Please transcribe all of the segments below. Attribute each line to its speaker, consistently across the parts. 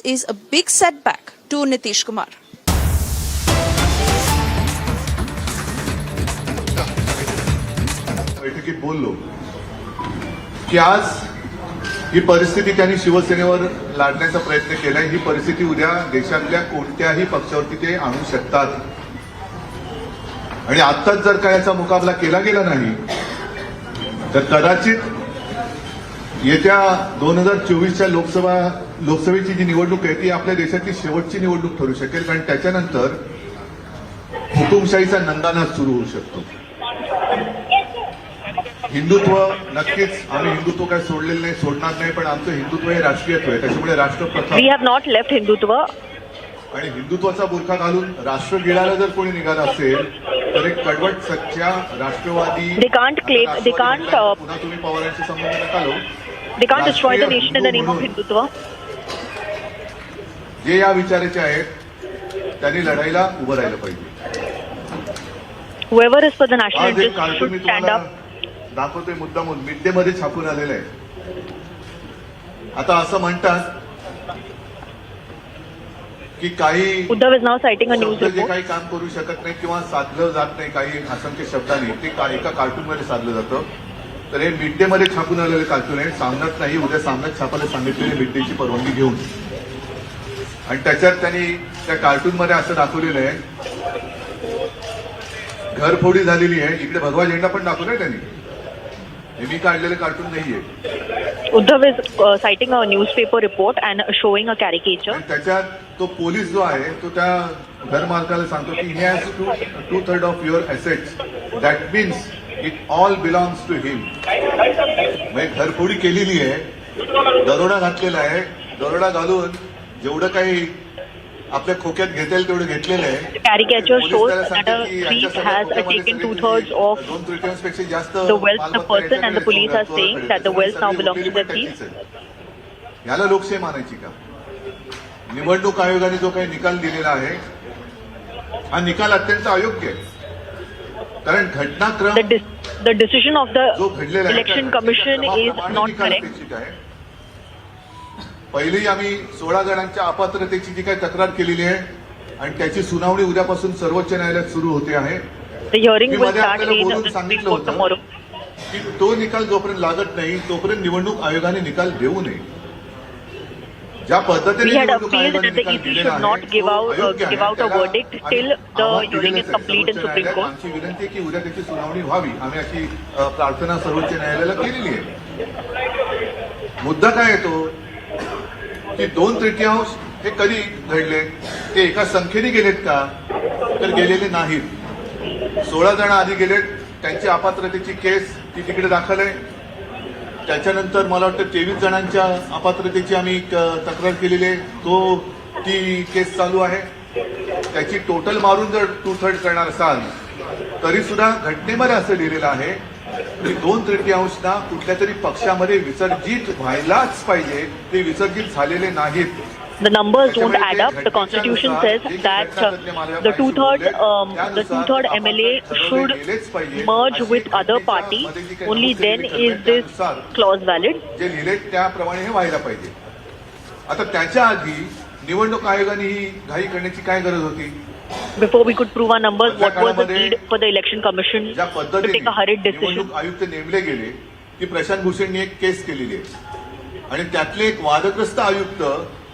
Speaker 1: is a big setback to Nitish Kumar.
Speaker 2: बैठकीत बोललो की आज ही परिस्थिती त्यांनी शिवसेनेवर लादण्याचा प्रयत्न केलाय. ही परिस्थिती उद्या देशातल्या कोणत्याही पक्षावरती ते आणू शकतात आणि आत्ताच जर का याचा मुकाबला केला गेला नाही तर कदाचित येत्या 2024च्या लोकसभेची जी निवडणूक आहे ती आपल्या देशातली शेवटची निवडणूक ठरू शकेल. कारण त्याच्यानंतर हुकुमशाहीचा नंदानाच सुरू होऊ शकतो. हिंदुत्व नक्कीच आम्ही हिंदुत्व काय सोडलेलं नाही, सोडणार नाही, पण आमचं हिंदुत्व हे राष्ट्रीयत्व आहे. त्याच्यामुळे राष्ट्रप्रथा
Speaker 3: we have not left Hindutva
Speaker 2: आणि हिंदुत्वाचा बुरखा घालून राष्ट्र गिळायला जर कोणी निघाला असेल तर एक कडवट सच्च्या राष्ट्रवादी
Speaker 3: पुन्हा
Speaker 2: तुम्ही पवारांशी संबंध नका लावू.
Speaker 3: they can't destroy the nation in the name of Hindutva.
Speaker 2: जे या विचाराचे आहेत त्यांनी लढाईला उभं राहिलं पाहिजे.
Speaker 3: Whoever is for the national
Speaker 2: आज एक
Speaker 3: interest
Speaker 2: cartoon
Speaker 3: should
Speaker 2: me
Speaker 3: stand
Speaker 2: तुम्हाला
Speaker 3: up.
Speaker 2: दाखवतोय मुद्दामून मिड डे मध्ये छापून आलेलं आहे. आता असं म्हणतात की काही
Speaker 3: Uddhav is now citing a news
Speaker 2: शब्द जे
Speaker 3: report.
Speaker 2: काही काम करू शकत नाही किंवा साधलं जात नाही काही असंख्य शब्दांनी ते एका कार्टून मध्ये साधलं जातं. तर हे मिड डे मध्ये छापून आलेलं कार्टून आहे. सामन्यात नाही, उद्या सामन्यात छापायला सांगितलेले मिड डेची परवानगी घेऊन. आणि त्याच्यात त्यांनी त्या कार्टून मध्ये असं दाखवलेलं आहे घरफोडी झालेली आहे. इकडे भगवा झेंडा पण दाखवलाय त्यांनी. हे मी काढलेलं कार्टून नाहीये.
Speaker 3: Uddhav is citing a newspaper report and showing a caricature.
Speaker 2: आणि त्याच्यात तो पोलीस जो आहे तो त्या घरमालकाला सांगतो की he has 2/3 of your assets. That means it all belongs to him. म्हणजे घरफोडी केलेली आहे, दरोडा घातलेला आहे. दरोडा घालून जेवढं काही आपल्या खोक्यात घेता येईल तेवढं घेतलेलं आहे.
Speaker 3: Caricature shows that a thief has taken 2/3 of
Speaker 2: 2/3 जास्त
Speaker 3: the wealth of the person, and the police are saying that the wealth now belongs to the thief.
Speaker 2: याला लोकशाही मानायची का? निवडणूक आयोगाने जो काही निकाल दिलेला आहे हा निकाल अत्यंत अयोग्य आहे. कारण घटनाक्रम
Speaker 3: The decision of the
Speaker 2: जो घडलेला आहे
Speaker 3: election commission is not correct.
Speaker 2: पहिली आम्ही 16 जणांच्या अपात्रतेची जी काही तक्रार केलेली आहे आणि त्याची सुनावणी उद्यापासून सर्वोच्च न्यायालयात सुरू होते आहे.
Speaker 3: The hearing will
Speaker 2: मध्ये
Speaker 3: start
Speaker 2: आपल्याला
Speaker 3: in
Speaker 2: बोलून
Speaker 3: the
Speaker 2: सांगितलं
Speaker 3: Supreme Court
Speaker 2: होतं
Speaker 3: tomorrow.
Speaker 2: की तो निकाल जोपर्यंत लागत नाही तोपर्यंत निवडणूक आयोगाने निकाल देऊ नये. ज्या पद्धतीने
Speaker 3: We had
Speaker 2: निवडणूक
Speaker 3: appealed
Speaker 2: आयोगाने
Speaker 3: that the
Speaker 2: निकाल
Speaker 3: EC
Speaker 2: दिलेला
Speaker 3: should not
Speaker 2: आहे
Speaker 3: give
Speaker 2: तो
Speaker 3: out
Speaker 2: अयोग्य आहे.
Speaker 3: a verdict till the hearing is complete in Supreme Court.
Speaker 2: आमची विनंती आहे की उद्या त्याची सुनावणी व्हावी. आम्ही अशी प्रार्थना सर्वोच्च न्यायालयाला केलेली आहे. मुद्दा काय येतो की 2/3 हे कधी घडले? ते एका संख्येने गेलेत का? तर गेलेले नाहीत. 16 जण आधी गेलेत. त्यांची अपात्रतेची केस ती तिकडे दाखल आहे. त्याच्यानंतर मला वाटतं 23 जणांच्या अपात्रतेची आम्ही तक्रार केलेली आहे. ती केस चालू आहे. त्याची टोटल मारून जर 2/3 करणार असाल तरी सुद्धा घटनेमध्ये असं लिहिलेलं आहे की 2/3 ना कुठल्या तरी पक्षामध्ये विसर्जित व्हायलाच पाहिजे. ते विसर्जित झालेले नाहीत.
Speaker 3: The numbers don't add up. The Constitution says that the two-third MLA should merge with other party. Only then is this clause valid.
Speaker 2: जे लिहिले त्याप्रमाणे हे व्हायला पाहिजे. आता त्याच्या आधी निवडणूक आयोगाने ही घाई करण्याची काय गरज होती?
Speaker 3: Before we could prove our numbers, what was the need for the election commission
Speaker 2: ज्या
Speaker 3: to
Speaker 2: पद्धतीने
Speaker 3: take a hurried decision?
Speaker 2: निवडणूक आयुक्त नेमले गेले ती प्रशांत भूषणनी एक केस केलेली आहे आणि त्यातले एक वादग्रस्त आयुक्त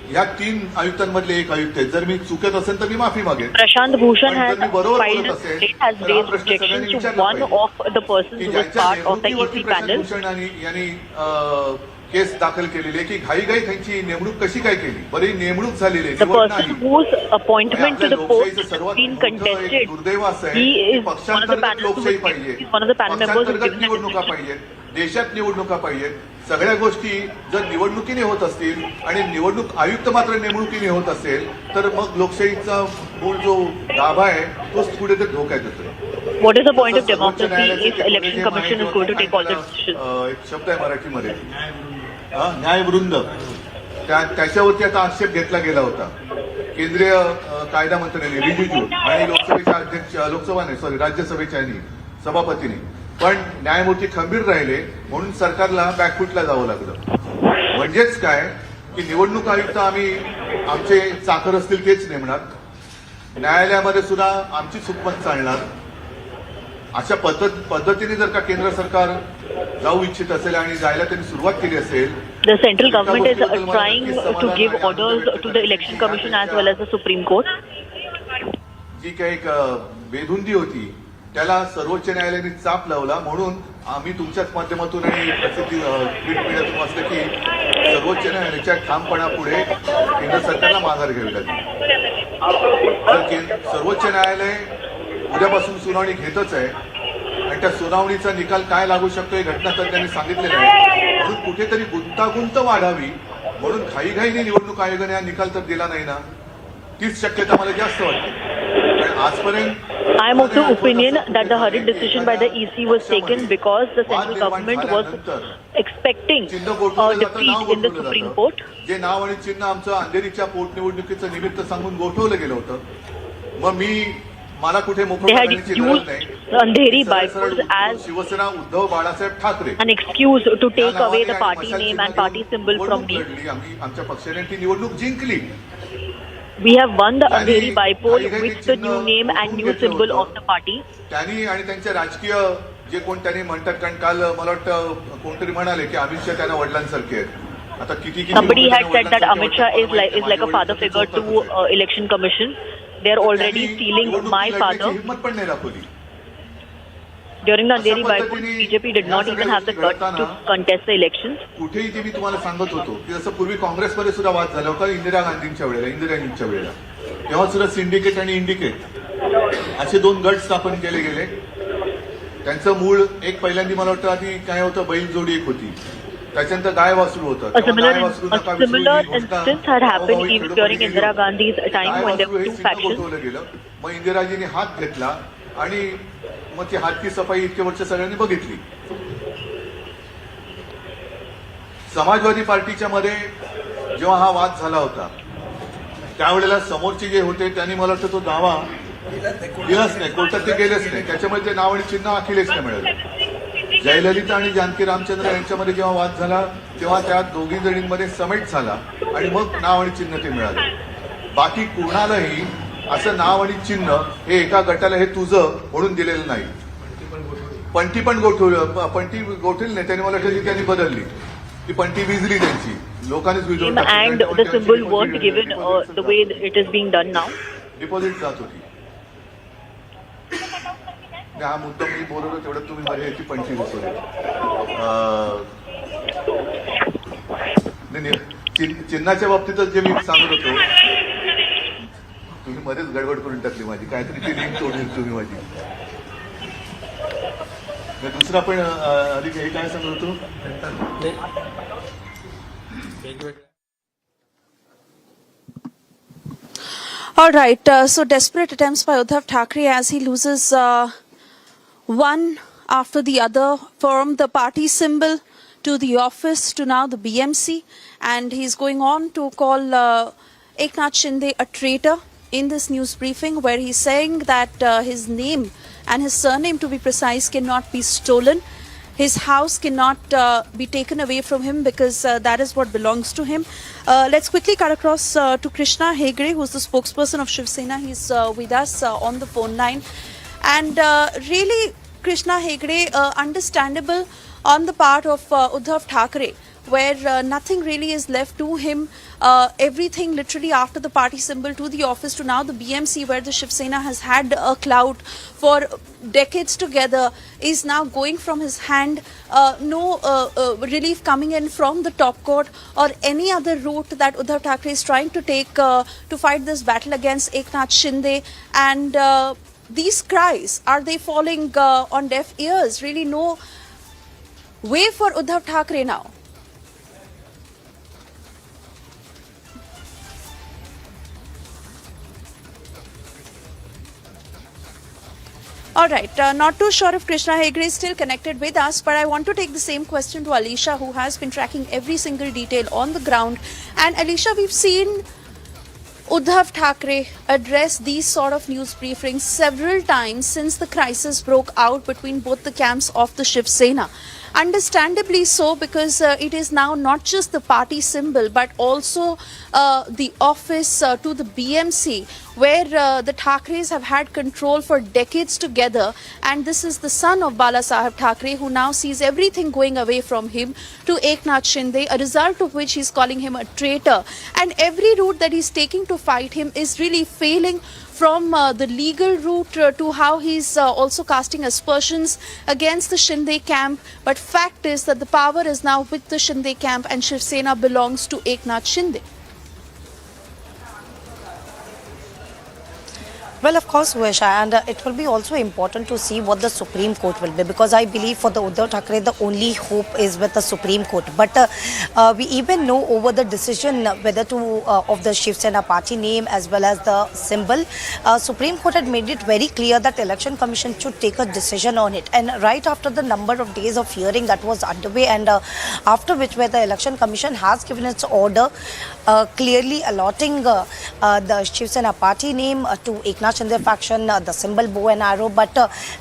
Speaker 2: ह्या 3 आयुक्तांमधले एक आयुक्त आहेत. जर मी चुकत असेल तर मी माफी मागेन.
Speaker 3: Prashant Bhushan has
Speaker 2: पण बरोबर
Speaker 3: filed
Speaker 2: बोलत असेल
Speaker 3: has
Speaker 2: तर हा
Speaker 3: raised
Speaker 2: प्रश्न
Speaker 3: objection
Speaker 2: सगळ्यांनी
Speaker 3: to
Speaker 2: विचारला
Speaker 3: one
Speaker 2: पाहिजे
Speaker 3: of the persons
Speaker 2: की
Speaker 3: who was
Speaker 2: ज्यांच्या
Speaker 3: part of the
Speaker 2: नेमणुकीवरती
Speaker 3: EC
Speaker 2: Prashant
Speaker 3: panel.
Speaker 2: Bhushan यांनी केस दाखल केलेली आहे की घाईघाई त्यांची नेमणूक कशी काय केली? बरी नेमणूक झालेली आहे.
Speaker 3: The person whose appointment to the post has been contested,
Speaker 2: दुर्दैव असं
Speaker 3: he
Speaker 2: आहे की
Speaker 3: is one of the
Speaker 2: पक्षांतर्गत
Speaker 3: panel
Speaker 2: लोकशाही पाहिजे,
Speaker 3: one of the panel members who
Speaker 2: पक्षांतर्गत निवडणुका पाहिजेत, देशात निवडणुका पाहिजेत. सगळ्या गोष्टी जर निवडणुकीने होत असतील आणि निवडणूक आयुक्त मात्र नेमणुकीने होत असेल तर मग लोकशाहीचा मूळ जो गाभा आहे तोच कुठेतरी धोक्यात येतोय.
Speaker 3: What is the point of democracy if election commission is going to take all the decisions?
Speaker 2: एक शब्द आहे मराठीमध्ये न्यायवृंद. त्याच्यावरती आता आक्षेप घेतला गेला होता. केंद्रीय कायदा मंत्र्यांनी रिजिजू आणि लोकसभेच्या अध्यक्ष राज्यसभेच्या सभापतींनी पण न्यायमूर्ती खंबीर राहिले म्हणून सरकारला बॅकफुटला जावं लागलं. म्हणजेच काय की निवडणूक आयुक्त आम्ही आमचे चाकर असतील तेच नेमणार, न्यायालयामध्ये सुद्धा आमची चुकमत चालणार. अशा पद्धतीने जर का केंद्र सरकार जाऊ इच्छित असेल आणि जायला त्यांनी सुरुवात केली असेल.
Speaker 3: The central government is trying to give orders to the Election Commission as well as the Supreme Court.
Speaker 2: जी काही एक बेधुंदी होती त्याला सर्वोच्च न्यायालयाने चाप लावला. म्हणून आम्ही तुमच्याच माध्यमातून आणि प्रसिद्धी प्रिंट मीडियातून वाचलं की सर्वोच्च न्यायालयाच्या ठामपणापुढे केंद्र सरकारला माघार घ्यावी लागली. तर सर्वोच्च न्यायालय उद्यापासून सुनावणी घेतच आहे आणि त्या सुनावणीचा निकाल काय लागू शकतो हे घटनातज्ञांनी सांगितलेलं आहे. म्हणून कुठेतरी गुंतागुंत वाढावी म्हणून घाईघाईने निवडणूक आयोगाने हा निकाल तर दिला नाही ना, तीच शक्यता मला जास्त वाटते. कारण आजपर्यंत
Speaker 3: I am of the opinion that the hurried decision by the EC was taken because the central government was expecting a defeat in the Supreme Court.
Speaker 2: जे नाव आणि चिन्ह आमचं अंधेरीच्या पोटनिवडणुकीचं निमित्त सांगून गोठवलं गेलं होतं. मग मला कुठे मोकळं करण्याची गरज नाही.
Speaker 3: Andheri bypolls as
Speaker 2: Shiv Sena Uddhav Balasaheb Thackeray
Speaker 3: an excuse to take away the party name and party symbol from me.
Speaker 2: आम्ही आमच्या पक्षाने ती निवडणूक जिंकली.
Speaker 3: We have won the Andheri bypoll with the new name and new symbol of the party.
Speaker 2: त्यांनी आणि त्यांच्या राजकीय जे कोण त्यांनी म्हणतात, कारण काल मला वाटतं कोणतरी म्हणाले की अमित शहा त्यांना वडिलांसारखे आहेत. आता किती
Speaker 3: Somebody had said that Amit Shah is like a father figure to Election Commission. They are already stealing my father.
Speaker 2: हिम्मत पण नाही दाखवली.
Speaker 3: During the Andheri bypoll, BJP did not even have the guts to contest the elections.
Speaker 2: कुठेही ते मी तुम्हाला सांगत होतो की जसं पूर्वी काँग्रेसमध्ये सुद्धा वाद झाला होता इंदिरा गांधींच्या वेळेला, तेव्हा सुद्धा सिंडिकेट आणि इंडिकेट असे दोन गट स्थापन केले गेले. त्यांचं मूळ एक पहिल्यांदा मला वाटतं आधी काय होतं, बैल जोडी एक होती, त्याच्यानंतर गाय वासरू होतं.
Speaker 3: A similar instance had happened even during Indira Gandhi's time when there were two factions.
Speaker 2: मग इंदिराजींनी हात घेतला आणि मग ती हातची सफाई इतके वर्ष सगळ्यांनी बघितली. समाजवादी पार्टीच्या मध्ये जेव्हा हा वाद झाला होता त्यावेळेला समोरचे जे होते त्यांनी मला वाटतं तो दावा दिलाच नाही, कोर्टात ते गेलेच नाही. त्याच्यामुळे ते नाव आणि चिन्ह अखिलेशने मिळालं. जयललिता आणि जानकी रामचंद्र यांच्यामध्ये जेव्हा वाद झाला तेव्हा त्या दोघी जणींमध्ये समेट झाला आणि मग नाव आणि चिन्ह ते मिळाले. बाकी कुणालाही असं नाव आणि चिन्ह हे एका गटाला हे तुझं म्हणून दिलेलं नाही. पंटी पण गोठवली नाही त्यांनी, मला वाटतं त्यांनी बदलली ती पंटी विजली त्यांची, लोकांनीच विजवून
Speaker 3: and the symbol weren't given the way it is being done now.
Speaker 2: Deposit जात होती. हा मुद्दा मी बोलवतो तेवढं तुम्ही माझ्या याची पंची घुसवली. चिन्हाच्या बाबतीतच जे मी सांगत होतो तुम्ही मध्येच गडबड करून टाकली माझी, काहीतरी ती लिंक तोडली तुम्ही माझी. दुसरा पण अधिक हे काय सांगत होतो.
Speaker 1: All right, so desperate attempts by Uddhav Thackeray as he loses one after the other from the party symbol to the office to now the BMC, and he's going on to call Eknath Shinde a traitor in this news briefing where he's saying that his name and his surname, to be precise, cannot be stolen. His house cannot be taken away from him because that is what belongs to him. Let's quickly cut across to Krishna Hegde, who's the spokesperson of Shiv Sena. He's with us on the phone line. And really, Krishna Hegde, understandable on the part of Uddhav Thackeray, where nothing really is left to him. Everything literally after the party symbol to the office to now the BMC, where the Shiv Sena has had a clout for decades together, is now going from his hand. No relief coming in from the top court or any other route that Uddhav Thackeray is trying to take to fight this battle against Eknath Shinde. And these cries, are they falling on deaf ears? Really no way for Uddhav Thackeray now. All right, not too sure if Krishna Hegde is still connected with us, but I want to take the same question to Alisha, who has been tracking every single detail on the ground. And Alisha, we've seen Uddhav Thackeray address these sort of news briefings several times since the crisis broke out between both the camps of the Shiv Sena. Understandably so, because it is now not just the party symbol but also the office to the BMC, where the Thackeray's have had control for decades together, and this is the son of Bala Saheb Thackeray who now sees everything going away from him to Eknath Shinde, a result of which he's calling him a traitor, and every route that he's taking to fight him is really failing, from the legal route to how he's also casting aspersions against the Shinde camp. But fact is that the power is now with the Shinde camp and Shiv Sena belongs to Eknath Shinde.
Speaker 4: Well, of course, Vesha, and it will be also important to see what the Supreme Court will be, because I believe for the Uddhav Thackeray, the only hope is with the Supreme Court. But we even know over the decision whether to of the Shiv Sena party name as well as the symbol, Supreme Court had made it very clear that Election Commission should take a decision on it. And right after the number of days of hearing that was underway, and after which where the Election Commission has given its order clearly allotting the Shiv Sena party name to Eknath Shinde faction, the symbol bow and arrow. But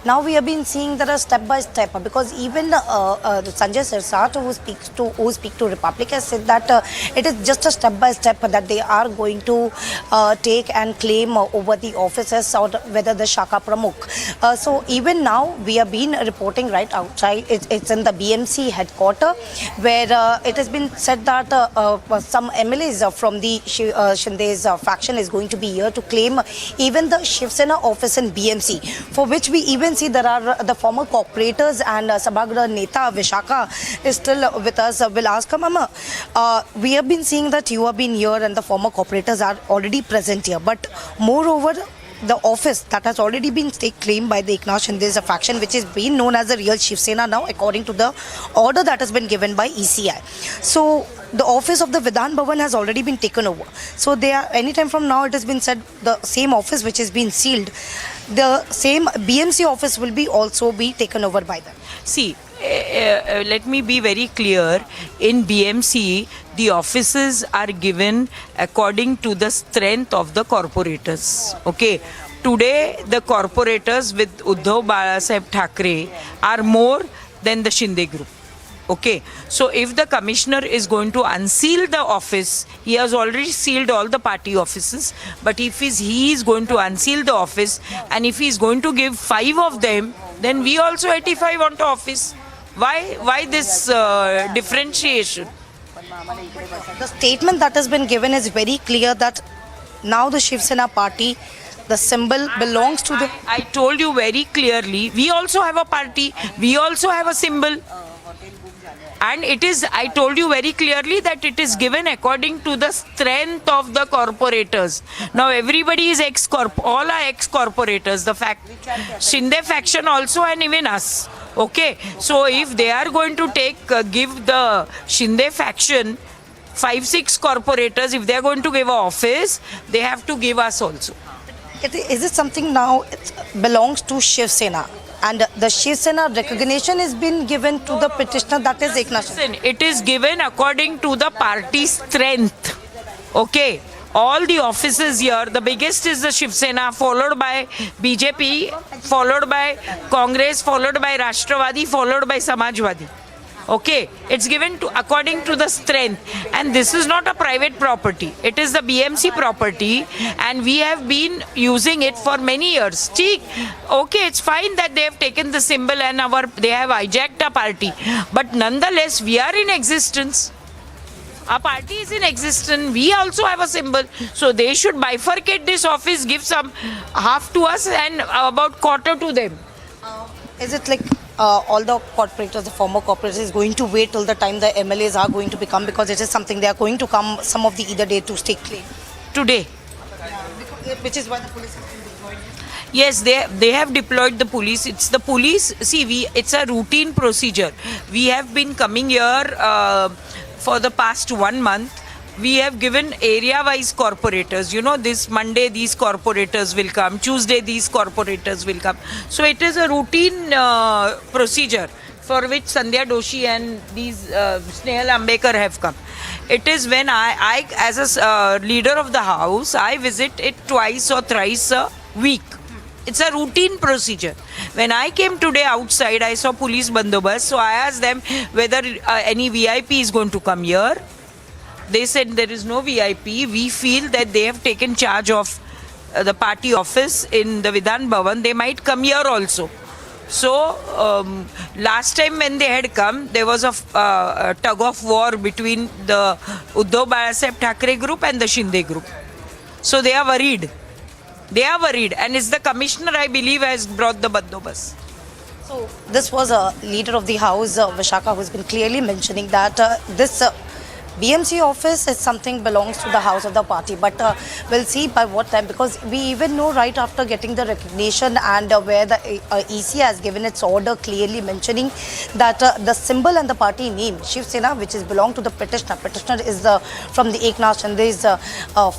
Speaker 4: now we have been seeing that step by step, because even Sanjay Sirsat, who speak to Republic, has said that it is just a step by step that they are going to take and claim over the offices, or whether the Shaka Pramukh. So even now we have been reporting right outside. It's in the BMC headquarter, where it has been said that some MLAs from the Shinde's faction is going to be here to claim even the Shiv Sena office in BMC, for which we even see there are the former corporators, and Sabhagra Neta Vishaka is still with us. We'll ask her, Mama, we have been seeing that you have been here and the former corporators are already present here, but moreover, the office that has already been claimed by the Eknath Shinde's faction, which is being known as the real Shiv Sena now, according to the order that has been given by ECI. So the office of the Vidhan Bhavan has already been taken over. So they are, anytime from now, it has been said the same office which has been sealed, the same BMC office will be also be taken over by them.
Speaker 5: See, let me be very clear. In BMC, the offices are given according to the strength of the corporators. Okay. Today, the corporators with Uddhav Balasaheb Thackeray are more than the Shinde group. Okay, so if the commissioner is going to unseal the office, he has already sealed all the party offices, but if he is going to unseal the office, and if he is going to give 5 of them, then we also 85 onto office. Why this differentiation?
Speaker 4: The statement that has been given is very clear that now the Shiv Sena party, the symbol belongs to the...
Speaker 5: I told you very clearly, we also have a party, we also have a symbol. And it is, I told you very clearly that it is given according to the strength of the corporators. Now everybody is ex-corp, all are ex-corporators, the Shinde faction also, and even us. Okay, so if they are going to give the Shinde faction 5-6 corporators, if they are going to give an office, they have to give us also.
Speaker 4: Is it something now it belongs to Shiv Sena? And the Shiv Sena recognition has been given to the petitioner, that is Eknath Shinde.
Speaker 5: It is given according to the party strength. Okay. All the offices here, the biggest is the Shiv Sena, followed by BJP, followed by Congress, followed by Rashtravadi, followed by Samajwadi. Okay, it's given according to the strength, and this is not a private property. It is the BMC property, and we have been using it for many years. Okay, it's fine that they have taken the symbol and they have hijacked a party, but nonetheless, we are in existence. Our party is in existence. We also have a symbol, so they should bifurcate this office, give some half to us and about quarter to them.
Speaker 4: Is it like all the corporators, the former corporators, is going to wait till the time the MLAs are going to become, because it is something they are going to come some of the either day to stake claim?
Speaker 5: Today.
Speaker 4: Which is why the police has been deployed.
Speaker 5: Yes, they have deployed the police. It's the police. See, it's a routine procedure. We have been coming here for the past 1 month. We have given area-wise corporators. You know, this Monday these corporators will come, Tuesday these corporators will come. So it is a routine procedure for which Sandhya Doshi and these Snehal Ambekar have come. It is when I as a leader of the house, I visit it twice or thrice a week. It's a routine procedure. When I came today outside, I saw police bandobast. So I asked them whether any VIP is going to come here. They said there is no VIP. We feel that they have taken charge of the party office in the Vidhan Bhavan. They might come here also. So last time when they had come, there was a tug of war between the Uddhav Thackeray group and the Shinde group. So they are worried. They are worried, and it's the commissioner, I believe, has brought the bandobast.
Speaker 4: So this was a leader of the house, Vishaka, who's been clearly mentioning that this BMC office is something belongs to the house of the party, but we'll see by what time, because we even know right after getting the recognition and where the EC has given its order clearly mentioning that the symbol and the party name Shiv Sena, which is belong to the petitioner is from the Eknath Shinde's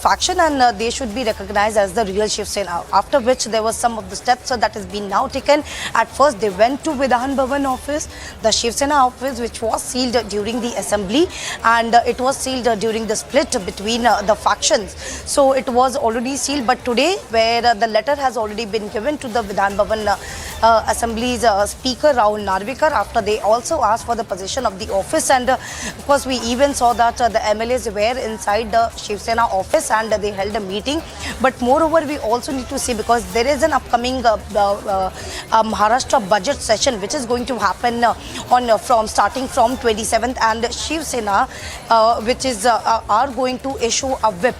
Speaker 4: faction, and they should be recognized as the real Shiv Sena. After which there was some of the steps that has been now taken. At first they went to Vidhan Bhavan office, the Shiv Sena office, which was sealed during the assembly, and it was sealed during the split between the factions. So it was already sealed, but today where the letter has already been given to the Vidhan Bhavan Assembly's Speaker Rahul Narvikar, after they also asked for the position of the office, and of course we even saw that the MLAs were inside the Shiv Sena office and they held a meeting. But moreover, we also need to see, because there is an upcoming Maharashtra budget session which is going to happen starting from 27th, and Shiv Sena which is are going to issue a whip.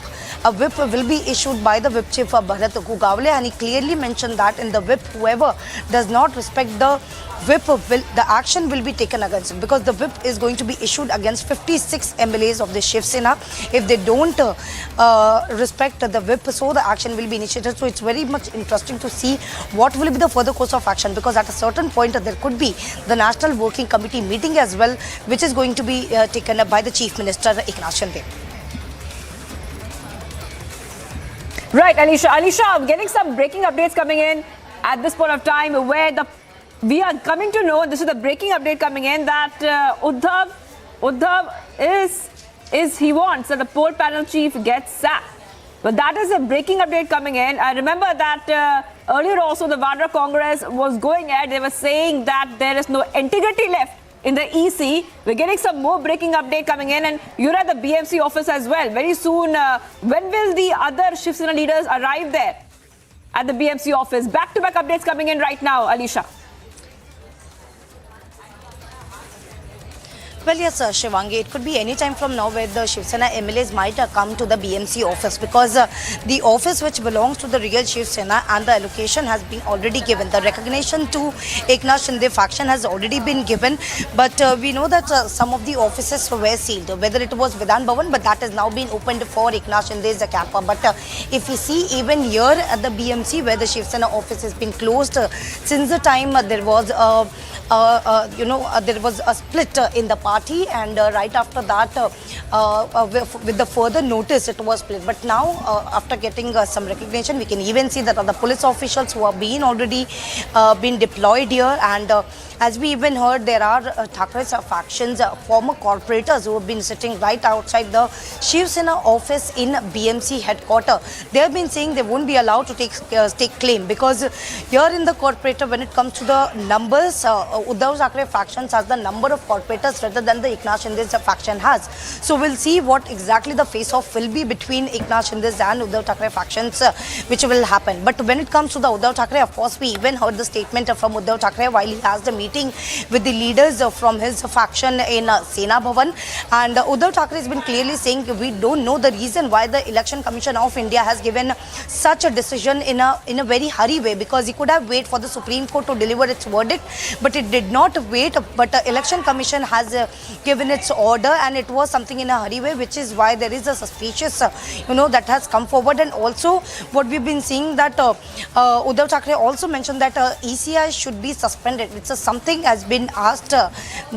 Speaker 4: A whip will be issued by the whip chief Bharat Gugawale, and he clearly mentioned that in the whip, whoever does not respect the whip, the action will be taken against him, because the whip is going to be issued against 56 MLAs of the Shiv Sena if they don't respect the whip. So the action will be initiated. So it's very much interesting to see what will be the further course of action, because at a certain point there could be the National Working Committee meeting as well, which is going to be taken up by the Chief Minister Eknath Shinde.
Speaker 6: Right, Alisha. Alisha, I'm getting some breaking updates coming in at this point of time, where we are coming to know, this is the breaking update coming in, that Uddhav is he wants that the poll panel chief gets sacked. But that is a breaking update coming in. I remember that earlier also the Vadra Congress was going ahead. They were saying that there is no integrity left in the EC. We're getting some more breaking update coming in, and you're at the BMC office as well. Very soon, when will the other Shiv Sena leaders arrive there at the BMC office? Back-to-back updates coming in right now, Alisha.
Speaker 4: Well, yes, Shivangi, it could be any time from now where the Shiv Sena MLAs might come to the BMC office, because the office which belongs to the real Shiv Sena and the allocation has been already given. The recognition to Eknath Shinde faction has already been given, but we know that some of the offices were sealed, whether it was Vidhan Bhavan, but that has now been opened for Eknath Shinde's camp. But if we see even here at the BMC, where the Shiv Sena office has been closed since the time there was there was a split in the party, and right after that with the further notice it was split. But now after getting some recognition, we can even see that the police officials who have been already been deployed here, and as we even heard, there are Thackerays factions, former corporators who have been sitting right outside the Shiv Sena office in BMC headquarters. They have been saying they won't be allowed to take claim, because here in the corporator, when it comes to the numbers, Uddhav Thackeray factions has the number of corporators rather than the Eknath Shinde's faction has. So we'll see what exactly the face-off will be between Eknath Shinde's and Uddhav Thackeray factions, which will happen. But when it comes to the Uddhav Thackeray, of course, we even heard the statement from Uddhav Thackeray while he has the meeting with the leaders from his faction in Sena Bhavan, and Uddhav Thackeray has been clearly saying we don't know the reason why the Election Commission of India has given such a decision in a very hurry way, because he could have waited for the Supreme Court to deliver its verdict, but it did not wait. But the Election Commission has given its order, and it was something in a hurry way, which is why there is a suspicious that has come forward. And also what we've been seeing that Uddhav Thackeray also mentioned that ECI should be suspended. It's something has been asked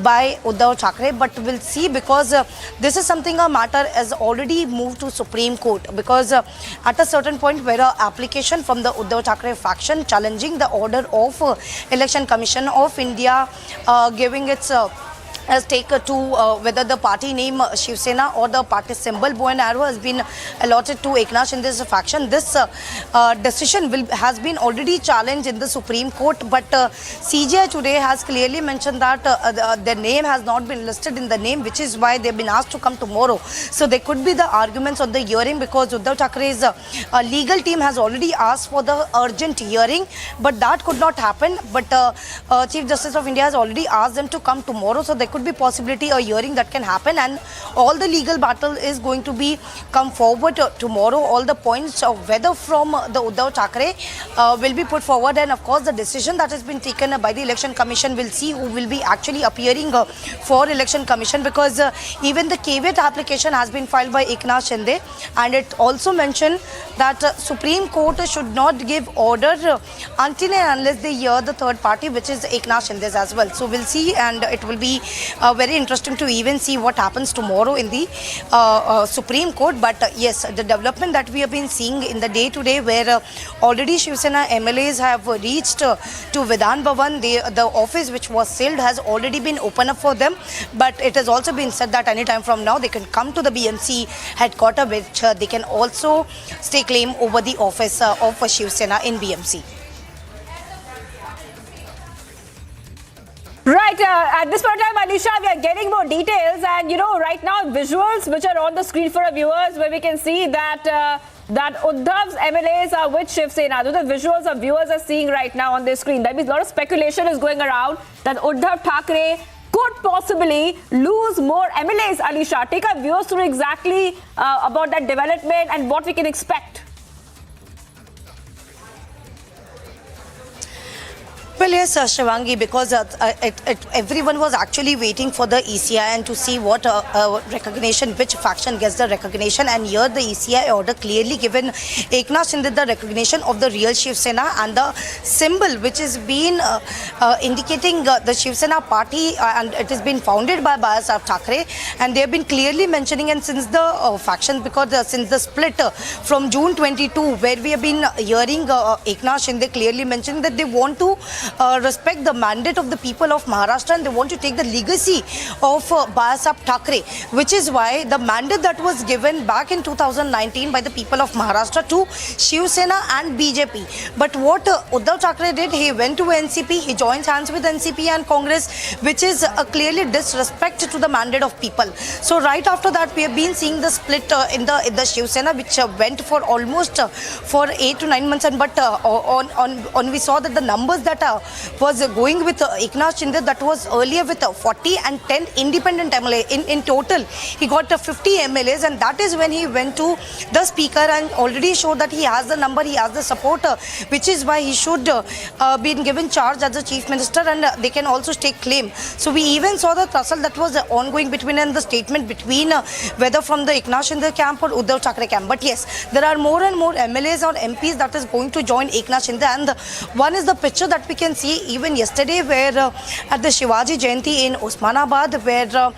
Speaker 4: by Uddhav Thackeray, but we'll see, because this is something a matter has already moved to Supreme Court, because at a certain point where an application from the Uddhav Thackeray faction challenging the order of Election Commission of India giving its stake to whether the party name Shiv Sena or the party symbol bow and arrow has been allotted to Eknath Shinde's faction. This decision has been already challenged in the Supreme Court, but CJI today has clearly mentioned that their name has not been listed in the name, which is why they've been asked to come tomorrow. So there could be the arguments on the hearing, because Uddhav Thackre's legal team has already asked for the urgent hearing, but that could not happen. But Chief Justice of India has already asked them to come tomorrow, so there could be possibility a hearing that can happen, and all the legal battle is going to be come forward tomorrow. All the points of whether from the Uddhav Thackray will be put forward, and of course the decision that has been taken by the Election Commission will see who will be actually appearing for Election Commission, because even the caveat application has been filed by Eknath Shinde, and it also mentioned that Supreme Court should not give order until and unless they hear the third party, which is Eknath Shinde's as well. So we'll see, and it will be very interesting to even see what happens tomorrow in the Supreme Court. But yes, the development that we have been seeing in the day to day, where already Shiv Sena MLAs have reached to Vidhan Bhavan, the office which was sealed has already been opened up for them. But it has also been said that anytime from now they can come to the BMC headquarters, which they can also stake claim over the office of Shiv Sena in BMC.
Speaker 6: Right, at this point in time, Alisha, we are getting more details, and right now visuals which are on the screen for our viewers, where we can see that that Uddhav's MLAs are with Shiv Sena. Those are the visuals our viewers are seeing right now on their screen. That means a lot of speculation is going around that Uddhav Thackeray could possibly lose more MLAs. Alisha, take our viewers through exactly about that development and what we can expect.
Speaker 4: Well, yes, Shivangi, because everyone was actually waiting for the ECI and to see what recognition, which faction gets the recognition. And here the ECI order clearly given Eknath Shinde the recognition of the real Shiv Sena, and the symbol which is been indicating the Shiv Sena party, and it has been founded by Bala Thackeray, and they have been clearly mentioning, and since the faction, because since the split from June 22, where we have been hearing Eknath Shinde clearly mentioning that they want to respect the mandate of the people of Maharashtra, and they want to take the legacy of Bala Thackeray, which is why the mandate that was given back in 2019 by the people of Maharashtra to Shiv Sena and BJP. But what Uddhav Thackeray did, he went to NCP, he joins hands with NCP and Congress, which is a clearly disrespect to the mandate of people. So right after that, we have been seeing the split in the Shiv Sena, which went for almost for 8 to 9 months, and but on we saw that the numbers that was going with Eknath Shinde, that was earlier with 40 and 10 independent MLA. In total, he got 50 MLAs, and that is when he went to the speaker and already showed that he has the number, he has the support, which is why he should be given charge as the chief minister, and they can also take claim. So we even saw the tussle that was ongoing between, and the statement between whether from the Eknath Shinde camp or Uddhav Thackeray camp. But yes, there are more and more MLAs or MPs that is going to join Eknath Shinde, and one is the picture that we can see even yesterday, where at the Shivaji Jayanti in Osmanabad, where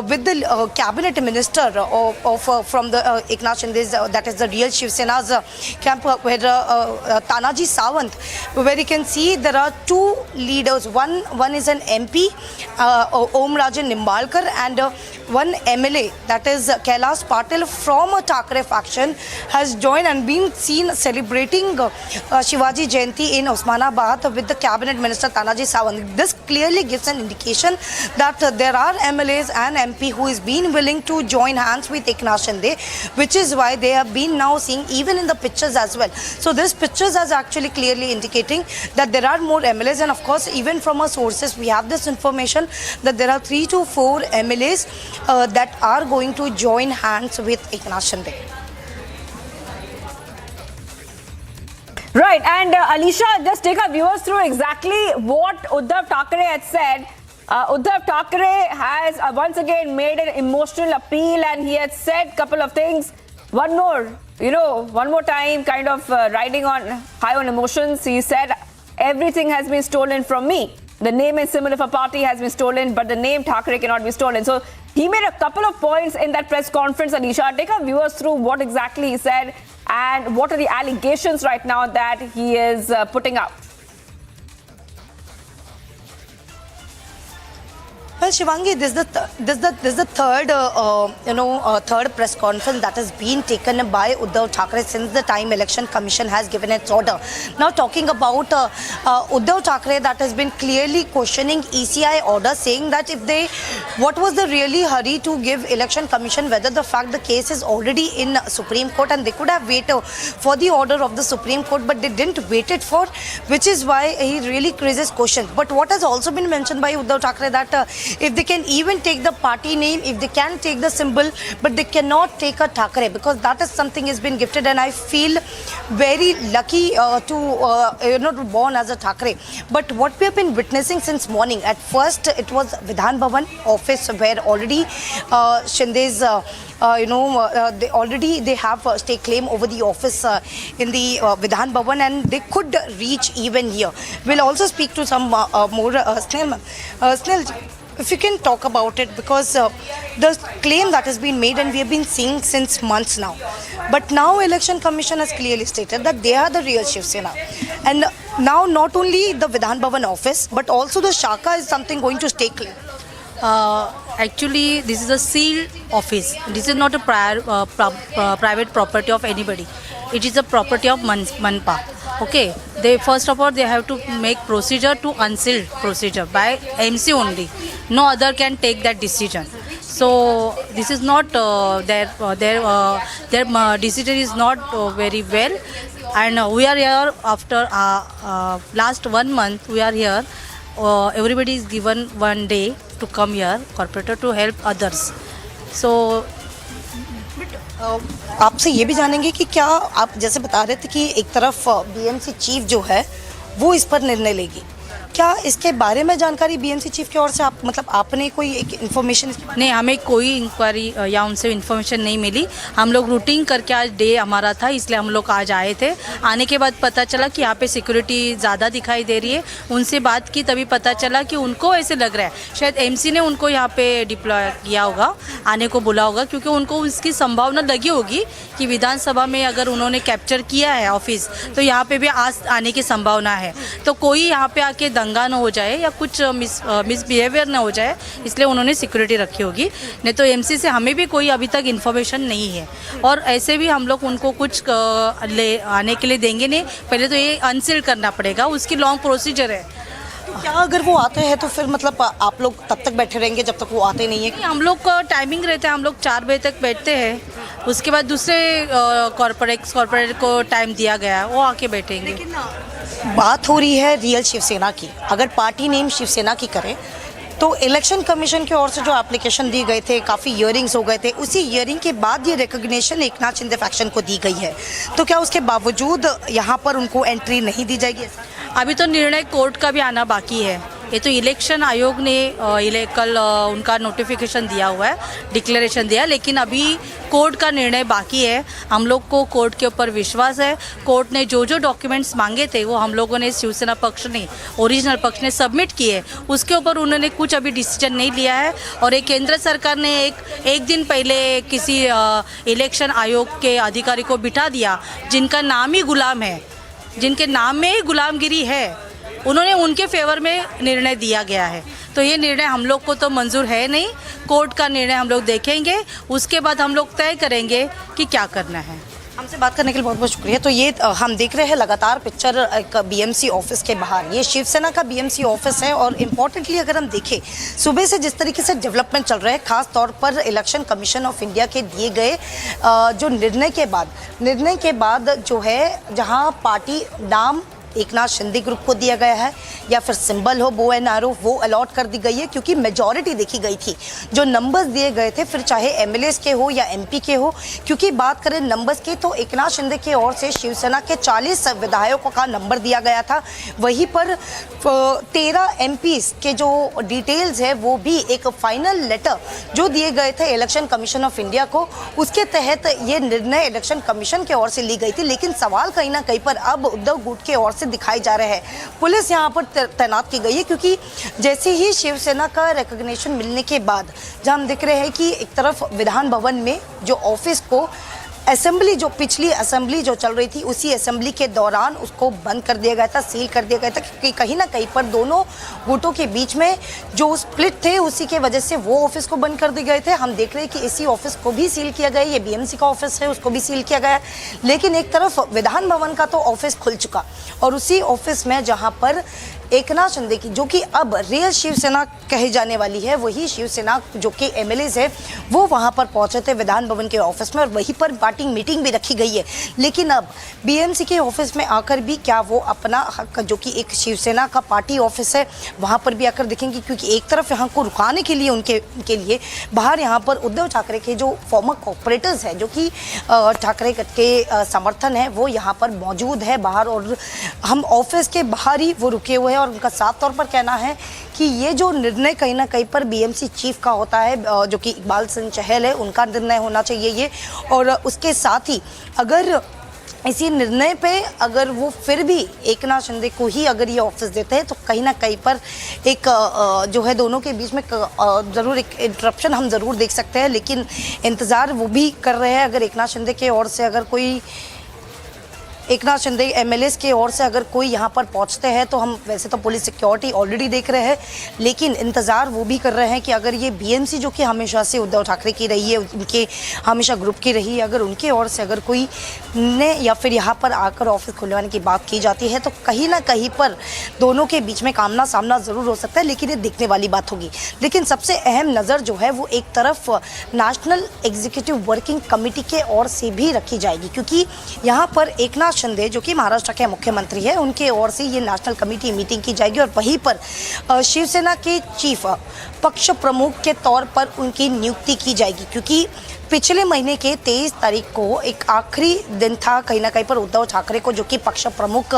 Speaker 4: with the cabinet minister from the Eknath Shinde's, that is the real Shiv Sena's camp, where Tanaji Sawant, where you can see there are two leaders. One is an MP, Om Rajan Nimbalkar, and one MLA, that is Kailash Patil from a Thackeray faction, has joined and been seen celebrating Shivaji Jayanti in Osmanabad with the cabinet minister Tanaji Sawant. This clearly gives an indication that there are MLAs and MP who is been willing to join hands with Eknath Shinde, which is why they have been now seeing even in the pictures as well. So this pictures is actually clearly indicating that there are more MLAs, and of course even from our sources we have this information that there are 3 to 4 MLAs that are going to join hands with Eknath Shinde.
Speaker 6: Right, and Alisha, just take our viewers through exactly what Uddhav Thackeray had said. Uddhav Thackeray has once again made an emotional appeal, and he had said a couple of things. One more time, kind of riding on high on emotions. He said, everything has been stolen from me. The name and symbol of a party has been stolen, but the name Thackeray cannot be stolen. So he made a couple of points in that press conference, Alisha. Take our viewers through what exactly he said and what are the allegations right now that he is putting out.
Speaker 4: Well, Shivangi, this is the third, third press conference that has been taken by Uddhav Thackeray since the time Election Commission has given its order. Now, talking about Uddhav Thackeray, that has been clearly questioning ECI order, saying that what was the really hurry to give Election Commission, whether the fact the case is already in Supreme Court and they could have waited for the order of the Supreme Court, but they didn't wait it for, which is why he really raises questions. But what has also been mentioned by Uddhav Thackeray, that if they can even take the party name, if they can take the symbol, but they cannot take a Thackeray, because that is something has been gifted, and I feel very lucky to born as a Thackeray. But what we have been witnessing since morning, at first it was Vidhan Bhavan office, where already Shinde's they have stake claim over the office in the Vidhan Bhavan, and they could reach even here. We'll also speak to some more Snell, if you can talk about it, because the claim that has been made and we have been seeing since months now. But now Election Commission has clearly stated that they are the real Shiv Sena. And now not only the Vidhan Bhavan office, but also the Shaka is something going to stake claim.
Speaker 7: Actually, this is a sealed office. This is not a private property of anybody. It is a property of Manpa. Okay. First of all, they have to make procedure to unseal procedure by MC only. No other can take that decision. So this is not their decision is not very well. And we are here after last 1 month. We are here. Everybody is given 1 day to come here, corporator, to help others. So
Speaker 4: आपसे ये भी जानेंगे कि क्या आप जैसे बता रहे थे कि एक तरफ बीएमसी चीफ जो है वो इस पर निर्णय लेगी, क्या इसके बारे में जानकारी बीएमसी चीफ की ओर से आपने कोई एक इन्फॉर्मेशन?
Speaker 7: नहीं, हमें कोई इंक्वायरी या उनसे इन्फॉर्मेशन नहीं मिली. हम लोग रूटीन करके आज डे हमारा था, इसलिए हम लोग आज आए थे. आने के बाद पता चला कि यहाँ पे सिक्योरिटी ज़्यादा दिखाई दे रही है. उनसे बात की तभी पता चला कि उनको ऐसे लग रहा है शायद एमसी ने उनको यहाँ पे डिप्लॉय किया होगा, आने को बोला होगा, क्योंकि उनको उसकी संभावना लगी होगी कि विधानसभा में अगर उन्होंने कैप्चर किया है ऑफिस तो यहाँ पे भी आज आने की संभावना है. तो कोई यहाँ पे आके दंगा न हो जाए या कुछ मिसबिहेवियर न हो जाए, इसलिए उन्होंने सिक्योरिटी रखी होगी. नहीं तो एमसी से हमें भी कोई अभी तक इन्फॉर्मेशन नहीं है, और ऐसे भी हम लोग उनको कुछ ले आने के लिए देंगे नहीं. पहले तो ये अनसील करना पड़ेगा, उसकी लॉन्ग प्रोसीजर है.
Speaker 4: क्या अगर वो आते हैं तो फिर आप लोग तब तक बैठे रहेंगे जब तक वो आते नहीं है?
Speaker 7: हम लोग का टाइमिंग रहता है, हम लोग 4 बजे तक बैठते हैं. उसके बाद दूसरे कॉर्पोरेट को टाइम दिया गया है, वो आके बैठेंगे.
Speaker 4: बात हो रही है रियल शिवसेना की. अगर पार्टी नेम शिवसेना की करें तो इलेक्शन कमीशन की ओर से जो एप्लीकेशन दी गए थे, काफ़ी हियरिंग्स हो गए थे, उसी हियरिंग के बाद ये रिकॉग्निशन एकनाथ शिंदे फैक्शन को दी गई है. तो क्या उसके बावजूद यहाँ पर उनको एंट्री नहीं दी जाएगी?
Speaker 7: अभी तो निर्णय कोर्ट का भी आना बाकी है. ये तो इलेक्शन आयोग ने कल उनका नोटिफिकेशन दिया हुआ है, डिक्लेरेशन दिया, लेकिन अभी कोर्ट का निर्णय बाकी है. हम लोग को कोर्ट के ऊपर विश्वास है. कोर्ट ने जो डॉक्यूमेंट्स मांगे थे वो हम लोगों ने शिवसेना पक्ष ने, ओरिजिनल पक्ष ने सबमिट किए. उसके ऊपर उन्होंने कुछ अभी डिसीजन नहीं लिया है. और एक केंद्र सरकार ने एक दिन पहले किसी इलेक्शन आयोग के अधिकारी को बिठा दिया जिनका नाम ही गुलाम है, जिनके नाम में ही गुलामगिरी है, उन्होंने उनके फेवर में निर्णय दिया गया है. तो ये निर्णय हम लोग को तो मंजूर है नहीं. कोर्ट का निर्णय हम लोग देखेंगे, उसके बाद हम लोग तय करेंगे कि क्या करना है.
Speaker 4: हमसे बात करने के लिए बहुत बहुत शुक्रिया. तो ये हम देख रहे हैं लगातार पिक्चर एक बीएमसी ऑफिस के बाहर. ये शिवसेना का बीएमसी ऑफिस है, और इम्पॉर्टेंटली अगर हम देखें सुबह से जिस तरीके से डेवलपमेंट चल रहा है, खास तौर पर इलेक्शन कमीशन ऑफ इंडिया के दिए गए जो निर्णय के बाद जो है, जहां पार्टी नाम एकनाथ शिंदे ग्रुप को दिया गया है या फिर सिंबल हो बो एंड आरो, वो अलॉट कर दी गई है, क्योंकि मेजॉरिटी देखी गई थी. जो नंबर्स दिए गए थे, फिर चाहे एमएलएस के हो या एमपी के हो, क्योंकि बात करें नंबर्स की तो एकनाथ शिंदे की ओर से शिवसेना के 40 विधायकों का नंबर दिया गया था. वहीं पर 13 एमपीज के जो डिटेल्स है वो भी एक फाइनल लेटर जो दिए गए थे इलेक्शन कमीशन ऑफ इंडिया को, उसके तहत ये निर्णय इलेक्शन कमीशन की ओर से ली गई थी. लेकिन सवाल कहीं ना कहीं पर अब उद्धव गुट की ओर से दिखाई जा रहे हैं. पुलिस यहाँ पर तैनात की गई है, क्योंकि जैसे ही शिवसेना का रिकॉग्निशन मिलने के बाद जहाँ हम देख रहे हैं कि एक तरफ विधान भवन में जो ऑफिस को असेंबली जो पिछली असेंबली जो चल रही थी उसी असेंबली के दौरान उसको बंद कर दिया गया था, सील कर दिया गया था, क्योंकि कहीं ना कहीं पर दोनों गुटों के बीच में जो स्प्लिट थे उसी के वजह से वो ऑफिस को बंद कर दिए गए थे। हम देख रहे हैं कि इसी ऑफिस को भी सील किया गया है, ये बीएमसी का ऑफिस है उसको भी सील किया गया है। लेकिन एक तरफ विधान भवन का तो ऑफिस खुल चुका और उसी ऑफिस में जहां पर एकनाथ शिंदे की जो कि अब रियल शिवसेना कही जाने वाली है, वही शिवसेना जो कि एमएलएज है वो वहां पर पहुंचे थे विधान भवन के ऑफिस में और वहीं पर पार्टी मीटिंग भी रखी गई है। लेकिन अब बीएमसी के ऑफिस में आकर भी क्या वो अपना हक जो कि एक शिवसेना का पार्टी ऑफिस है वहां पर भी आकर देखेंगे, क्योंकि एक तरफ यहाँ को रुकाने के लिए उनके लिए बाहर यहाँ पर उद्धव ठाकरे के जो फॉर्मर कॉर्पोरेटर्स है जो कि ठाकरे के समर्थन है वो यहाँ पर मौजूद है बाहर, और हम ऑफिस के बाहर ही वो रुके हुए हैं। और उनका साफ तौर पर कहना है कि ये जो निर्णय कहीं ना कहीं पर बीएमसी चीफ का होता है जो कि इकबाल सिंह चहल है, उनका निर्णय होना चाहिए ये। और उसके साथ ही अगर इसी निर्णय पे अगर वो फिर भी एकनाथ शिंदे को ही अगर ये ऑफिस देते हैं तो कहीं ना कहीं पर एक जो है दोनों के बीच में ज़रूर एक इंटरप्शन हम ज़रूर देख सकते हैं। लेकिन इंतज़ार वो भी कर रहे हैं, अगर एकनाथ शिंदे के ओर से अगर कोई एकनाथ शिंदे एमएलएस की ओर से अगर कोई यहाँ पर पहुँचते हैं तो हम वैसे तो पुलिस सिक्योरिटी ऑलरेडी देख रहे हैं, लेकिन इंतज़ार वो भी कर रहे हैं कि अगर ये बीएमसी जो कि हमेशा से उद्धव ठाकरे की रही है, उनके हमेशा ग्रुप की रही है, अगर उनके ओर से अगर कोई ने या फिर यहाँ पर आकर ऑफिस खुलवाने की बात की जाती है तो कहीं ना कहीं पर दोनों के बीच में आमना सामना ज़रूर हो सकता है, लेकिन ये देखने वाली बात होगी। लेकिन सबसे अहम नज़र जो है वो एक तरफ नेशनल एग्जीक्यूटिव वर्किंग कमेटी के ओर से भी रखी जाएगी, क्योंकि यहाँ पर एकनाथ शिंदे जो कि महाराष्ट्र के मुख्यमंत्री है उनके ओर से ये नेशनल कमेटी मीटिंग की जाएगी और वहीं पर शिवसेना के चीफ पक्ष प्रमुख के तौर पर उनकी नियुक्ति की जाएगी, क्योंकि पिछले महीने के 23 तारीख को एक आखिरी दिन था कहीं ना कहीं पर उद्धव ठाकरे को जो कि पक्ष प्रमुख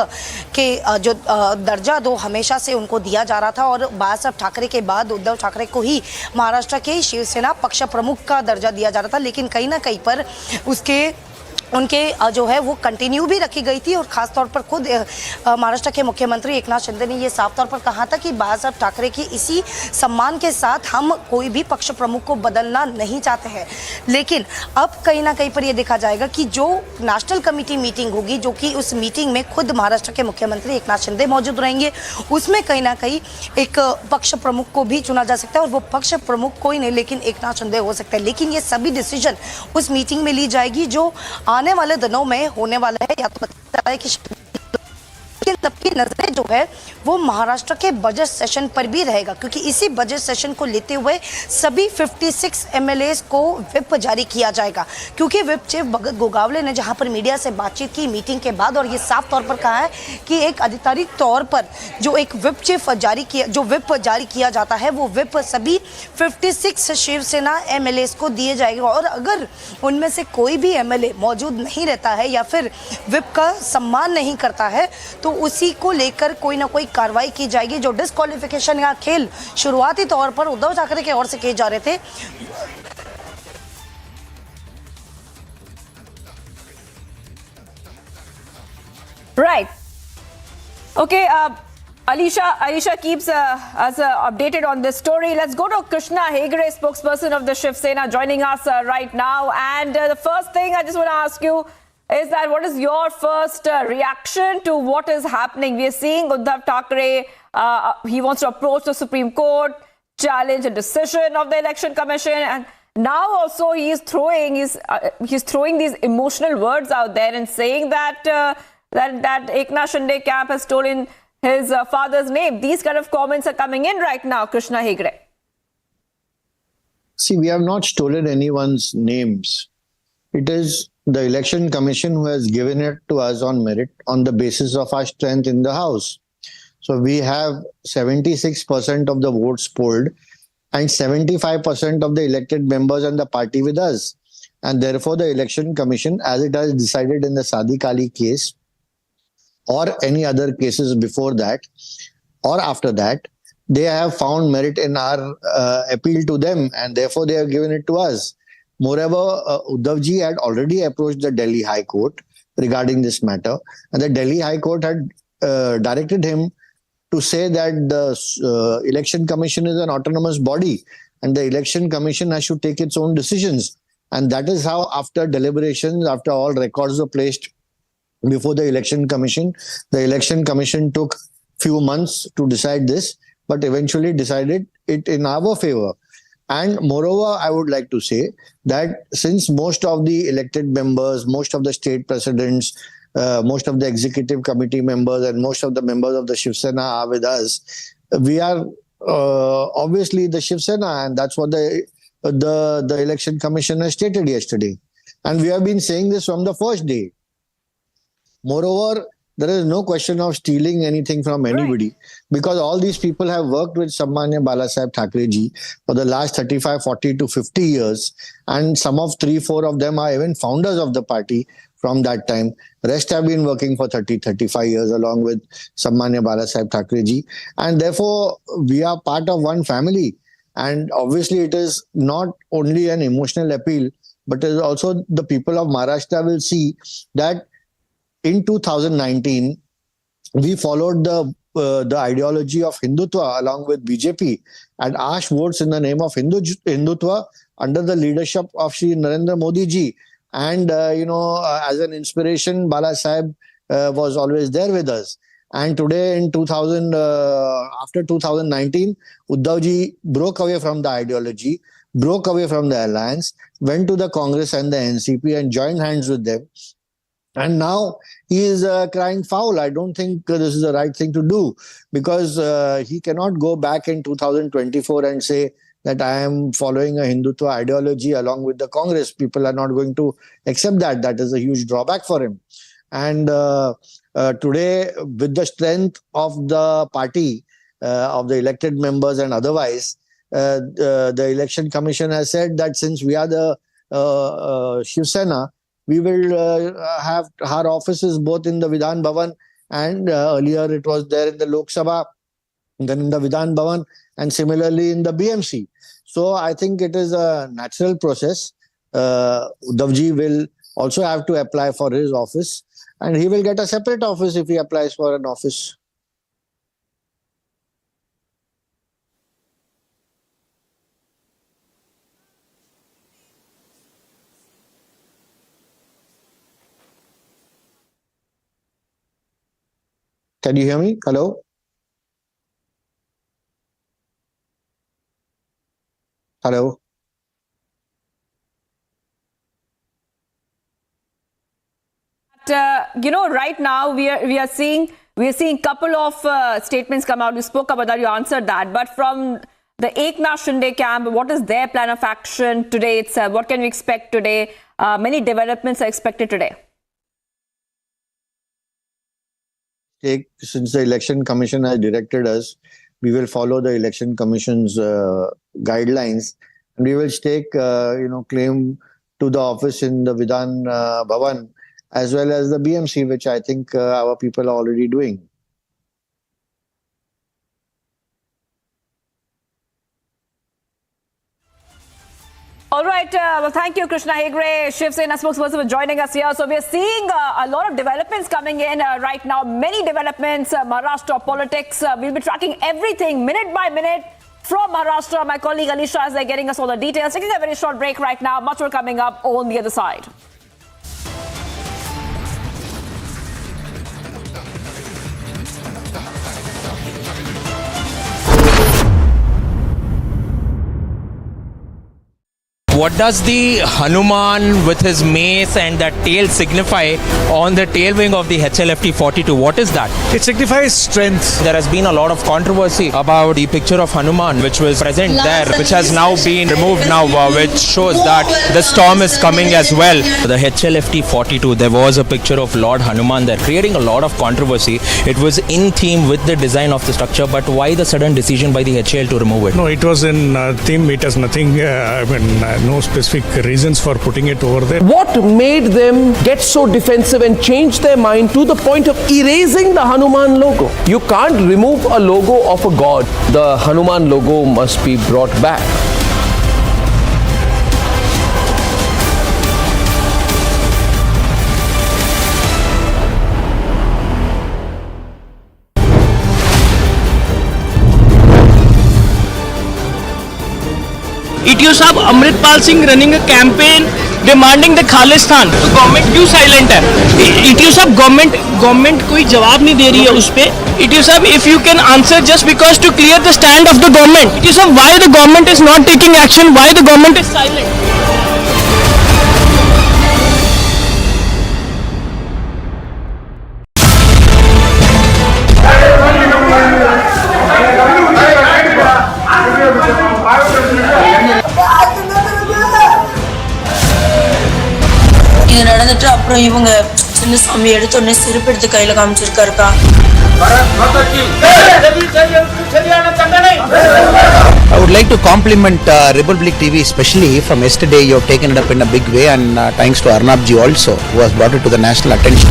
Speaker 4: के जो दर्जा दो हमेशा से उनको दिया जा रहा था, और बाला साहब ठाकरे के बाद उद्धव ठाकरे को ही महाराष्ट्र के शिवसेना पक्ष प्रमुख का दर्जा दिया जा रहा था। लेकिन कहीं ना कहीं पर उनके जो है वो कंटिन्यू भी रखी गई थी, और खास तौर पर खुद महाराष्ट्र के मुख्यमंत्री एकनाथ शिंदे ने ये साफ तौर पर कहा था कि बाला साहब ठाकरे की इसी सम्मान के साथ हम कोई भी पक्ष प्रमुख को बदलना नहीं चाहते हैं। लेकिन अब कहीं ना कहीं पर ये देखा जाएगा कि जो नेशनल कमेटी मीटिंग होगी, जो कि उस मीटिंग में खुद महाराष्ट्र के मुख्यमंत्री एकनाथ शिंदे मौजूद रहेंगे, उसमें कहीं ना कहीं एक पक्ष प्रमुख को भी चुना जा सकता है, और वो पक्ष प्रमुख कोई नहीं लेकिन एकनाथ शिंदे हो सकता है। लेकिन ये सभी डिसीजन उस मीटिंग में ली जाएगी जो आने वाले दिनों में होने वाला है। या तो बताया कि सबकी नजरें जो है वो महाराष्ट्र के बजट सेशन पर भी रहेगा, क्योंकि इसी बजट सेशन को लेते हुए सभी 56 एमएलएस को व्हिप जारी किया जाएगा। क्योंकि व्हिप चीफ भगत गोगावले ने जहां पर मीडिया से बातचीत की मीटिंग के बाद, और ये साफ तौर पर कहा है कि एक आधिकारिक तौर पर जो एक व्हिप जारी किया जाता है वो व्हिप सभी 56 शिवसेना एमएलएस को दिए जाएगा, और अगर उनमें से कोई भी एमएलए मौजूद नहीं रहता है या फिर व्हिप का सम्मान नहीं करता है तो उसी को लेकर कोई ना कोई कार्रवाई की जाएगी। जो डिस्क्वालिफिकेशन या खेल शुरुआती तौर पर उद्धव ठाकरे की ओर से किए जा रहे थे,
Speaker 6: Right. Okay, Alisha keeps us updated on this story. Let's go to Krishna Hegde, spokesperson of the Shiv Sena, joining us right now. And the first thing I just want to ask you is that what is your first reaction to what is happening? We are seeing Uddhav Thackeray, he wants to approach the Supreme Court, challenge a decision of the Election Commission, and now also he is throwing these emotional words out there and saying that that Eknath Shinde camp has stolen his father's name. These kind of comments are coming in right now, Krishna Hegde.
Speaker 8: See, we have not stolen anyone's names. It is the Election Commission who has given it to us on merit on the basis of our strength in the House. So we have 76% of the votes polled and 75% of the elected members and the party with us. And therefore the Election Commission, as it has decided in the Sadiq Ali case or any other cases before that or after that, they have found merit in our appeal to them, and therefore they have given it to us. Moreover, Uddhavji had already approached the Delhi High Court regarding this matter, and the Delhi High Court had directed him to say that the Election Commission is an autonomous body and the Election Commission has to take its own decisions. And that is how, after deliberations, after all records were placed before the Election Commission took few months to decide this, but eventually decided it in our favor. And moreover, I would like to say that since most of the elected members, most of the state presidents, most of the executive committee members, and most of the members of the Shiv Sena are with us, we are obviously the Shiv Sena, and that's what the Election Commission has stated yesterday. And we have been saying this from the first day. Moreover, there is no question of stealing anything from anybody, because all these people have worked with Sammanya Balasaheb Thackeray ji for the last 35, 40 to 50 years. And some of 3-4 of them are even founders of the party from that time. Rest have been working for 30, 35 years along with Sammanya Balasaheb Thackeray ji. And therefore, we are part of one family. And obviously, it is not only an emotional appeal, but it is also the people of Maharashtra will see that in 2019, we followed the ideology of Hindutva along with BJP and asked votes in the name of Hindutva under the leadership of Shri Narendra Modi ji. And, as an inspiration, Bala Sahib was always there with us. And today in after 2019, Uddhav ji broke away from the ideology, broke away from the alliance, went to the Congress and the NCP and joined hands with them. And now he is crying foul. I don't think this is the right thing to do, because he cannot go back in 2024 and say that I am following a Hindutva ideology along with the Congress. People are not going to accept that. That is a huge drawback for him. And today, with the strength of the party, of the elected members and otherwise, the Election Commission has said that since we are the Shiv Sena, we will have our offices both in the Vidhan Bhavan and earlier it was there in the Lok Sabha, then in the Vidhan Bhavan, and similarly in the BMC. So I think it is a natural process. Uddhav ji will also have to apply for his office, and he will get a separate office if he applies for an office. Can you hear me? Hello? Hello?
Speaker 6: Right now we are seeing couple of statements come out. You spoke about that, you answered that. But from the Eknath Shinde camp, what is their plan of action today itself? What can we expect today? Many developments are expected today.
Speaker 8: Since the Election Commission has directed us, we will follow the Election Commission's guidelines, and we will stake claim to the office in the Vidhan Bhavan as well as the BMC, which I think our people are already doing.
Speaker 6: All right. Well, thank you, Krishna Hegre, Shiv Sena spokesperson, for joining us here. So we're seeing a lot of developments coming in right now. Many developments, Maharashtra politics. We'll be tracking everything minute by minute from Maharashtra. My colleague Alisha is there getting us all the details. Taking a very short break right now. Much more coming up on the other side.
Speaker 9: What does the Hanuman with his mace and that tail signify on the tail wing of the HLFT 42? What is that?
Speaker 10: It signifies strength.
Speaker 9: There has been a lot of controversy about the picture of Hanuman which was present there, which has now been removed now, which shows that the storm is coming as well. The HLFT 42, there was a picture of Lord Hanuman there, creating a lot of controversy. It was in theme with the design of the structure, but why the sudden decision by the HAL to remove it?
Speaker 10: No, it was in theme. It has nothing, no specific reasons for putting it over there.
Speaker 11: What made them get so defensive and change their mind to the point of erasing the Hanuman logo? You can't remove a logo of a god. The Hanuman logo must be brought back.
Speaker 12: ETO साहब Amritpal Singh running a campaign demanding the Khalistan, तो government क्यों silent है? ETO साहब government कोई जवाब नहीं दे रही है उस पे। ETO साहब if you can answer just because to clear the stand of the government. ETO साहब why the government is not taking action, why the government is silent?
Speaker 13: இது நடந்துட்டு அப்புறம் இவங்க சின்ன சாமி எடுத்தோடனே செருப்பு எடுத்து கையில காமிச்சிருக்காருக்கா.
Speaker 14: I would like to compliment Republic TV, especially from yesterday. You have taken it up in a big way, and thanks to Arnab ji also, who has brought it to the national attention.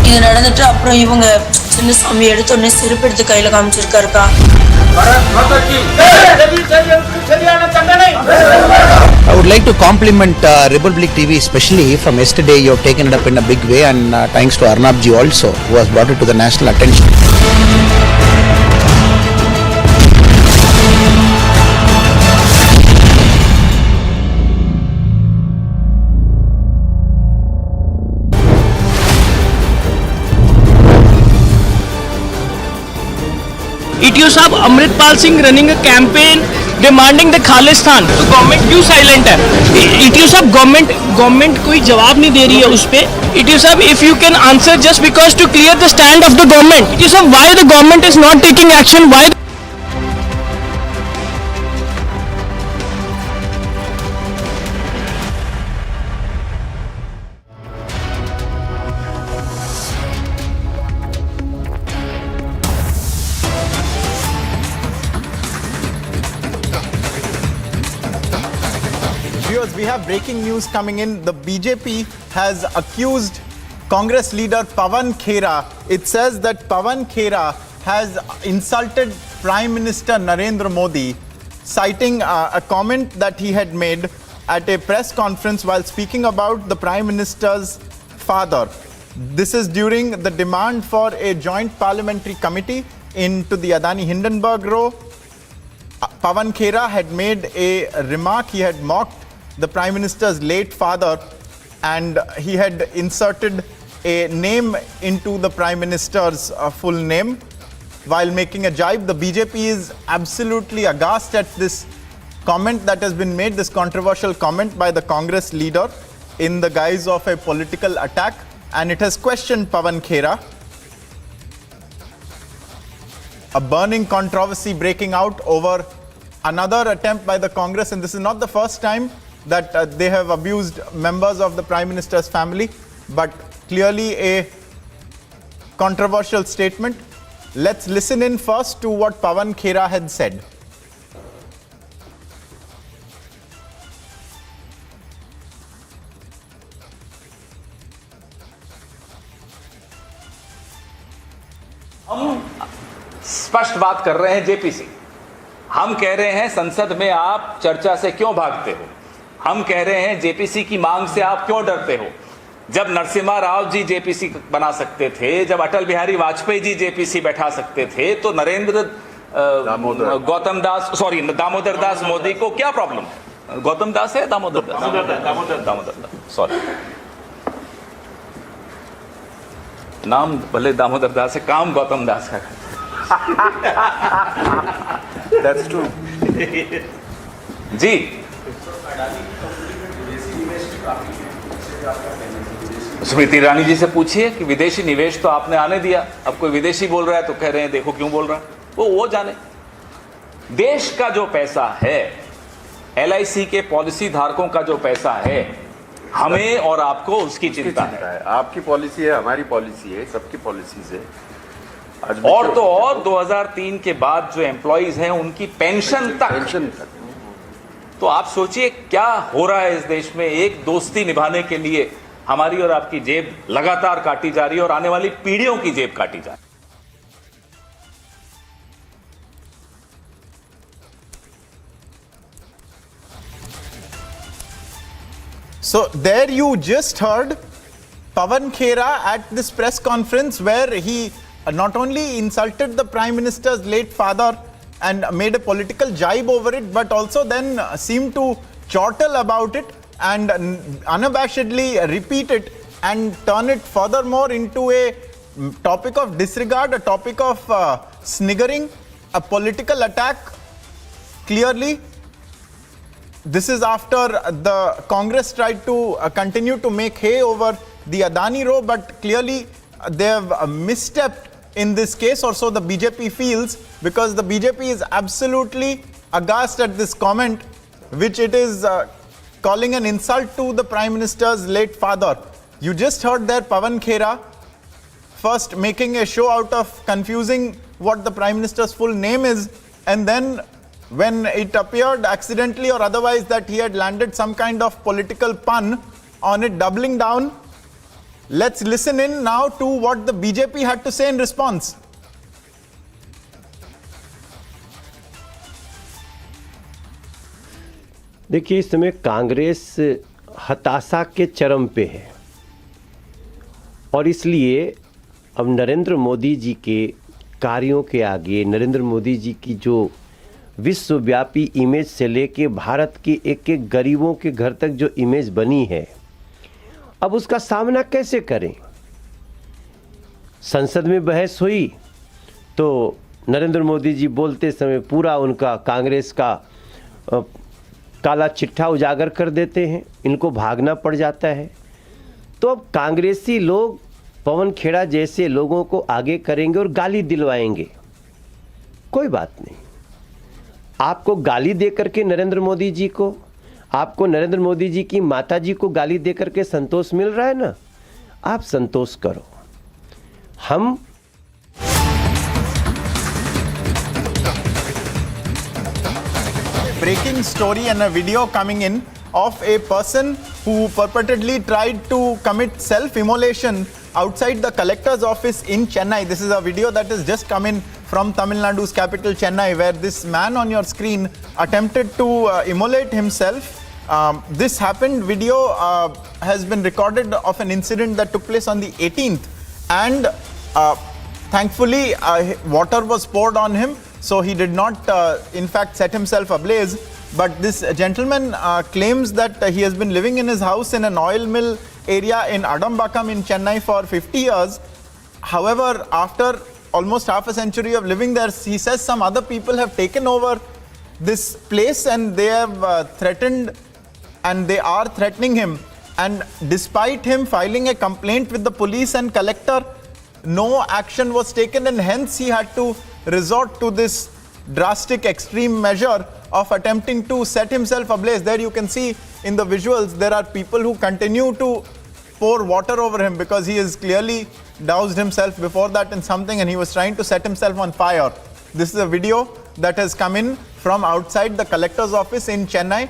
Speaker 13: இது நடந்துட்டு அப்புறம் இவங்க சின்ன சாமி எடுத்தோடனே செருப்பு எடுத்து கையில காமிச்சிருக்காருக்கா.
Speaker 14: I would like to compliment Republic TV, especially from yesterday. You have taken it up in a big way, and thanks to Arnab ji also, who has brought it to the national attention.
Speaker 12: ETO साहब Amritpal Singh running a campaign demanding the Khalistan, तो government क्यों silent है? ETO साहब government कोई जवाब नहीं दे रही है उस पे। ETO साहब if you can answer just because to clear the stand of the government. ETO साहब why the government is not taking action, why?
Speaker 15: We have breaking news coming in. The BJP has accused Congress leader Pawan Khera. It says that Pawan Khera has insulted Prime Minister Narendra Modi, citing a comment that he had made at a press conference while speaking about the Prime Minister's father. This is during the demand for a joint parliamentary committee into the Adani Hindenburg row. Pawan Khera had made a remark. He had mocked the Prime Minister's late father, and he had inserted a name into the Prime Minister's full name while making a jibe. The BJP is absolutely aghast at this comment that has been made, this controversial comment by the Congress leader in the guise of a political attack, and it has questioned Pawan Khera. A burning controversy breaking out over another attempt by the Congress, and this is not the first time that they have abused members of the Prime Minister's family, but clearly a controversial statement. Let's listen in first to what Pawan Khera had said.
Speaker 16: हम स्पष्ट बात कर रहे हैं JPC. हम कह रहे हैं संसद में आप चर्चा से क्यों भागते हो? हम कह रहे हैं जेपीसी की मांग से आप क्यों डरते हो? जब नरसिम्हा राव जी जेपीसी बना सकते थे, जब अटल बिहारी वाजपेयी जी जेपीसी बैठा सकते थे, तो दामोदर दास मोदी को क्या प्रॉब्लम है? गौतम दास है दामोदर दास, सॉरी, नाम भले दामोदर दास है, काम गौतम दास का। That's true. जी, स्मृति ईरानी जी से पूछिए कि विदेशी निवेश तो आपने आने दिया, अब कोई विदेशी बोल रहा है तो कह रहे हैं देखो क्यों बोल रहा है, वो जाने। देश का जो पैसा है, LIC के पॉलिसी धारकों का जो पैसा है, हमें और आपको उसकी चिंता है।
Speaker 17: आपकी पॉलिसी है, हमारी पॉलिसी है, सबकी पॉलिसीज है।
Speaker 16: और तो और 2003 के बाद जो एम्प्लॉइज हैं उनकी पेंशन तक। तो आप सोचिए क्या हो रहा है इस देश में। एक दोस्ती निभाने के लिए हमारी और आपकी जेब लगातार काटी जा रही है और आने वाली पीढ़ियों की जेब काटी जा रही है।
Speaker 15: So there you just heard Pawan Khera at this press conference where he not only insulted the Prime Minister's late father and made a political jibe over it, but also then seemed to chortle about it and unabashedly repeat it and turn it furthermore into a topic of disregard, a topic of sniggering, a political attack. Clearly, this is after the Congress tried to continue to make hay over the Adani row, but clearly they have misstepped in this case, or so the BJP feels, because the BJP is absolutely aghast at this comment, which it is calling an insult to the Prime Minister's late father. You just heard there Pawan Khera first making a show out of confusing what the Prime Minister's full name is, and then when it appeared accidentally or otherwise that he had landed some kind of political pun on it, doubling down. Let's listen in now to what the BJP had to say in response.
Speaker 18: देखिए, इस समय कांग्रेस हताशा के चरम पे है और इसलिए अब नरेंद्र मोदी जी के कार्यों के आगे, नरेंद्र मोदी जी की जो विश्वव्यापी इमेज से लेके भारत के एक एक गरीबों के घर तक जो इमेज बनी है, अब उसका सामना कैसे करें। संसद में बहस हुई तो नरेंद्र मोदी जी बोलते समय पूरा उनका कांग्रेस का काला चिट्ठा उजागर कर देते हैं, इनको भागना पड़ जाता है। तो अब कांग्रेसी लोग पवन खेड़ा जैसे लोगों को आगे करेंगे और गाली दिलवाएंगे। कोई बात नहीं, आपको गाली दे करके नरेंद्र मोदी जी को, आपको नरेंद्र मोदी जी की माता जी को गाली दे करके संतोष मिल रहा है ना, आप संतोष करो। हम
Speaker 15: Breaking story and a video coming in of a person who purportedly tried to commit self-immolation outside the collector's office in Chennai. This is a video that has just come in from Tamil Nadu's capital Chennai, where this man on your screen attempted to immolate himself. This happened, video has been recorded of an incident that took place on the 18th, and thankfully water was poured on him, so he did not in fact set himself ablaze. But this gentleman claims that he has been living in his house in an oil mill area in Adambakam in Chennai for 50 years. However, after almost half a century of living there, he says some other people have taken over this place and they have threatened and they are threatening him. And despite him filing a complaint with the police and collector, no action was taken, and hence he had to resort to this drastic extreme measure of attempting to set himself ablaze. There you can see in the visuals, there are people who continue to pour water over him because he has clearly doused himself before that in something and he was trying to set himself on fire. This is a video that has come in from outside the collector's office in Chennai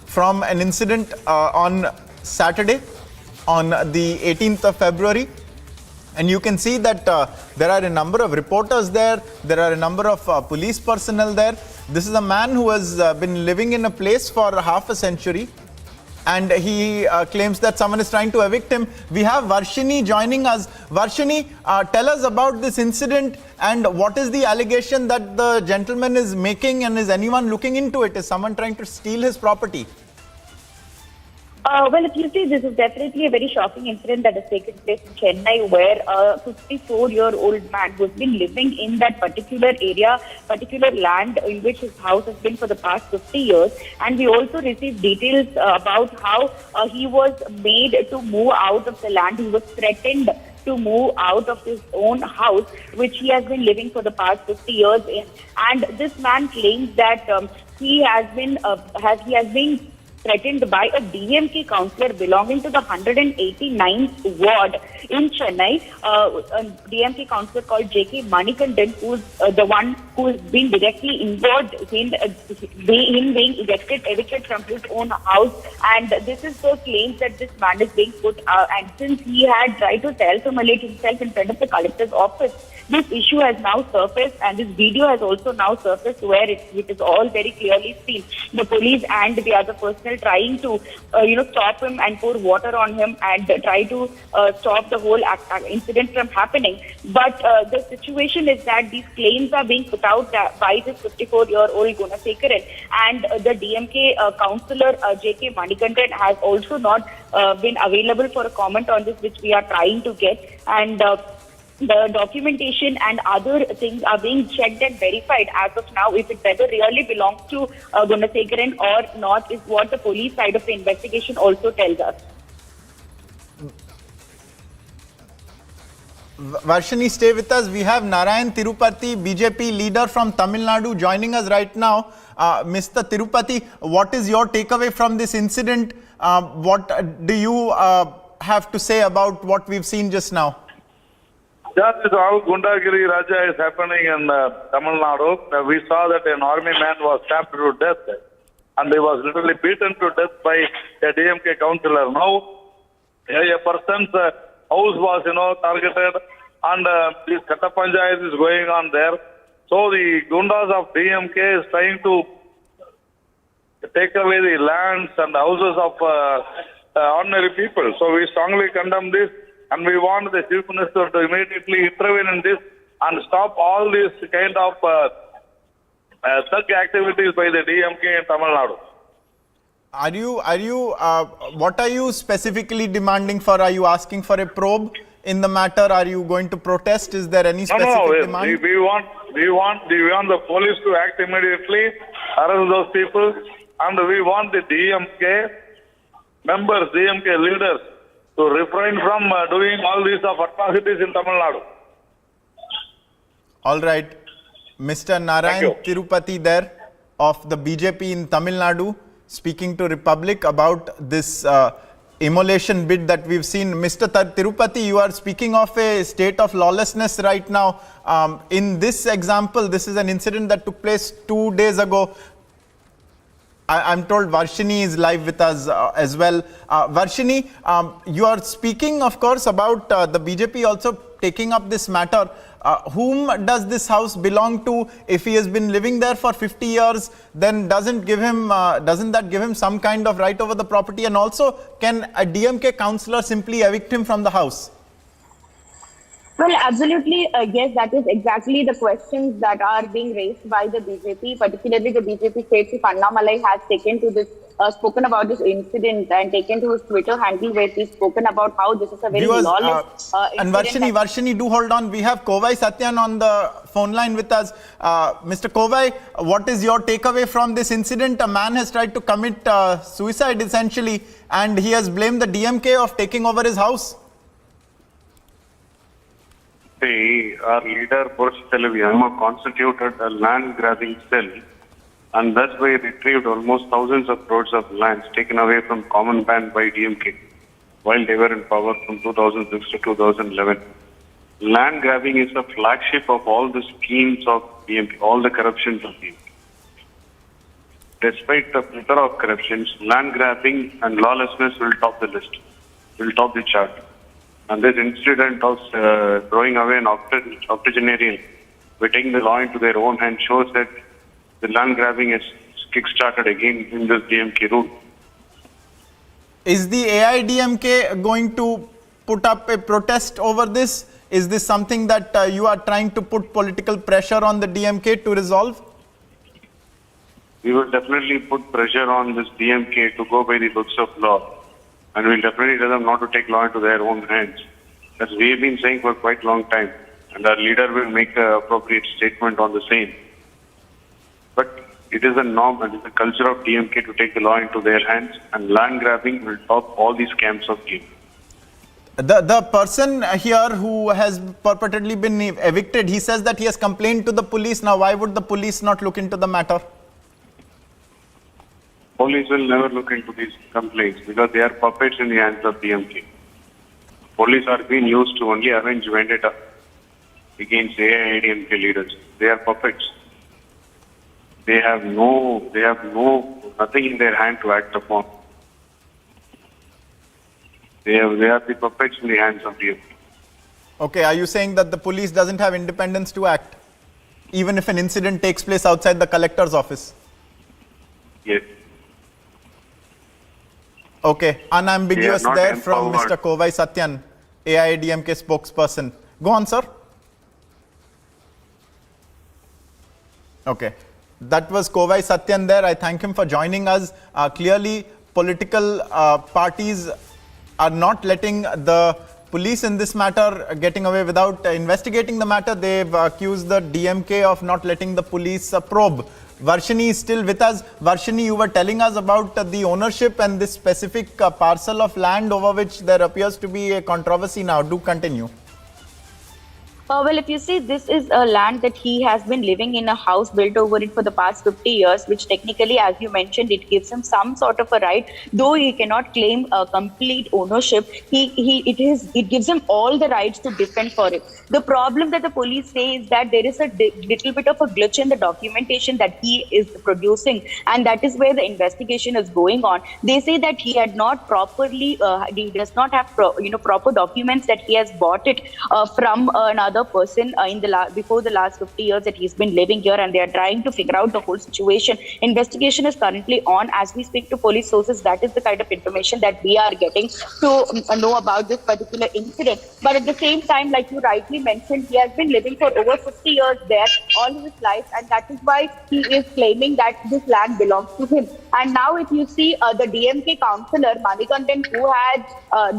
Speaker 15: from an incident on Saturday, on the 18th of February. And you can see that there are a number of reporters there, there are a number of police personnel there. This is a man who has been living in a place for half a century, and he claims that someone is trying to evict him. We have Varshini joining us. Varshini, tell us about this incident and what is the allegation that the gentleman is making, and is anyone looking into it? Is someone trying to steal his property?
Speaker 19: Well, if you see, this is definitely a very shocking incident that has taken place in Chennai, where a 54-year-old man who's been living in that particular area, particular land in which his house has been for the past 50 years. And we also received details about how he was made to move out of the land. He was threatened to move out of his own house, which he has been living for the past 50 years in. And this man claims that he has been threatened by a DMK councillor belonging to the 189th ward in Chennai, a DMK councillor called J.K. Manikandan, who's the one who has been directly involved in him being evicted from his own house. And this is the claims that this man is being put. And since he had tried to self-immolate himself in front of the collector's office, this issue has now surfaced, and this video has also now surfaced where it is all very clearly seen. The police and the other personnel trying to, stop him and pour water on him and try to stop the whole incident from happening. But the situation is that these claims are being put out by this 54-year-old Gunasekharan, and the DMK councillor J.K. Manikandan has also not been available for a comment on this, which we are trying to get. And the documentation and other things are being checked and verified as of now. If it whether really belongs to Gunasekharan or not is what the police side of the investigation also tells us.
Speaker 15: Varshini, stay with us. We have Narayan Tirupati, BJP leader from Tamil Nadu, joining us right now. Mr. Tirupati, what is your takeaway from this incident? What do you have to say about what we've seen just now?
Speaker 20: That is how Gundagiri Raja is happening in Tamil Nadu. We saw that an army man was stabbed to death and he was literally beaten to death by a DMK councillor. Now, a person's house was, targeted and this Kata Panchayat is going on there. So the Gundas of DMK is trying to take away the lands and houses of ordinary people. So we strongly condemn this. And we want the Chief Minister to immediately intervene in this and stop all these kind of thug activities by the DMK in Tamil Nadu.
Speaker 15: What are you specifically demanding for? Are you asking for a probe in the matter? Are you going to protest? Is there any specific demand?
Speaker 20: We want the police to act immediately, arrest those people, and we want the DMK members, DMK leaders, to refrain from doing all these atrocities in Tamil Nadu.
Speaker 15: All right. Mr. Narayan Tirupati there of the BJP in Tamil Nadu speaking to Republic about this immolation bid that we've seen. Mr. Tirupati, you are speaking of a state of lawlessness right now. In this example, this is an incident that took place 2 days ago. I'm told Varshini is live with us as well. Varshini, you are speaking, of course, about the BJP also taking up this matter. Whom does this house belong to? If he has been living there for 50 years, then doesn't that give him some kind of right over the property? And also, can a DMK councillor simply evict him from the house?
Speaker 19: Well, absolutely, yes, that is exactly the questions that are being raised by the BJP, particularly the BJP state chief Annamalai has spoken about this incident and taken to his Twitter handle where he's spoken about how this is a very lawless
Speaker 15: and Varshini, do hold on. We have Kovai Satyan on the phone line with us. Mr. Kovai, what is your takeaway from this incident? A man has tried to commit suicide essentially, and he has blamed the DMK of taking over his house.
Speaker 20: Our leader, Boris Televiano, constituted a land-grabbing cell and thus we retrieved almost thousands of crores of lands taken away from common man by DMK while they were in power from 2006 to 2011. Land grabbing is the flagship of all the schemes of DMK, all the corruptions of DMK. Despite the plethora of corruptions, land grabbing and lawlessness will top the list, will top the chart. And this incident of throwing away an octogenarian, by taking the law into their own hands, shows that the land grabbing is kick-started again in this DMK rule.
Speaker 15: Is the AIDMK going to put up a protest over this? Is this something that you are trying to put political pressure on the DMK to resolve?
Speaker 20: We will definitely put pressure on this DMK to go by the books of law. And we'll definitely tell them not to take law into their own hands. As we have been saying for quite a long time. And our leader will make an appropriate statement on the same. But it is a norm and it is a culture of DMK to take the law into their hands. And land grabbing will top all these camps of DMK.
Speaker 15: The person here who has purportedly been evicted, he says that he has complained to the police. Now, why would the police not look into the matter?
Speaker 20: Police will never look into these complaints because they are puppets in the hands of DMK. Police are being used to only arrange vendetta against AIDMK leaders. They are puppets. They have nothing in their hand to act upon. They have the puppets in the hands of the.
Speaker 15: Okay, are you saying that the police doesn't have independence to act, even if an incident takes place outside the collector's office?
Speaker 20: Yes.
Speaker 15: Okay, unambiguous
Speaker 20: not
Speaker 15: there from
Speaker 20: empowered.
Speaker 15: Mr. Kovai Satyan, AIADMK spokesperson. Go on, sir. Okay, that was Kovai Satyan there. I thank him for joining us. Clearly, political parties are not letting the police in this matter getting away without investigating the matter. They've accused the DMK of not letting the police probe. Varshini is still with us. Varshini, you were telling us about the ownership and this specific parcel of land over which there appears to be a controversy now. Do continue.
Speaker 19: Well, if you see, this is a land that he has been living in a house built over it for the past 50 years, which technically, as you mentioned, it gives him some sort of a right, though he cannot claim complete ownership. It gives him all the rights to defend for it. The problem that the police say is that there is a little bit of a glitch in the documentation that he is producing, and that is where the investigation is going on. They say that he had not properly, he does not have proper documents that he has bought it from another person before the last 50 years that he's been living here, and they are trying to figure out the whole situation. Investigation is currently on. As we speak to police sources, that is the kind of information that we are getting to know about this particular incident. But at the same time, like you rightly mentioned, he has been living for over 50 years there all his life, and that is why he is claiming that this land belongs to him. And now if you see the DMK councillor Manikandan, who had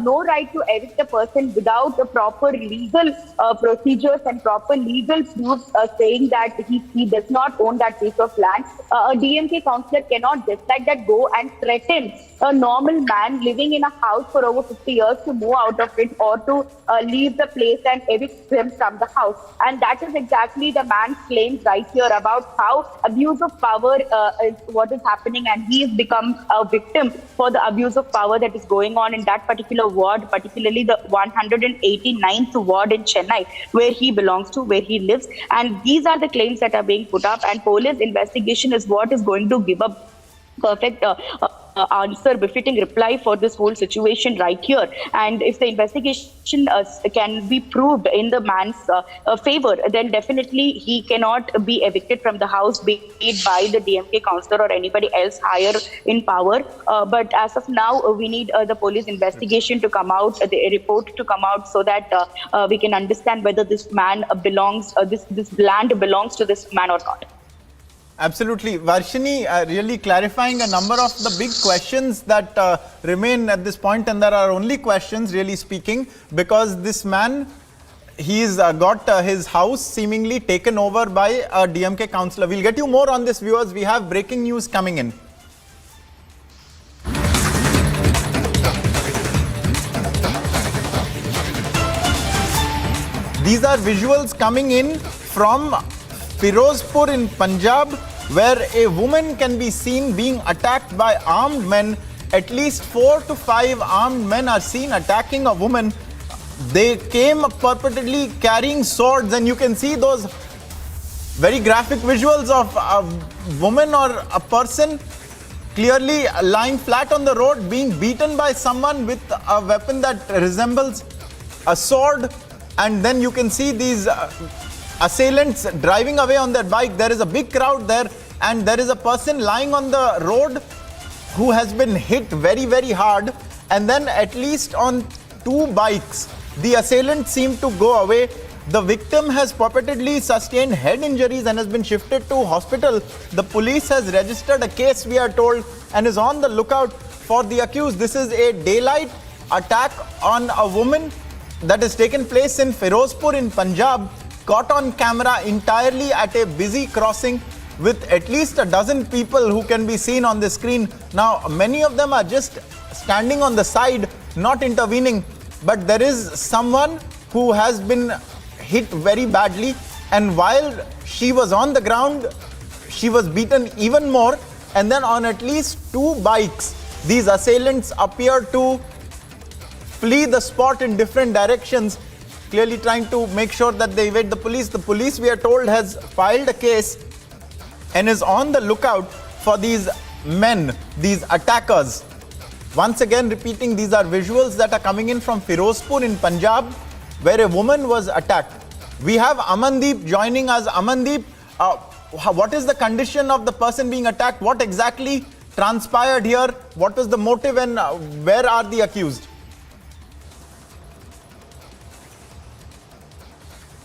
Speaker 19: no right to evict a person without the proper legal procedures and proper legal proofs saying that he does not own that piece of land, a DMK councillor cannot just like that go and threaten a normal man living in a house for over 50 years to move out of it or to leave the place and evict him from the house. And that is exactly the man's claims right here about how abuse of power is what is happening, and he has become a victim for the abuse of power that is going on in that particular ward, particularly the 189th ward in Chennai, where he belongs to, where he lives. And these are the claims that are being put up, and police investigation is what is going to give a perfect answer, befitting reply for this whole situation right here. And if the investigation can be proved in the man's favor, then definitely he cannot be evicted from the house, be it by the DMK councillor or anybody else higher in power. But as of now, we need the police investigation to come out, the report to come out, so that we can understand whether this man belongs, this land belongs to this man or not.
Speaker 15: Absolutely. Varshini, really clarifying a number of the big questions that remain at this point, and there are only questions, really speaking, because this man, he's got his house seemingly taken over by a DMK councillor. We'll get you more on this, viewers. We have breaking news coming in. These are visuals coming in from Firozpur in Punjab, where a woman can be seen being attacked by armed men. At least 4 to 5 armed men are seen attacking a woman. They came purportedly carrying swords, and you can see those very graphic visuals of a woman or a person clearly lying flat on the road, being beaten by someone with a weapon that resembles a sword. And then you can see these assailants driving away on their bike. There is a big crowd there, and there is a person lying on the road who has been hit very, very hard. And then at least on 2 bikes, the assailants seem to go away. The victim has purportedly sustained head injuries and has been shifted to hospital. The police has registered a case, we are told, and is on the lookout for the accused. This is a daylight attack on a woman that has taken place in Firozpur in Punjab, caught on camera entirely at a busy crossing with at least a dozen people who can be seen on the screen. Now, many of them are just standing on the side, not intervening, but there is someone who has been hit very badly, and while she was on the ground, she was beaten even more. And then on at least 2 bikes, these assailants appear to flee the spot in different directions, clearly trying to make sure that they evade the police. The police, we are told, has filed a case. and is on the lookout for these men, these attackers. Once again repeating, these are visuals that are coming in from Firozpur in Punjab, where a woman was attacked. We have Amandeep joining us. Amandeep, what is the condition of the person being attacked? What exactly transpired here? What was the motive, and where are the accused?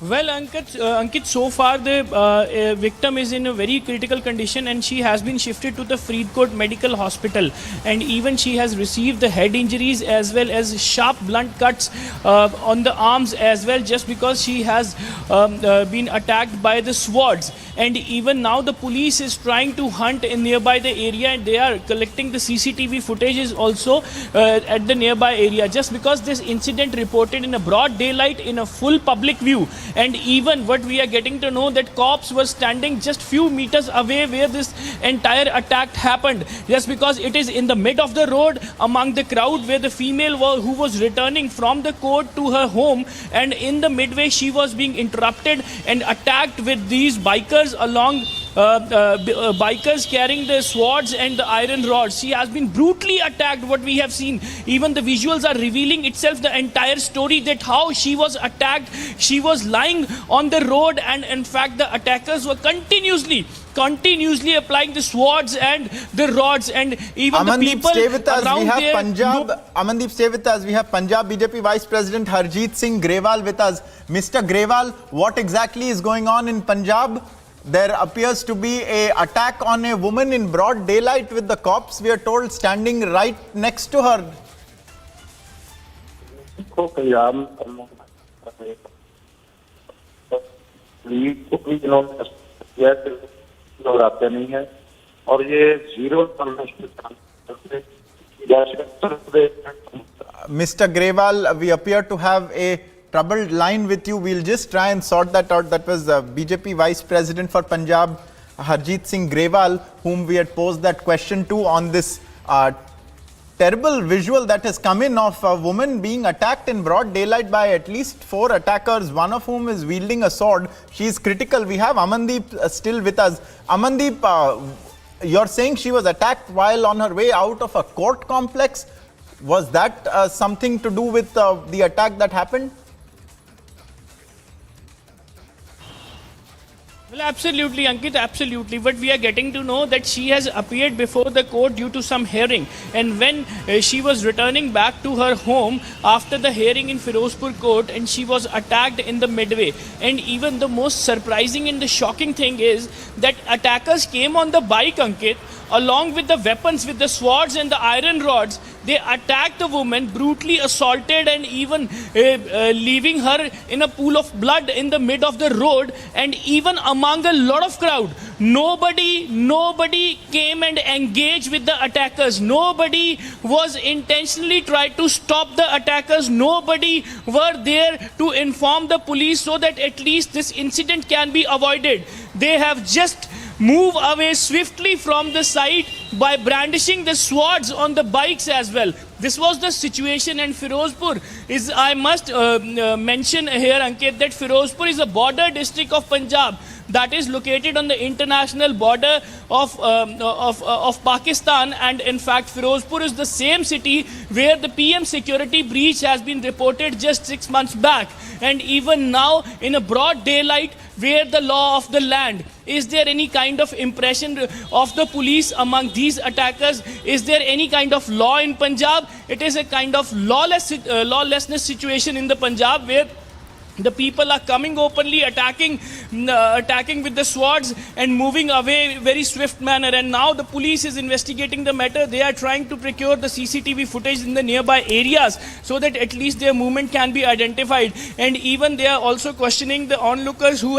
Speaker 12: Well, Ankit, so far the victim is in a very critical condition and she has been shifted to the Faridkot Medical Hospital, and even she has received the head injuries as well as sharp blunt cuts on the arms as well, just because she has been attacked by the swords. And even now the police is trying to hunt in nearby the area, and they are collecting the CCTV footages also at the nearby area, just because this incident reported in a broad daylight in a full public view. And even what we are getting to know, that cops were standing just few meters away where this entire attack happened, just because it is in the mid of the road among the crowd, where the female who was returning from the court to her home, and in the midway she was being interrupted and attacked with these bikers bikers carrying the swords and the iron rods. She has been brutally attacked, what we have seen. Even the visuals are revealing itself the entire story, that how she was attacked. She was lying on the road, and in fact the attackers were continuously applying the swords and the rods, and even
Speaker 15: Amandeep,
Speaker 12: the people
Speaker 15: stay with us.
Speaker 12: around
Speaker 15: We have
Speaker 12: there.
Speaker 15: Punjab. Amandeep, stay with us. We have Punjab BJP Vice President Harjeet Singh Grewal with us. Mr. Grewal, what exactly is going on in Punjab? There appears to be an attack on a woman in broad daylight with the cops, we are told, standing right next to her. Mr. Grewal, we appear to have a troubled line with you. We'll just try and sort that out. That was BJP Vice President for Punjab, Harjeet Singh Grewal, whom we had posed that question to on this terrible visual that has come in of a woman being attacked in broad daylight by at least 4 attackers, one of whom is wielding a sword. She is critical. We have Amandeep still with us. Amandeep, you're saying she was attacked while on her way out of a court complex. Was that something to do with the attack that happened?
Speaker 12: Well, absolutely, Ankit, absolutely. But we are getting to know that she has appeared before the court due to some hearing. And when she was returning back to her home after the hearing in Firozpur court, and she was attacked in the midway. And even the most surprising and the shocking thing is that attackers came on the bike, Ankit, along with the weapons, with the swords and the iron rods. They attacked the woman, brutally assaulted, and even leaving her in a pool of blood in the mid of the road. And even among a lot of crowd, nobody came and engaged with the attackers. Nobody was intentionally tried to stop the attackers. Nobody were there to inform the police so that at least this incident can be avoided. They have just move away swiftly from the site by brandishing the swords on the bikes as well. This was the situation, and Firozpur is, I must mention here, Ankit, that Firozpur is a border district of Punjab that is located on the international border of Pakistan. And in fact, Firozpur is the same city where the PM security breach has been reported just 6 months back. And even now, in a broad daylight, where the law of the land, is there any kind of impression of the police among these attackers? Is there any kind of law in Punjab? It is a kind of lawlessness situation in the Punjab, where the people are coming openly, attacking with the swords and moving away very swift manner. And now the police is investigating the matter. They are trying to procure the CCTV footage in the nearby areas so that at least their movement can be identified. And even they are also questioning the onlookers who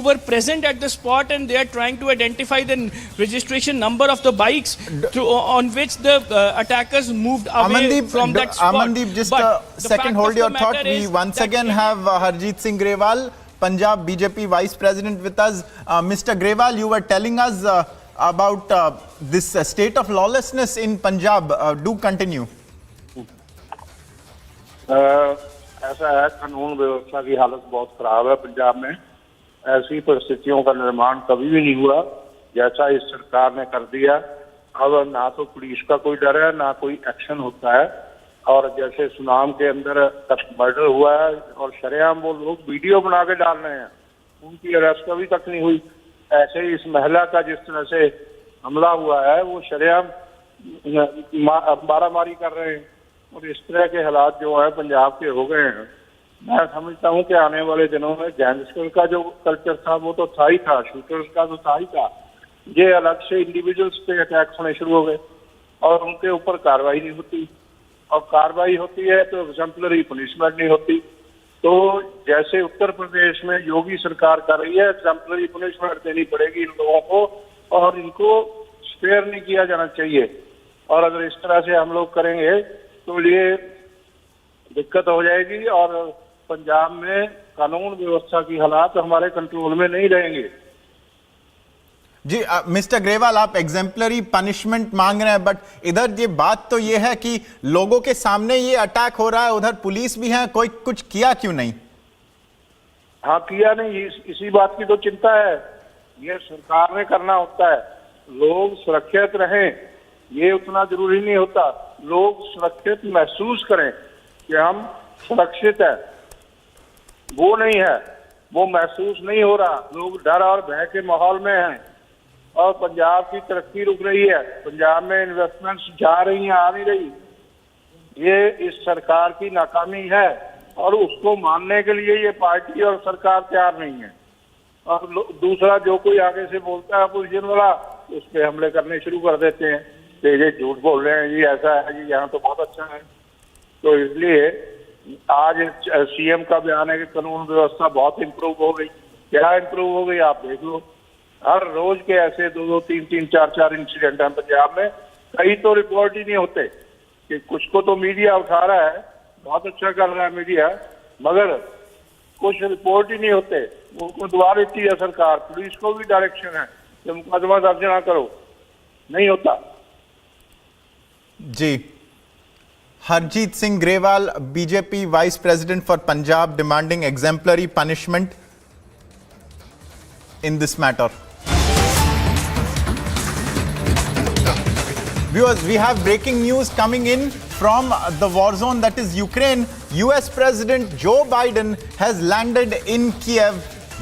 Speaker 12: were present at the spot, and they are trying to identify the registration number of the bikes on which the attackers moved away from that spot.
Speaker 15: Amandeep, just a second, hold your thought. We once again have Harjeet Singh Grewal, Punjab BJP Vice President with us. Mr. Grewal, you were telling us about this state of lawlessness in Punjab. Do continue.
Speaker 20: ऐसा है, कानून व्यवस्था की हालत बहुत खराब है पंजाब में. ऐसी परिस्थितियों का निर्माण कभी भी नहीं हुआ जैसा इस सरकार ने कर दिया। अब ना तो पुलिस का कोई डर है, ना कोई एक्शन होता है। और जैसे सुनाम के अंदर तक मर्डर हुआ है और शरेआम वो लोग वीडियो बना के डाल रहे हैं, उनकी अरेस्ट अभी तक नहीं हुई। ऐसे ही इस महिला का जिस तरह से हमला हुआ है, वो शरेआम मारामारी कर रहे हैं। और इस तरह के हालात जो है पंजाब के हो गए हैं। मैं समझता हूं कि आने वाले दिनों में गैंगस्टर का जो कल्चर था वो तो था ही था, शूटर्स का तो था ही था। ये अलग से इंडिविजुअल्स पे अटैक होने शुरू हो गए और उनके ऊपर कार्रवाई नहीं होती, और कार्रवाई होती है तो एग्जाम्पलरी पनिशमेंट नहीं होती। तो जैसे उत्तर प्रदेश में योगी सरकार कर रही है, एग्जाम्पलरी पनिशमेंट देनी पड़ेगी इन लोगों को और इनको स्पेयर नहीं किया जाना चाहिए। और अगर इस तरह से हम लोग करेंगे तो ये दिक्कत हो जाएगी और पंजाब में कानून व्यवस्था की हालात हमारे कंट्रोल में नहीं रहेंगे।
Speaker 15: जी मिस्टर ग्रेवाल, आप एग्जाम्पलरी पनिशमेंट मांग रहे हैं, बट इधर ये बात तो ये है कि लोगों के सामने ये अटैक हो रहा है, उधर पुलिस भी है, कोई कुछ किया क्यों नहीं?
Speaker 20: हाँ, किया नहीं, इसी बात की तो चिंता है। ये सरकार ने करना होता है। लोग सुरक्षित रहें, ये उतना जरूरी नहीं होता। लोग सुरक्षित महसूस करें कि हम सुरक्षित है, वो नहीं है, वो महसूस नहीं हो रहा। लोग डर और भय के माहौल में हैं और पंजाब की तरक्की रुक रही है। पंजाब में इन्वेस्टमेंट्स जा रही हैं, आ नहीं रही। ये इस सरकार की नाकामी है और उसको मानने के लिए ये पार्टी और सरकार तैयार नहीं है। और दूसरा, जो कोई आगे से बोलता है अपोजिशन वाला, उस पर हमले करने शुरू कर देते हैं कि ये झूठ बोल रहे हैं, ये ऐसा है, ये यहाँ तो बहुत अच्छा है। तो इसलिए आज सीएम का बयान है कि कानून व्यवस्था बहुत इम्प्रूव हो गई। क्या इम्प्रूव हो गई आप देख लो। हर रोज के ऐसे 2-2, 3-3, 4-4 इंसिडेंट हैं पंजाब में। कई तो रिपोर्ट ही नहीं होते कि कुछ को तो मीडिया उठा रहा है, बहुत अच्छा कर रहा है मीडिया, मगर कुछ रिपोर्ट ही नहीं होते। उनको दबा देती है सरकार। पुलिस को भी डायरेक्शन है कि मुकदमा दर्ज ना करो, नहीं होता।
Speaker 15: जी, Harjeet Singh Grewal, BJP vice president for Punjab, demanding exemplary punishment in this matter. Viewers, we have breaking news coming in from the war zone, that is Ukraine. US President Joe Biden has landed in Kyiv.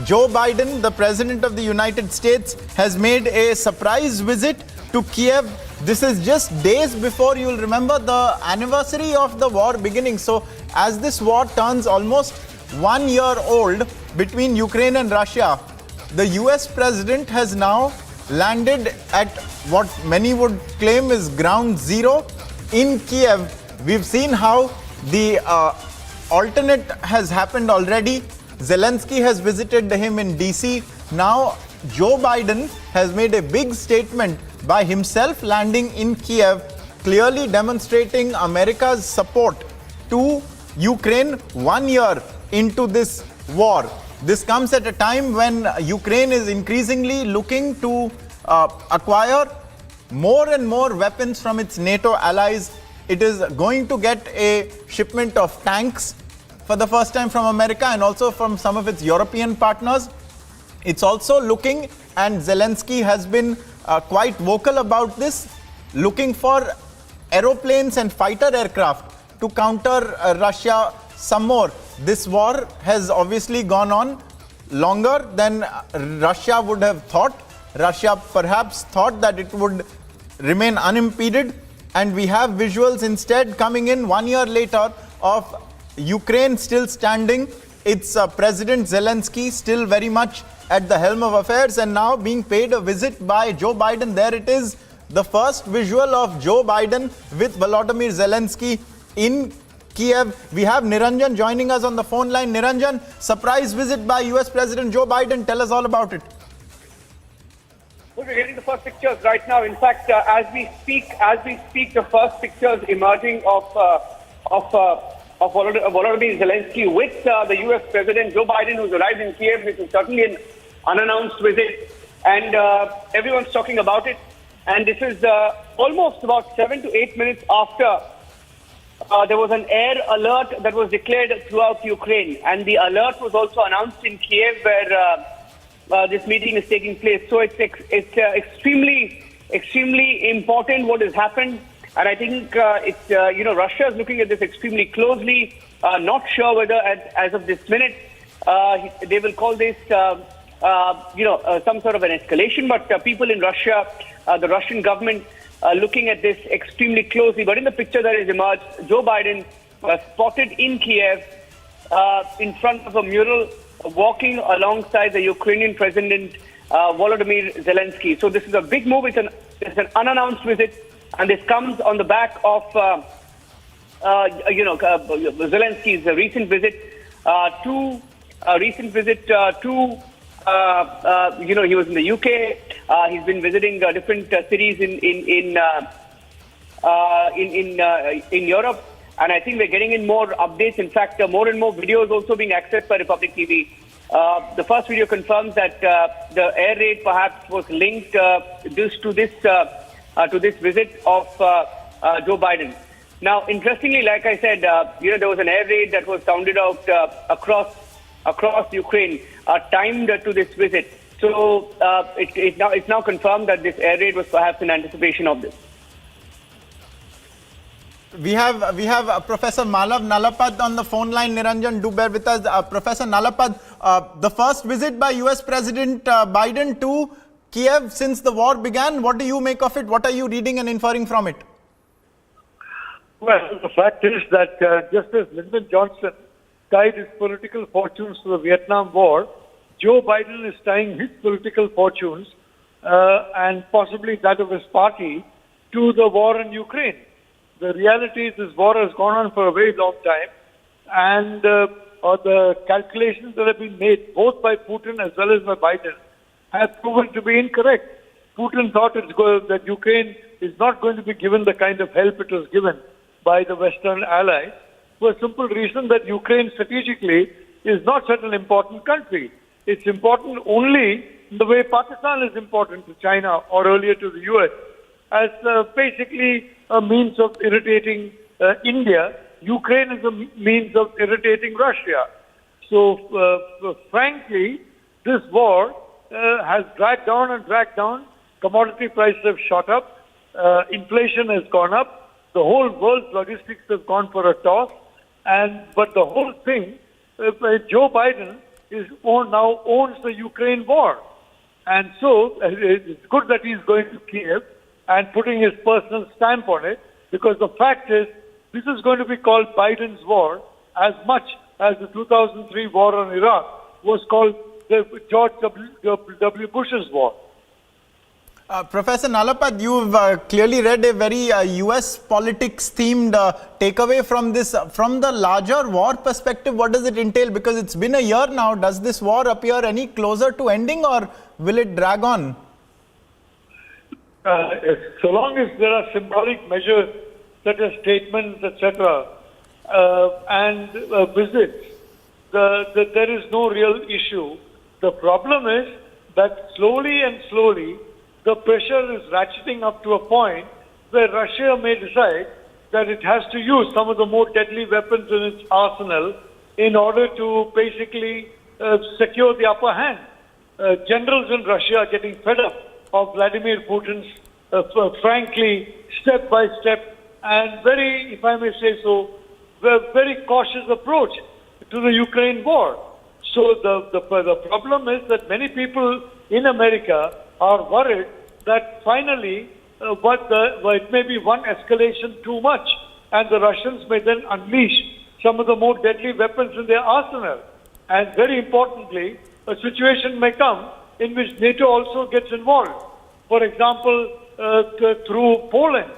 Speaker 15: Joe Biden, the President of the United States, has made a surprise visit to Kyiv. This is just days before, you will remember, the anniversary of the war beginning. So as this war turns almost 1 year old between Ukraine and Russia, the US President has now landed at what many would claim is ground zero in Kyiv. We've seen how the alternate has happened already. Zelenskyy has visited him in DC. Now Joe Biden has made a big statement by himself landing in Kyiv, clearly demonstrating America's support to Ukraine 1 year into this war. This comes at a time when Ukraine is increasingly looking to acquire more and more weapons from its NATO allies. It is going to get a shipment of tanks for the first time from America and also from some of its European partners. It's also looking, and Zelenskyy has been quite vocal about this, looking for aeroplanes and fighter aircraft to counter Russia some more. This war has obviously gone on longer than Russia would have thought. Russia perhaps thought that it would remain unimpeded, and we have visuals instead coming in 1 year later of Ukraine still standing. It's President Zelenskyy still very much at the helm of affairs and now being paid a visit by Joe Biden. There it is, the first visual of Joe Biden with Volodymyr Zelenskyy in Kyiv. We have Niranjan joining us on the phone line. Niranjan, surprise visit by US President Joe Biden. Tell us all about it.
Speaker 21: We're getting the first pictures right now. In fact, as we speak, the first pictures emerging of Volodymyr Zelenskyy with the US President Joe Biden, who's arrived in Kyiv. This is certainly an unannounced visit, and everyone's talking about it. And this is almost about 7 to 8 minutes after there was an air alert that was declared throughout Ukraine, and the alert was also announced in Kyiv, where this meeting is taking place. So it's extremely important what has happened, and I think Russia is looking at this extremely closely. Not sure whether as of this minute they will call this some sort of an escalation, but people in Russia, the Russian government, looking at this extremely closely. But in the picture that has emerged, Joe Biden spotted in Kyiv in front of a mural, walking alongside the Ukrainian President Volodymyr Zelenskyy. So this is a big move. It's an unannounced visit, and this comes on the back of Zelensky's recent visit to he was in the UK. He's been visiting different cities in Europe, and I think we're getting in more updates. In fact, more and more videos also being accessed by Republic TV. The first video confirms that the air raid perhaps was linked to this visit of Joe Biden. Now, interestingly, like I said, there was an air raid that was sounded out across Ukraine, timed to this visit. So it's now confirmed that this air raid was perhaps in anticipation of this.
Speaker 15: We have Professor Malav Nalapad on the phone line. Niranjan, do bear with us. Professor Nalapad, the first visit by US President Biden to Kyiv since the war began, what do you make of it? What are you reading and inferring from it?
Speaker 3: Well, the fact is that just as Lyndon Johnson tied his political fortunes to the Vietnam War, Joe Biden is tying his political fortunes and possibly that of his party to the war in Ukraine. The reality is this war has gone on for a very long time, and the calculations that have been made both by Putin as well as by Biden have proven to be incorrect. Putin thought that Ukraine is not going to be given the kind of help it was given by the Western allies, for a simple reason that Ukraine strategically is not such an important country. It's important only in the way Pakistan is important to China or earlier to the US. As basically a means of irritating India, Ukraine is a means of irritating Russia. So, frankly, this war has dragged down. Commodity prices have shot up. Inflation has gone up. The whole world's logistics have gone for a toss. But the whole thing, Joe Biden now owns the Ukraine war. And so it's good that he's going to Kyiv and putting his personal stamp on it, because the fact is, this is going to be called Biden's war as much as the 2003 war on Iraq was called the George W. Bush's war.
Speaker 15: Professor Nalapad, you've clearly read a very US politics themed takeaway from this. From the larger war perspective, what does it entail? Because it's been a year now. Does this war appear any closer to ending, or will it drag on?
Speaker 3: So long as there are symbolic measures such as statements, etc., and visits, there is no real issue. The problem is that slowly, the pressure is ratcheting up to a point where Russia may decide that it has to use some of the more deadly weapons in its arsenal in order to basically secure the upper hand. Generals in Russia are getting fed up of Vladimir Putin's, frankly, step-by-step and very, if I may say so, very cautious approach to the Ukraine war. So the problem is that many people in America are worried that finally it may be one escalation too much, and the Russians may then unleash some of the more deadly weapons in their arsenal. And very importantly, a situation may come in which NATO also gets involved. For example, through Poland,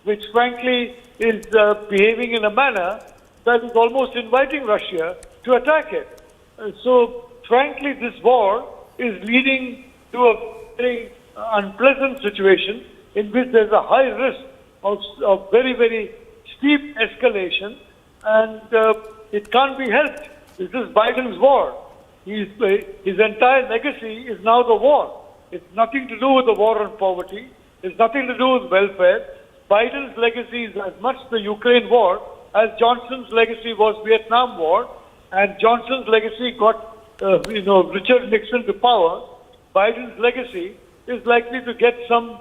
Speaker 3: which frankly is behaving in a manner that is almost inviting Russia to attack it. So frankly, this war is leading to a very unpleasant situation in which there's a high risk of very, very steep escalation, and it can't be helped. This is Biden's war. His entire legacy is now the war. It's nothing to do with the war on poverty. It's nothing to do with welfare. Biden's legacy is as much the Ukraine war as Johnson's legacy was Vietnam war, and Johnson's legacy got Richard Nixon to power Biden's legacy is likely to get some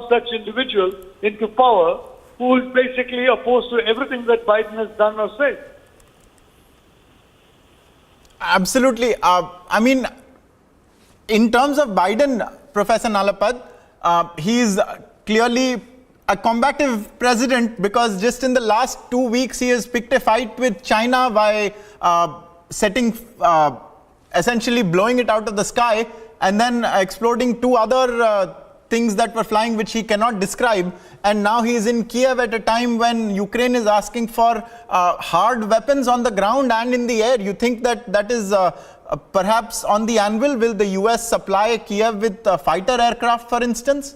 Speaker 3: such individual into power who is basically opposed to everything that Biden has done or said.
Speaker 15: Absolutely. I mean, in terms of Biden, Professor Nalapad, he is clearly a combative president because just in the last 2 weeks he has picked a fight with China by essentially blowing it out of the sky and then exploding 2 other things that were flying which he cannot describe, and now he is in Kyiv at a time when Ukraine is asking for hard weapons on the ground and in the air. You think that is perhaps on the anvil? Will the US supply Kyiv with fighter aircraft, for instance?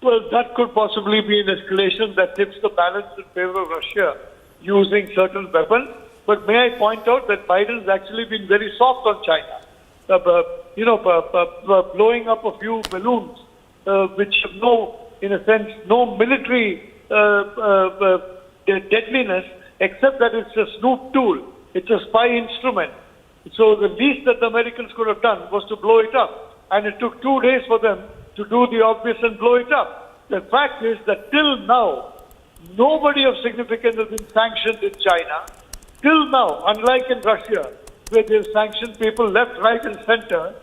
Speaker 3: Well, that could possibly be an escalation that tips the balance in favor of Russia using certain weapons. But may I point out that Biden's actually been very soft on China. Blowing up a few balloons, which have no military deadliness, except that it's a snoop tool. It's a spy instrument. So the least that the Americans could have done was to blow it up. And it took 2 days for them to do the obvious and blow it up. The fact is that till now, nobody of significance has been sanctioned in China. Till now, unlike in Russia, where they've sanctioned people left, right, and center,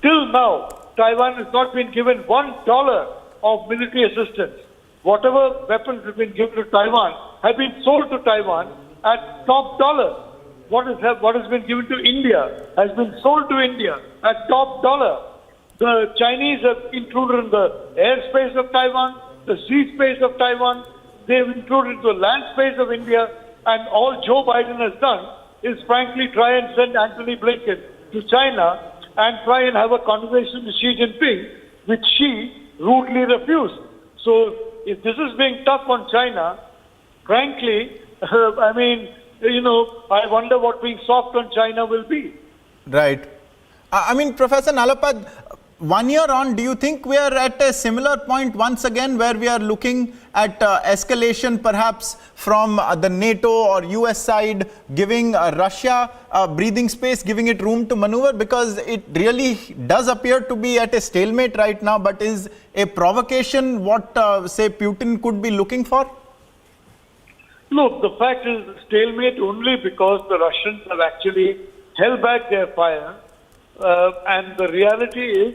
Speaker 3: till now, Taiwan has not been given $1 of military assistance. Whatever weapons have been given to Taiwan have been sold to Taiwan at top dollar. What has been given to India has been sold to India at top dollar. The Chinese have intruded in the airspace of Taiwan, the sea space of Taiwan. They've intruded into the land space of India. And all Joe Biden has done is frankly try and send Antony Blinken to China and try and have a conversation with Xi Jinping, which Xi rudely refused. So if this is being tough on China, frankly, I wonder what being soft on China will be.
Speaker 15: Right. Professor Nalapad, 1 year on, do you think we are at a similar point once again where we are looking at escalation perhaps from the NATO or US side, giving Russia breathing space, giving it room to maneuver? Because it really does appear to be at a stalemate right now, but is a provocation what, say, Putin could be looking for?
Speaker 3: Look, the fact is stalemate only because the Russians have actually held back their fire. And the reality is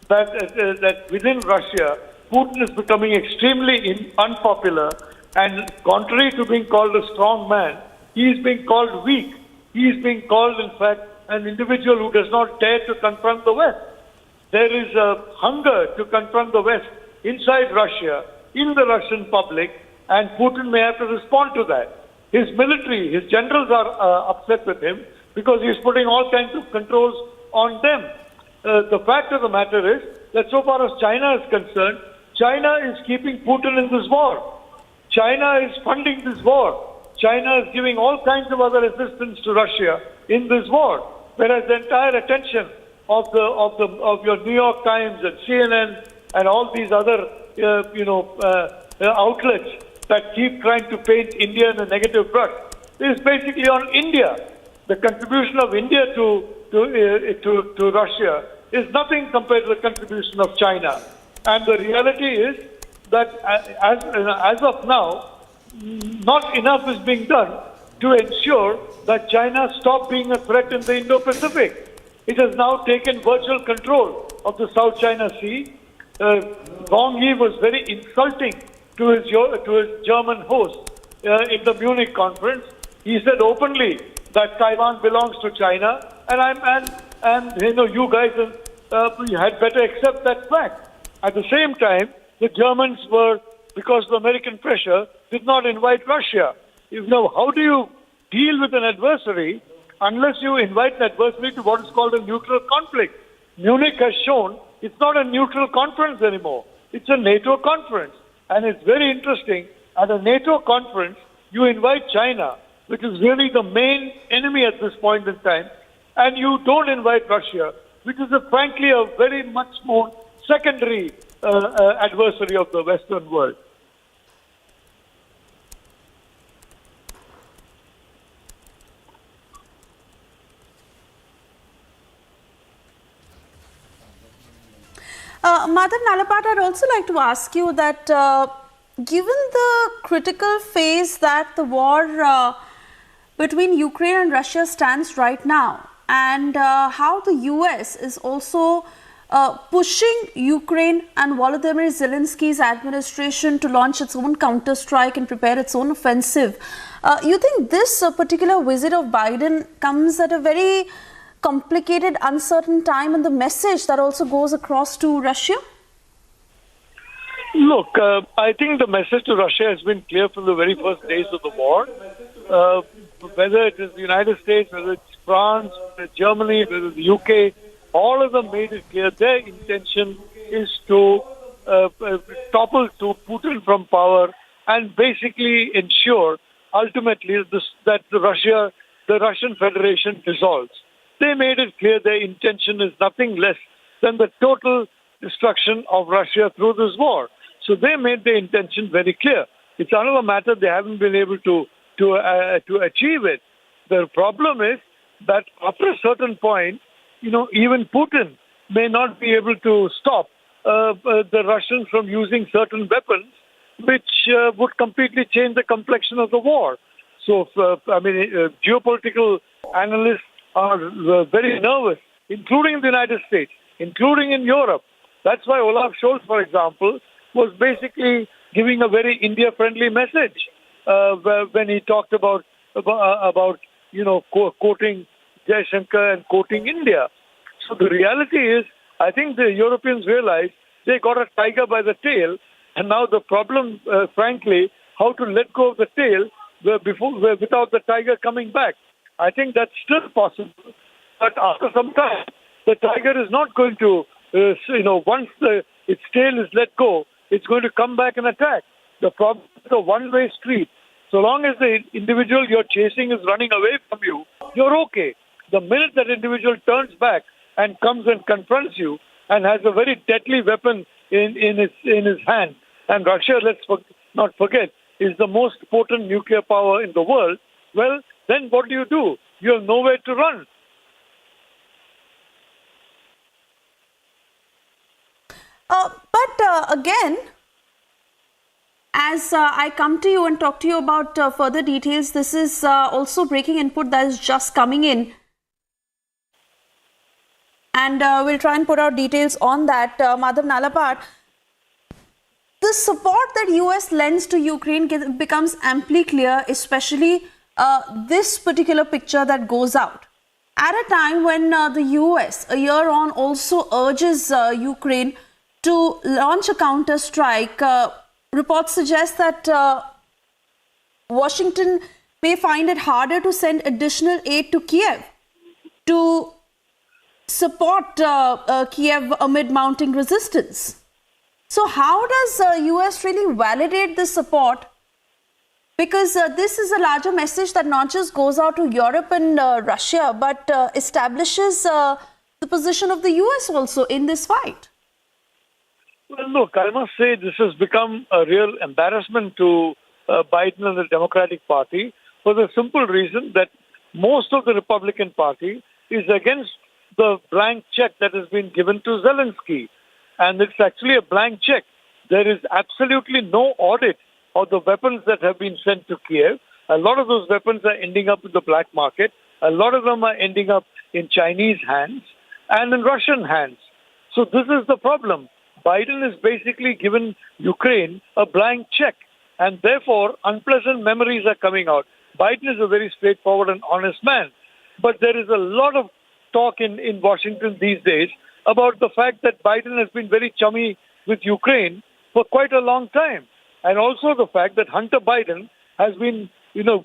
Speaker 3: that within Russia, Putin is becoming extremely unpopular, and contrary to being called a strong man, he is being called weak. He is being called, in fact, an individual who does not dare to confront the West. There is a hunger to confront the West inside Russia, in the Russian public, and Putin may have to respond to that. His military, his generals are upset with him because he is putting all kinds of controls on them. The fact of the matter is that so far as China is concerned, China is keeping Putin in this war. China is funding this war. China is giving all kinds of other assistance to Russia in this war. Whereas the entire attention of your New York Times and CNN and all these other outlets that keep trying to paint India in a negative brush is basically on India. The contribution of India to Russia is nothing compared to the contribution of China. And the reality is that as of now, not enough is being done to ensure that China stop being a threat in the Indo-Pacific. It has now taken virtual control of the South China Sea. Wang Yi was very insulting to his German host in the Munich conference. He said openly that Taiwan belongs to China, and you guys had better accept that fact. At the same time, the Germans were, because of American pressure, did not invite Russia. How do you deal with an adversary unless you invite an adversary to what is called a neutral conflict? Munich has shown it's not a neutral conference anymore. It's a NATO conference. And it's very interesting, at a NATO conference, you invite China, which is really the main enemy at this point in time, and you don't invite Russia, which is frankly a very much more secondary adversary of the Western world.
Speaker 1: Madhav Nalapat, I'd also like to ask you that given the critical phase that the war between Ukraine and Russia stands right now, and how the US is also pushing Ukraine and Volodymyr Zelensky's administration to launch its own counterstrike and prepare its own offensive, you think this particular visit of Biden comes at a very complicated, uncertain time, and the message that also goes across to Russia?
Speaker 3: Look, I think the message to Russia has been clear from the very first days of the war. Whether it is the United States, whether it's France, whether it's Germany, whether it's the UK, all of them made it clear their intention is to topple to Putin from power and basically ensure ultimately that the Russian Federation dissolves. They made it clear their intention is nothing less than the total destruction of Russia through this war. So they made their intention very clear. It's another matter they haven't been able to achieve it. The problem is that after a certain point, even Putin may not be able to stop the Russians from using certain weapons, which would completely change the complexion of the war. So, geopolitical analysts are very nervous, including in the United States, including in Europe. That's why Olaf Scholz, for example, was basically giving a very India-friendly message when he talked about quoting Jaishankar and quoting India. So the reality is, I think the Europeans realized they got a tiger by the tail, and now the problem, frankly, how to let go of the tail without the tiger coming back. I think that's still possible, but after some time, the tiger is not going to, once its tail is let go, it's going to come back and attack. The problem is a one-way street. So long as the individual you're chasing is running away from you, you're okay. The minute that individual turns back and comes and confronts you and has a very deadly weapon in his hand, and Russia, let's not forget, is the most potent nuclear power in the world, well, then what do? You have nowhere to run.
Speaker 1: But again, as I come to you and talk to you about further details, this is also breaking input that is just coming in. And we'll try and put out details on that. Madhav Nalapat, the support that US lends to Ukraine becomes amply clear, especially this particular picture that goes out. At a time when the US, a year on, also urges Ukraine to launch a counter-strike, reports suggest that Washington may find it harder to send additional aid to Kyiv to support Kyiv amid mounting resistance. So how does US really validate this support? Because this is a larger message that not just goes out to Europe and Russia, but establishes the position of the US also in this fight.
Speaker 3: Well, look, I must say this has become a real embarrassment to Biden and the Democratic Party for the simple reason that most of the Republican Party is against the blank check that has been given to Zelenskyy. And it's actually a blank check. There is absolutely no audit of the weapons that have been sent to Kyiv. A lot of those weapons are ending up in the black market. A lot of them are ending up in Chinese hands and in Russian hands. So this is the problem. Biden has basically given Ukraine a blank check, and therefore unpleasant memories are coming out. Biden is a very straightforward and honest man. But there is a lot of talk in Washington these days about the fact that Biden has been very chummy with Ukraine for quite a long time. And also the fact that Hunter Biden has been,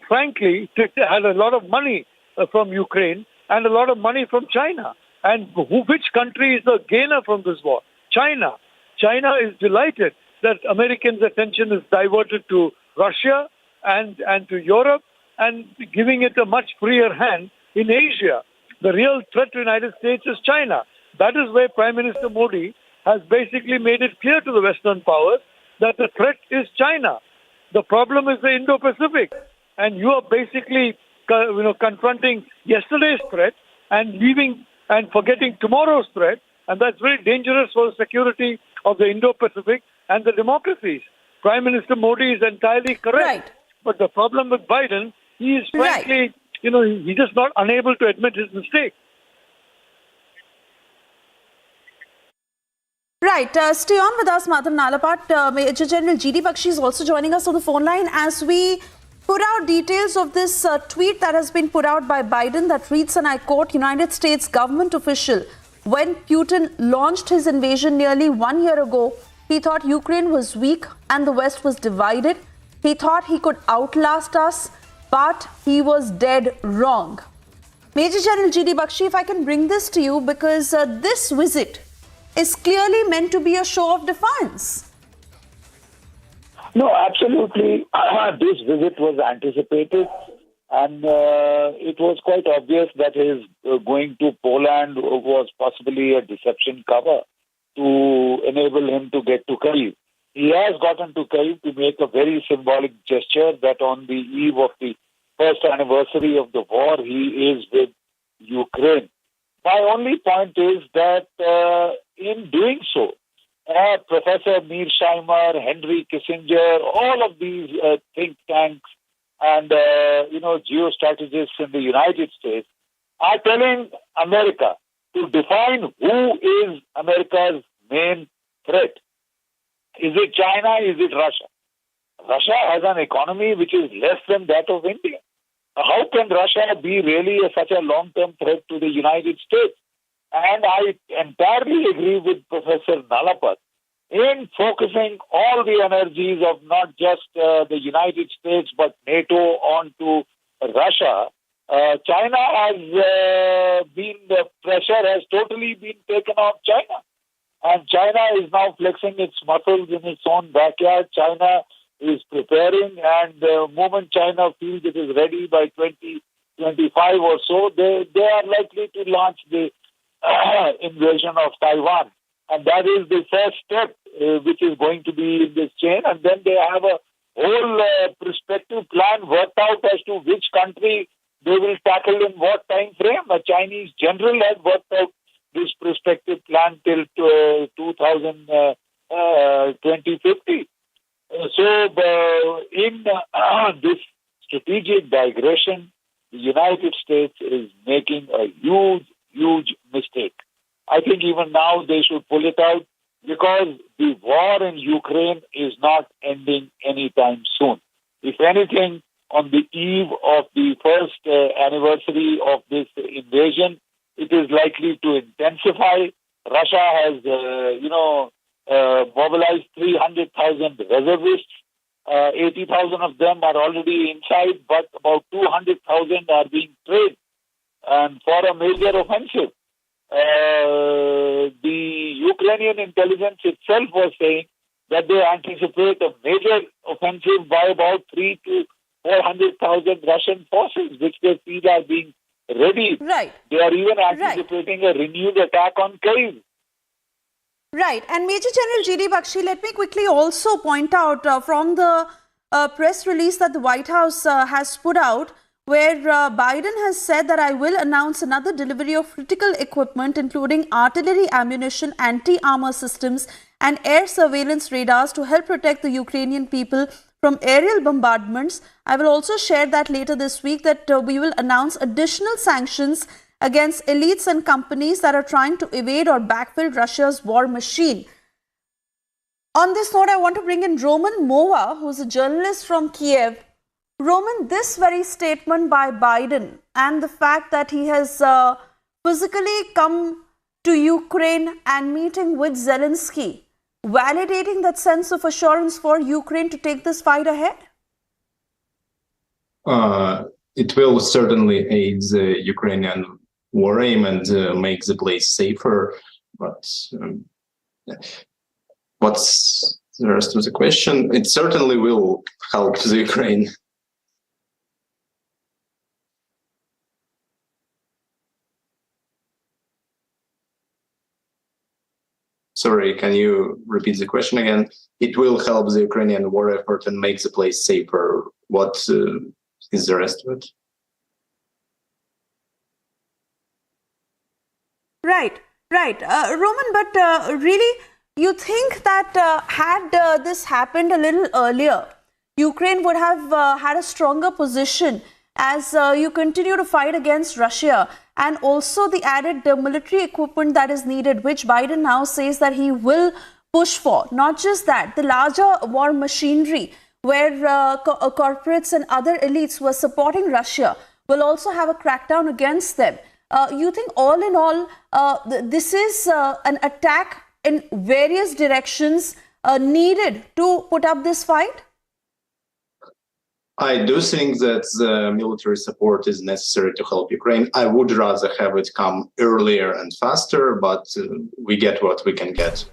Speaker 3: frankly, had a lot of money from Ukraine and a lot of money from China. And which country is the gainer from this war? China. China is delighted that Americans' attention is diverted to Russia and to Europe and giving it a much freer hand in Asia. The real threat to the United States is China. That is where Prime Minister Modi has basically made it clear to the Western powers that the threat is China. The problem is the Indo-Pacific. And you are basically confronting yesterday's threat and leaving and forgetting tomorrow's threat And that's very dangerous for the security of the Indo-Pacific and the democracies. Prime Minister Modi is entirely correct.
Speaker 1: Right.
Speaker 3: But the problem with Biden, he is frankly, he's just not unable to admit his mistake.
Speaker 1: Right. Stay on with us, Madam Nalapat. Major General G.D. Bakshi is also joining us on the phone line as we put out details of this tweet that has been put out by Biden that reads, and I quote, United States government official, when Putin launched his invasion nearly 1 year ago, he thought Ukraine was weak and the West was divided. He thought he could outlast us, but he was dead wrong. Major General G.D. Bakshi, if I can bring this to you, because this visit is clearly meant to be a show of defiance.
Speaker 2: No, absolutely. This visit was anticipated, and it was quite obvious that his going to Poland was possibly a deception cover to enable him to get to Kyiv. He has gotten to Kyiv to make a very symbolic gesture that on the eve of the first anniversary of the war, he is with Ukraine. My only point is that in doing so, Professor Mearsheimer, Henry Kissinger, all of these think tanks and geostrategists in the United States are telling America to define who is America's main threat. Is it China? Is it Russia? Russia has an economy which is less than that of India. How can Russia be really such a long-term threat to the United States? And I entirely agree with Professor Nalapat in focusing all the energies of not just the United States but NATO onto Russia. China has the pressure has totally been taken off China. And China is now flexing its muscles in its own backyard. China is preparing, and the moment China feels it is ready by 2025 or so, they are likely to launch the invasion of Taiwan. And that is the first step which is going to be in this chain. And then they have a whole prospective plan worked out as to which country they will tackle in what time frame. A Chinese general has worked out this prospective plan till 2050. So in this strategic digression, the United States is making a huge mistake. I think even now they should pull it out because the war in Ukraine is not ending anytime soon. If anything, on the eve of the first anniversary of this invasion, it is likely to intensify. Russia has, mobilized 300,000 reservists. 80,000 of them are already inside, but about 200,000 are being trained and for a major offensive. The Ukrainian intelligence itself was saying that they anticipate a major offensive by about 300,000 to 400,000 Russian forces, which they feel are being ready.
Speaker 1: Right.
Speaker 2: They are even anticipating a renewed attack on Kyiv.
Speaker 1: Right. And Major General G.D. Bakshi, let me quickly also point out from the press release that the White House has put out, where Biden has said that I will announce another delivery of critical equipment, including artillery ammunition, anti-armor systems, and air surveillance radars to help protect the Ukrainian people from aerial bombardments. I will also share that later this week that we will announce additional sanctions against elites and companies that are trying to evade or backfill Russia's war machine. On this note, I want to bring in Roman Mova, who's a journalist from Kyiv. Roman, this very statement by Biden and the fact that he has physically come to Ukraine and meeting with Zelenskyy, validating that sense of assurance for Ukraine to take this fight ahead?
Speaker 9: It will certainly aid the Ukrainian war aim and make the place safer. But what's the rest of the question? It certainly will help the Ukraine. Sorry, can you repeat the question again? It will help the Ukrainian war effort and make the place safer. What is the rest of it?
Speaker 1: Right. Right, Roman, but really, you think that had this happened a little earlier, Ukraine would have had a stronger position as you continue to fight against Russia, and also the added military equipment that is needed, which Biden now says that he will push for. Not just that, the larger war machinery where corporates and other elites who are supporting Russia will also have a crackdown against them. You think all in all, this is an attack in various directions needed to put up this fight?
Speaker 5: I do think that the military support is necessary to help Ukraine. I would rather have it come earlier and faster, but we get what we can get.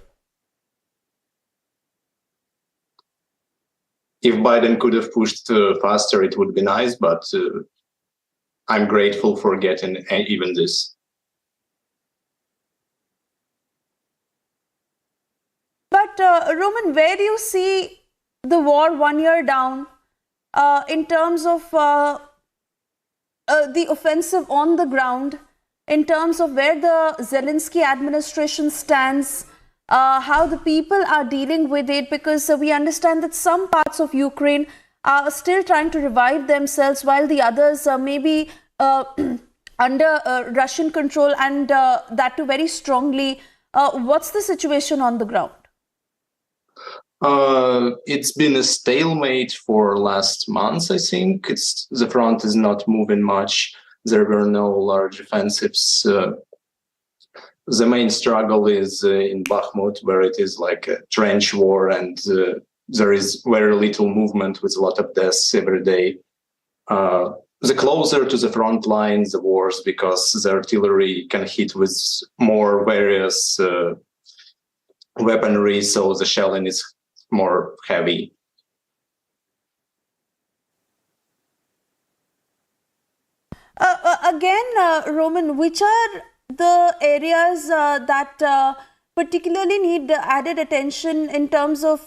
Speaker 5: If Biden could have pushed faster, it would be nice, but I'm grateful for getting even this.
Speaker 1: But Roman, where do you see the war 1 year down in terms of the offensive on the ground, in terms of where the Zelenskyy administration stands, how the people are dealing with it? Because we understand that some parts of Ukraine are still trying to revive themselves, while the others may be under Russian control, and that too very strongly. What's the situation on the ground?
Speaker 5: It's been a stalemate for last months, I think. The front is not moving much. There were no large offensives. The main struggle is in Bakhmut, where it is like a trench war, and there is very little movement with a lot of deaths every day. The closer to the front line, the worse, because the artillery can hit with more various weaponry, so the shelling is more heavy.
Speaker 1: Again, Roman, which are the areas that particularly need added attention in terms of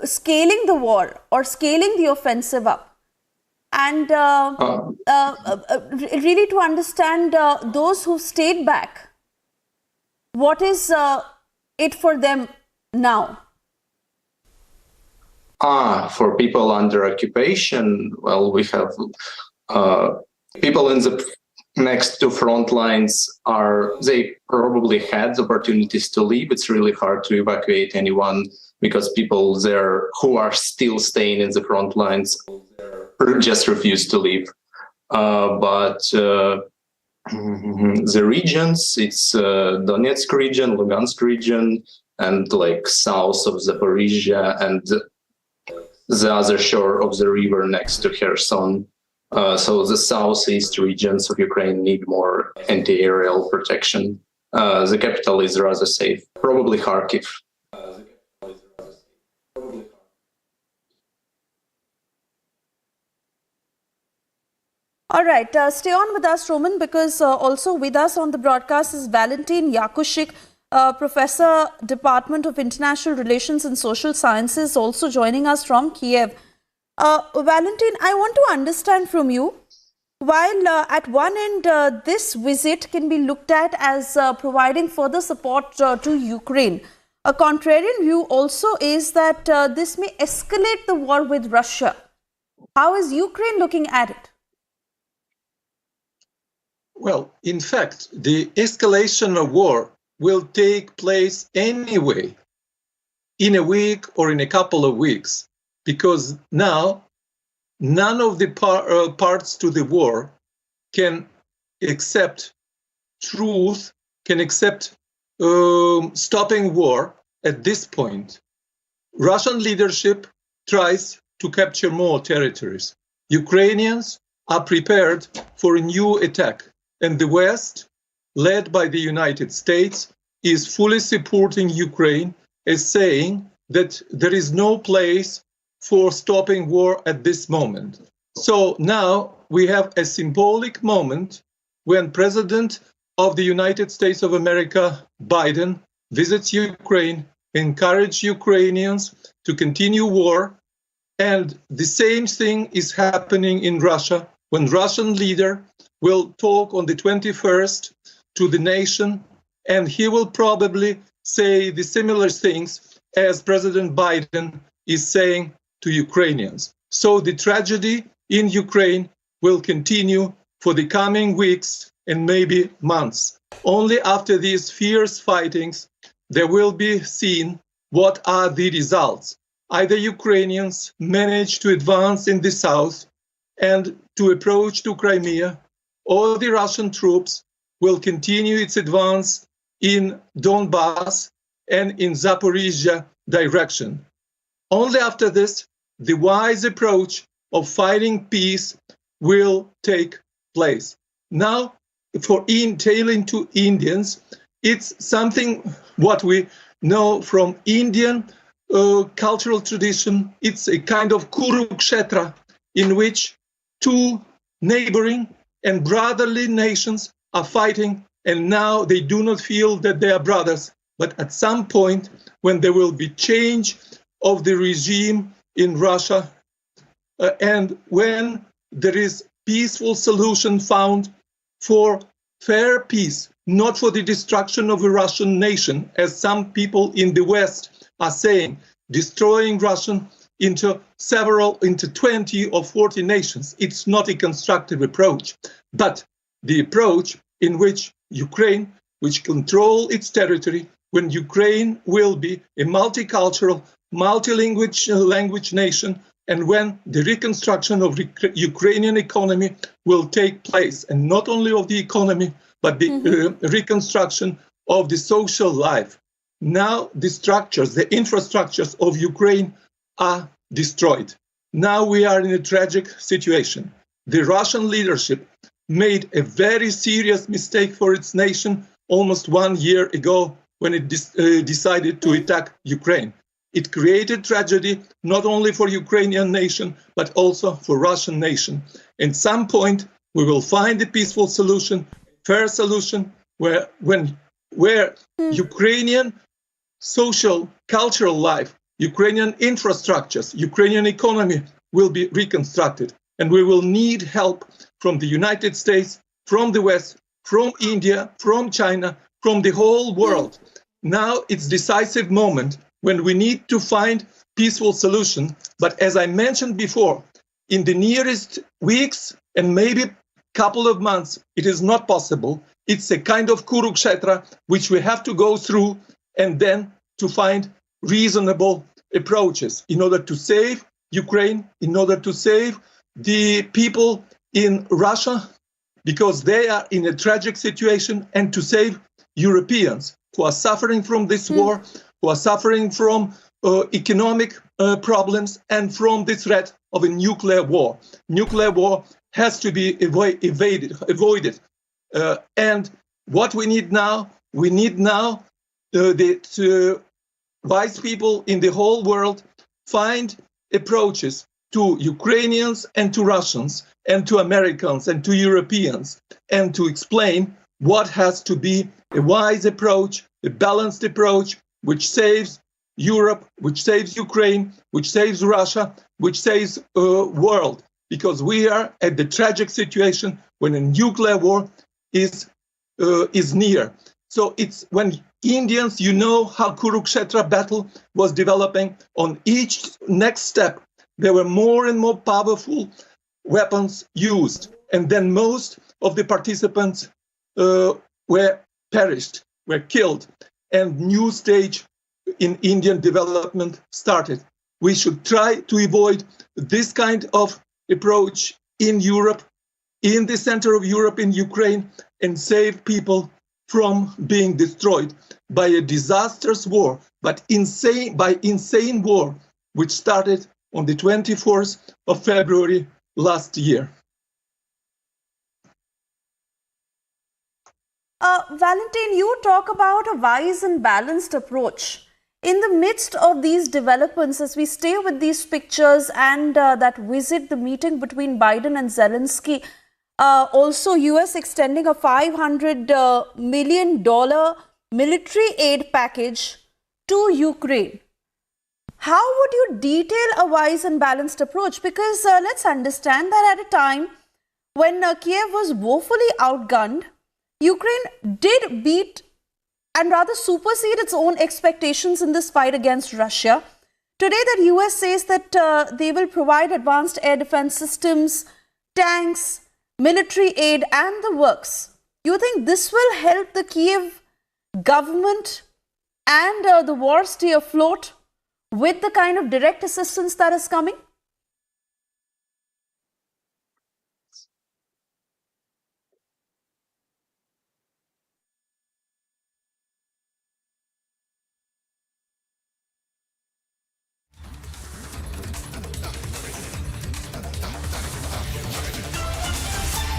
Speaker 1: scaling the war or scaling the offensive up? And really to understand those who stayed back, what is it for them now?
Speaker 5: For people under occupation, well, we have people in the next to front lines they probably had opportunities to leave. It's really hard to evacuate anyone because people there who are still staying in the front lines just refuse to leave. But the regions, it's Donetsk region, Lugansk region, and like south of Zaporizhia and the other shore of the river next to Kherson. So the southeast regions of Ukraine need more anti-aerial protection. The capital is rather safe, probably Kharkiv.
Speaker 1: All right, stay on with us, Roman, because also with us on the broadcast is Valentin Yakushik, Professor, Department of International Relations and Social Sciences, also joining us from Kyiv. Valentin, I want to understand from you, while at one end this visit can be looked at as providing further support to Ukraine, a contrarian view also is that this may escalate the war with Russia. How is Ukraine looking at it?
Speaker 22: Well, in fact, the escalation of war will take place anyway, in a week or in a couple of weeks, because now none of the parts to the war can accept truth, can accept stopping war at this point. Russian leadership tries to capture more territories. Ukrainians are prepared for a new attack. And the West, led by the United States, is fully supporting Ukraine as saying that there is no place for stopping war at this moment. So now we have a symbolic moment when President of the United States of America, Biden, visits Ukraine, encourages Ukrainians to continue war. And the same thing is happening in Russia when Russian leader will talk on the 21st to the nation, and he will probably say the similar things as President Biden is saying to Ukrainians. So the tragedy in Ukraine will continue for the coming weeks and maybe months. Only after these fierce fightings, there will be seen what are the results. Either Ukrainians manage to advance in the south and to approach to Crimea, or the Russian troops will continue its advance in Donbass and in Zaporizhia direction. Only after this, the wise approach of fighting peace will take place. Now, for entailing to Indians, it's something what we know from Indian cultural tradition. It's a kind of Kurukshetra in which two neighboring and brotherly nations are fighting, and now they do not feel that they are brothers. But at some point, when there will be change of the regime in Russia, and when there is peaceful solution found for fair peace, not for the destruction of a Russian nation, as some people in the West are saying, destroying Russian into 20 or 40 nations. It's not a constructive approach, but the approach in which Ukraine, which control its territory, when Ukraine will be a multicultural, multilingual nation, and when the reconstruction of the Ukrainian economy will take place, and not only of the economy, but the reconstruction of the social life. Now the structures, the infrastructures of Ukraine are destroyed. Now we are in a tragic situation. The Russian leadership made a very serious mistake for its nation almost 1 year ago when it decided to attack Ukraine. It created tragedy not only for Ukrainian nation, but also for Russian nation. At some point, we will find a peaceful solution, fair solution, where Ukrainian social, cultural life, Ukrainian infrastructures, Ukrainian economy will be reconstructed. And we will need help from the United States, from the West, from India, from China, from the whole world. Now it's decisive moment when we need to find peaceful solution. But as I mentioned before, in the nearest weeks and maybe couple of months, it is not possible. It's a kind of Kurukshetra which we have to go through and then to find reasonable approaches in order to save Ukraine, in order to save the people in Russia, because they are in a tragic situation, and to save Europeans who are suffering from this war, who are suffering from economic problems and from the threat of a nuclear war. Nuclear war has to be avoided. And what we need now that wise people in the whole world find approaches to Ukrainians and to Russians and to Americans and to Europeans, and to explain what has to be a wise approach, a balanced approach, which saves Europe, which saves Ukraine, which saves Russia, which saves world. Because we are at the tragic situation when a nuclear war is near. So it's when Indians, you know how Kurukshetra battle was developing. On each next step, there were more and more powerful weapons used. And then most of the participants were perished, were killed. And new stage in Indian development started. We should try to avoid this kind of approach in Europe, in the center of Europe, in Ukraine, and save people from being destroyed by a disastrous war, but insane war, which started on the 24th of February last year.
Speaker 1: Valentin, you talk about a wise and balanced approach. In the midst of these developments, as we stay with these pictures and that visit, the meeting between Biden and Zelensky, also US extending a $500 million military aid package to Ukraine. How would you detail a wise and balanced approach? Because let's understand that at a time when Kyiv was woefully outgunned, Ukraine did beat and rather supersede its own expectations in this fight against Russia. Today, the US says that they will provide advanced air defense systems, tanks, military aid, and the works. You think this will help the Kyiv government and the war stay afloat with the kind of direct assistance that is coming?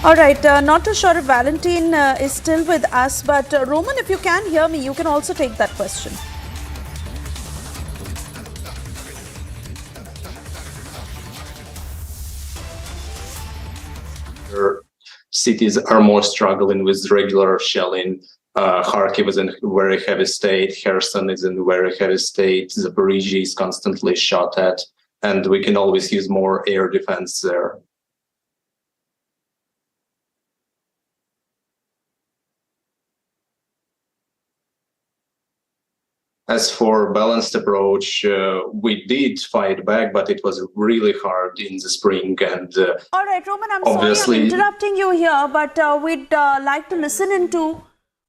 Speaker 1: All right, not too sure if Valentine is still with us, but Roman, if you can hear me, you can also take that question.
Speaker 5: Cities are more struggling with regular shelling. Kharkiv is in a very heavy state. Kherson is in a very heavy state. Zaporizhzhia is constantly shot at, and we can always use more air defense there. As for balanced approach, we did fight back, but it was really hard in the spring. And
Speaker 1: all right, Roman, I'm sorry I'm interrupting you here, but we'd like to listen into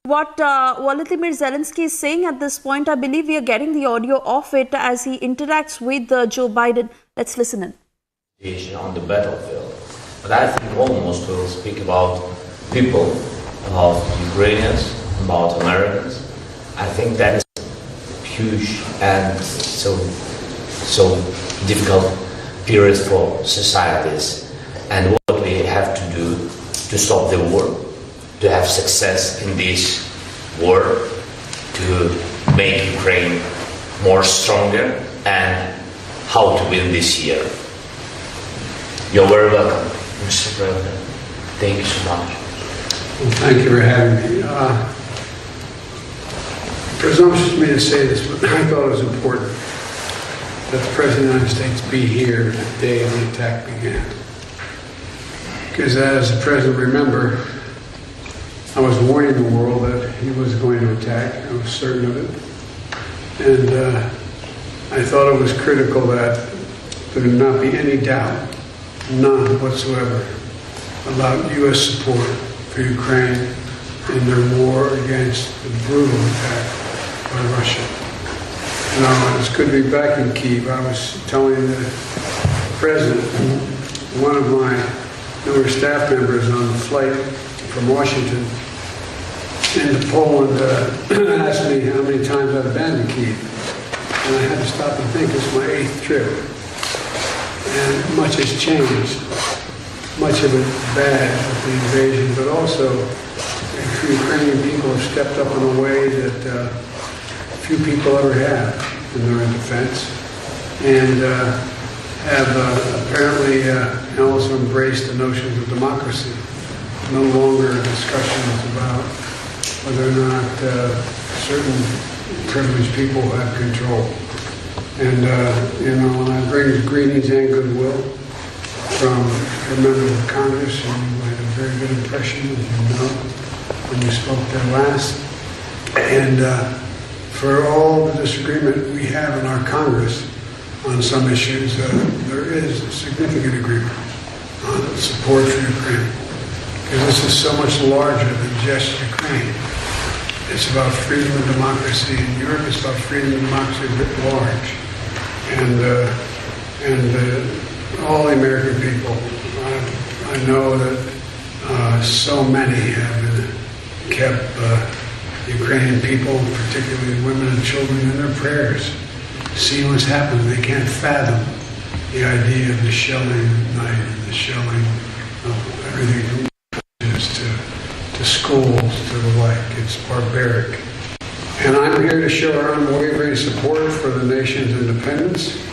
Speaker 1: what Volodymyr Zelenskyy is saying at this point. I believe we are getting the audio of it as he interacts with Joe Biden. Let's listen in.
Speaker 4: On the battlefield, but I think almost we'll speak about people, about Ukrainians, about Americans. I think that is huge and so difficult period for societies, and what we have to do to stop the war, to have success in this war, to make Ukraine more stronger, and how to win this year. You're very welcome, Mr. President. Thank you so much.
Speaker 7: Well, thank you for having me. Presumptuous of me to say this, but I thought it was important that the President of the United States be here the day the attack began. Because as the President remember, I was warning the world that he was going to attack. I was certain of it. And I thought it was critical that there not be any doubt, none whatsoever, about U.S. support for Ukraine in their war against the brutal attack by Russia. Now, it's good to be back in Kyiv. I was telling the President, one of my newer staff members on the flight from Washington into Poland asked me how many times I've been to Kyiv. And I had to stop and think, it's my 8th trip. And much has changed. Much of it bad with the invasion, but also the Ukrainian people have stepped up in a way that few people ever have in their defense, and have apparently also embraced the notions of democracy. No longer discussions about whether or not certain privileged people have control. And and I bring greetings and goodwill from a member of Congress, who had a very good impression, as you know, when you spoke there last. And for all the disagreement we have in our Congress on some issues, there is a significant agreement on support for Ukraine. Because this is so much larger than just Ukraine. It's about freedom and democracy in Europe. It's about freedom and democracy writ large. And all the American people, I know that so many have kept Ukrainian people, particularly women and children, in their prayers, seeing what's happening. They can't fathom the idea of the shelling at night and the shelling of everything from to schools to the like. It's barbaric. And I'm here to show our unwavering support for the nation's independence,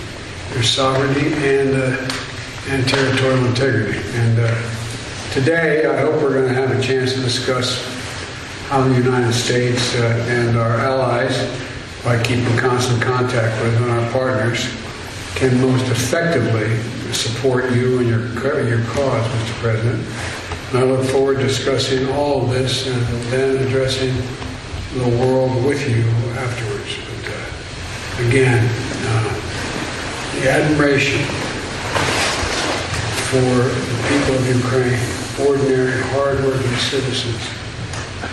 Speaker 7: their sovereignty, and territorial integrity. And today, I hope we're going to have a chance to discuss how the United States and our allies, by keeping constant contact with our partners, can most effectively support you and your cause, Mr. President. I look forward to discussing all of this and then addressing the world with you afterwards. But again, the admiration for the people of Ukraine, ordinary, hard-working citizens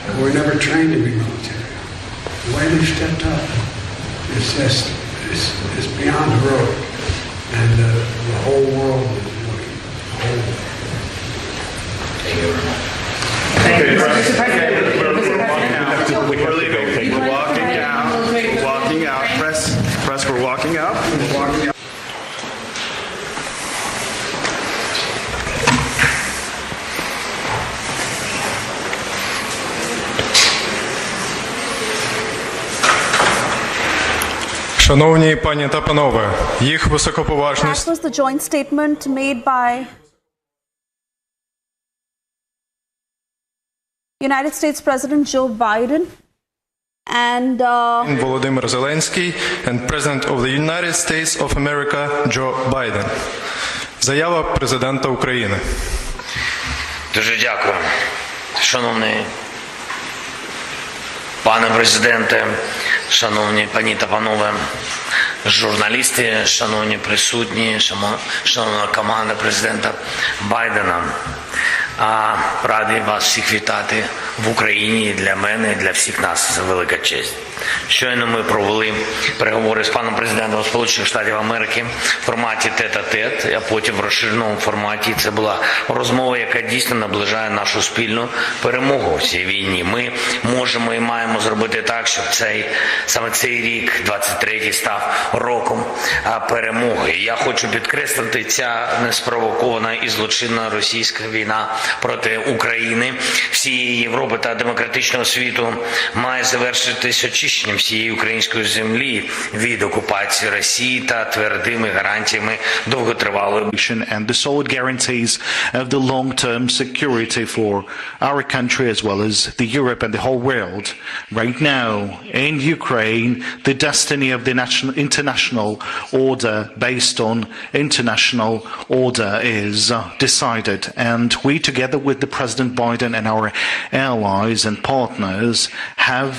Speaker 7: who were never trained to be military. The way they stepped up is just is beyond heroic, and the whole world is looking. The whole world.
Speaker 6: Thank you very much. We're leaving. We're walking out. We're walking out. Press, we're walking out. We're walking out.
Speaker 8: Шановні пані та панове, їх високоповажність.
Speaker 1: That was the joint statement made by United States President Joe Biden and
Speaker 8: Volodymyr Zelenskyy and President of the United States of America Joe Biden. Заява президента України.
Speaker 4: Дуже дякую, шановний пане президенте, шановні пані та панове журналісти, шановні присутні, шановна команда президента Байдена. Радий вас всіх вітати в Україні. Для мене, для всіх нас це велика честь. Щойно ми провели переговори з паном президентом Сполучених Штатів Америки в форматі тет-а-тет, а потім в розширеному форматі. Це була розмова, яка дійсно наближає нашу спільну перемогу в цій війні. Ми можемо і маємо зробити так, щоб саме цей рік, 23-й, став роком перемоги. Я хочу підкреслити, ця неспровокована і злочинна російська війна проти України, всієї Європи та демократичного світу має завершитись очищенням всієї української землі від окупації Росії та твердими гарантіями довготривалої
Speaker 23: and the solid guarantees of the long-term security for our country as well as the Europe and the whole world. Right now in Ukraine, the destiny of the international order based on international order is decided, and we together with the President Biden and our allies and partners have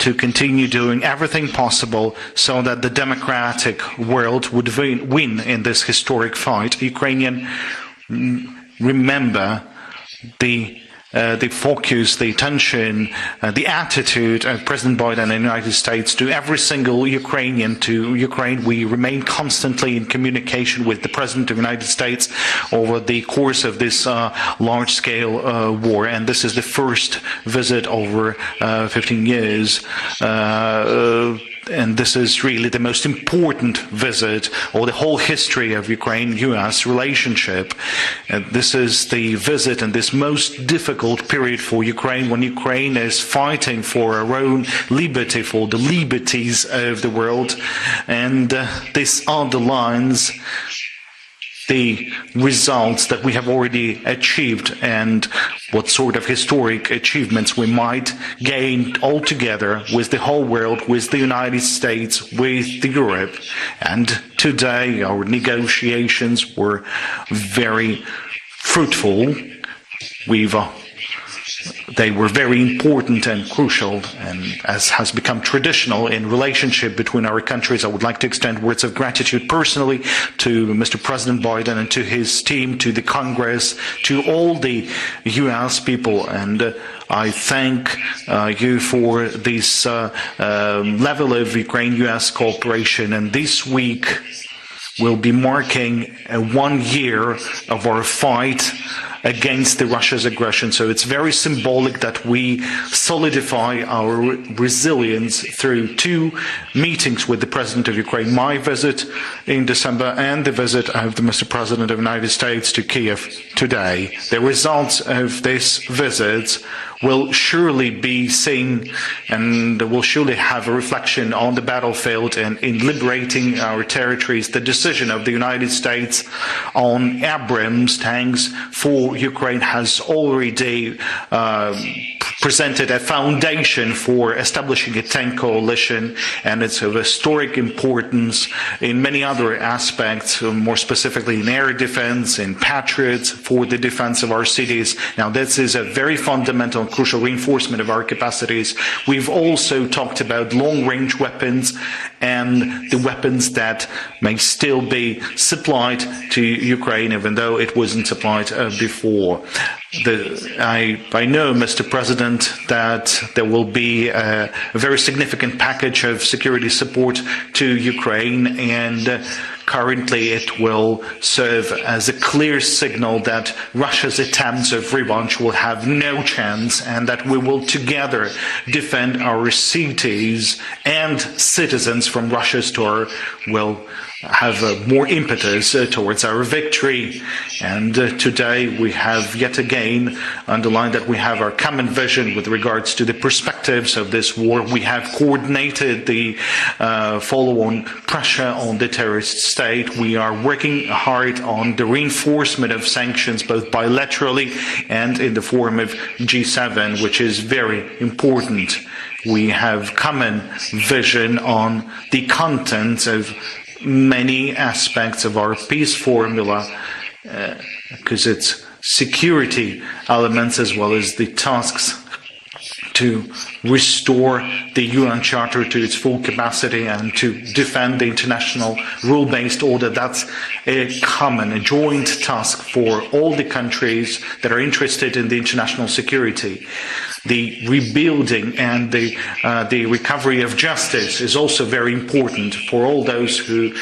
Speaker 23: to continue doing everything possible so that the democratic world would win in this historic fight. Ukrainian remember the focus, the attention, the attitude of President Biden and the United States to every single Ukrainian to Ukraine. We remain constantly in communication with the President of the United States over the course of this large-scale war. And this is the first visit over 15 years. And this is really the most important visit or the whole history of Ukraine-US relationship. This is the visit and this most difficult period for Ukraine when Ukraine is fighting for our own liberty, for the liberties of the world. And this underlines the results that we have already achieved and what sort of historic achievements we might gain all together with the whole world, with the United States, with Europe. And today our negotiations were very fruitful. They were very important and crucial, and as has become traditional in relationship between our countries, I would like to extend words of gratitude personally to Mr. President Biden and to his team, to the Congress, to all the US people, and I thank you for this level of Ukraine-US cooperation. And this week will be marking 1 year of our fight against Russia's aggression. So it's very symbolic that we solidify our resilience through 2 meetings with the President of Ukraine, my visit in December and the visit of the Mr. President of the United States to Kyiv today. The results of this visit will surely be seen and will surely have a reflection on the battlefield and in liberating our territories. The decision of the United States on Abrams tanks for Ukraine has already presented a foundation for establishing a tank coalition, and it's of historic importance in many other aspects, more specifically in air defense, in Patriots, for the defense of our cities. Now, this is a very fundamental and crucial reinforcement of our capacities. We've also talked about long-range weapons and the weapons that may still be supplied to Ukraine, even though it wasn't supplied before. I know, Mr. President, that there will be a very significant package of security support to Ukraine, and currently it will serve as a clear signal that Russia's attempts of revanche will have no chance, and that we will together defend our cities and citizens from Russia's terror, will have more impetus towards our victory. And today we have yet again underlined that we have our common vision with regards to the perspectives of this war. We have coordinated the follow-on pressure on the terrorist state. We are working hard on the reinforcement of sanctions, both bilaterally and in the form of G7, which is very important. We have common vision on the content of many aspects of our peace formula, because it's security elements as well as the tasks to restore the UN Charter to its full capacity and to defend the international rule-based order. That's a common, a joint task for all the countries that are interested in the international security. The rebuilding and the recovery of justice is also very important for all those who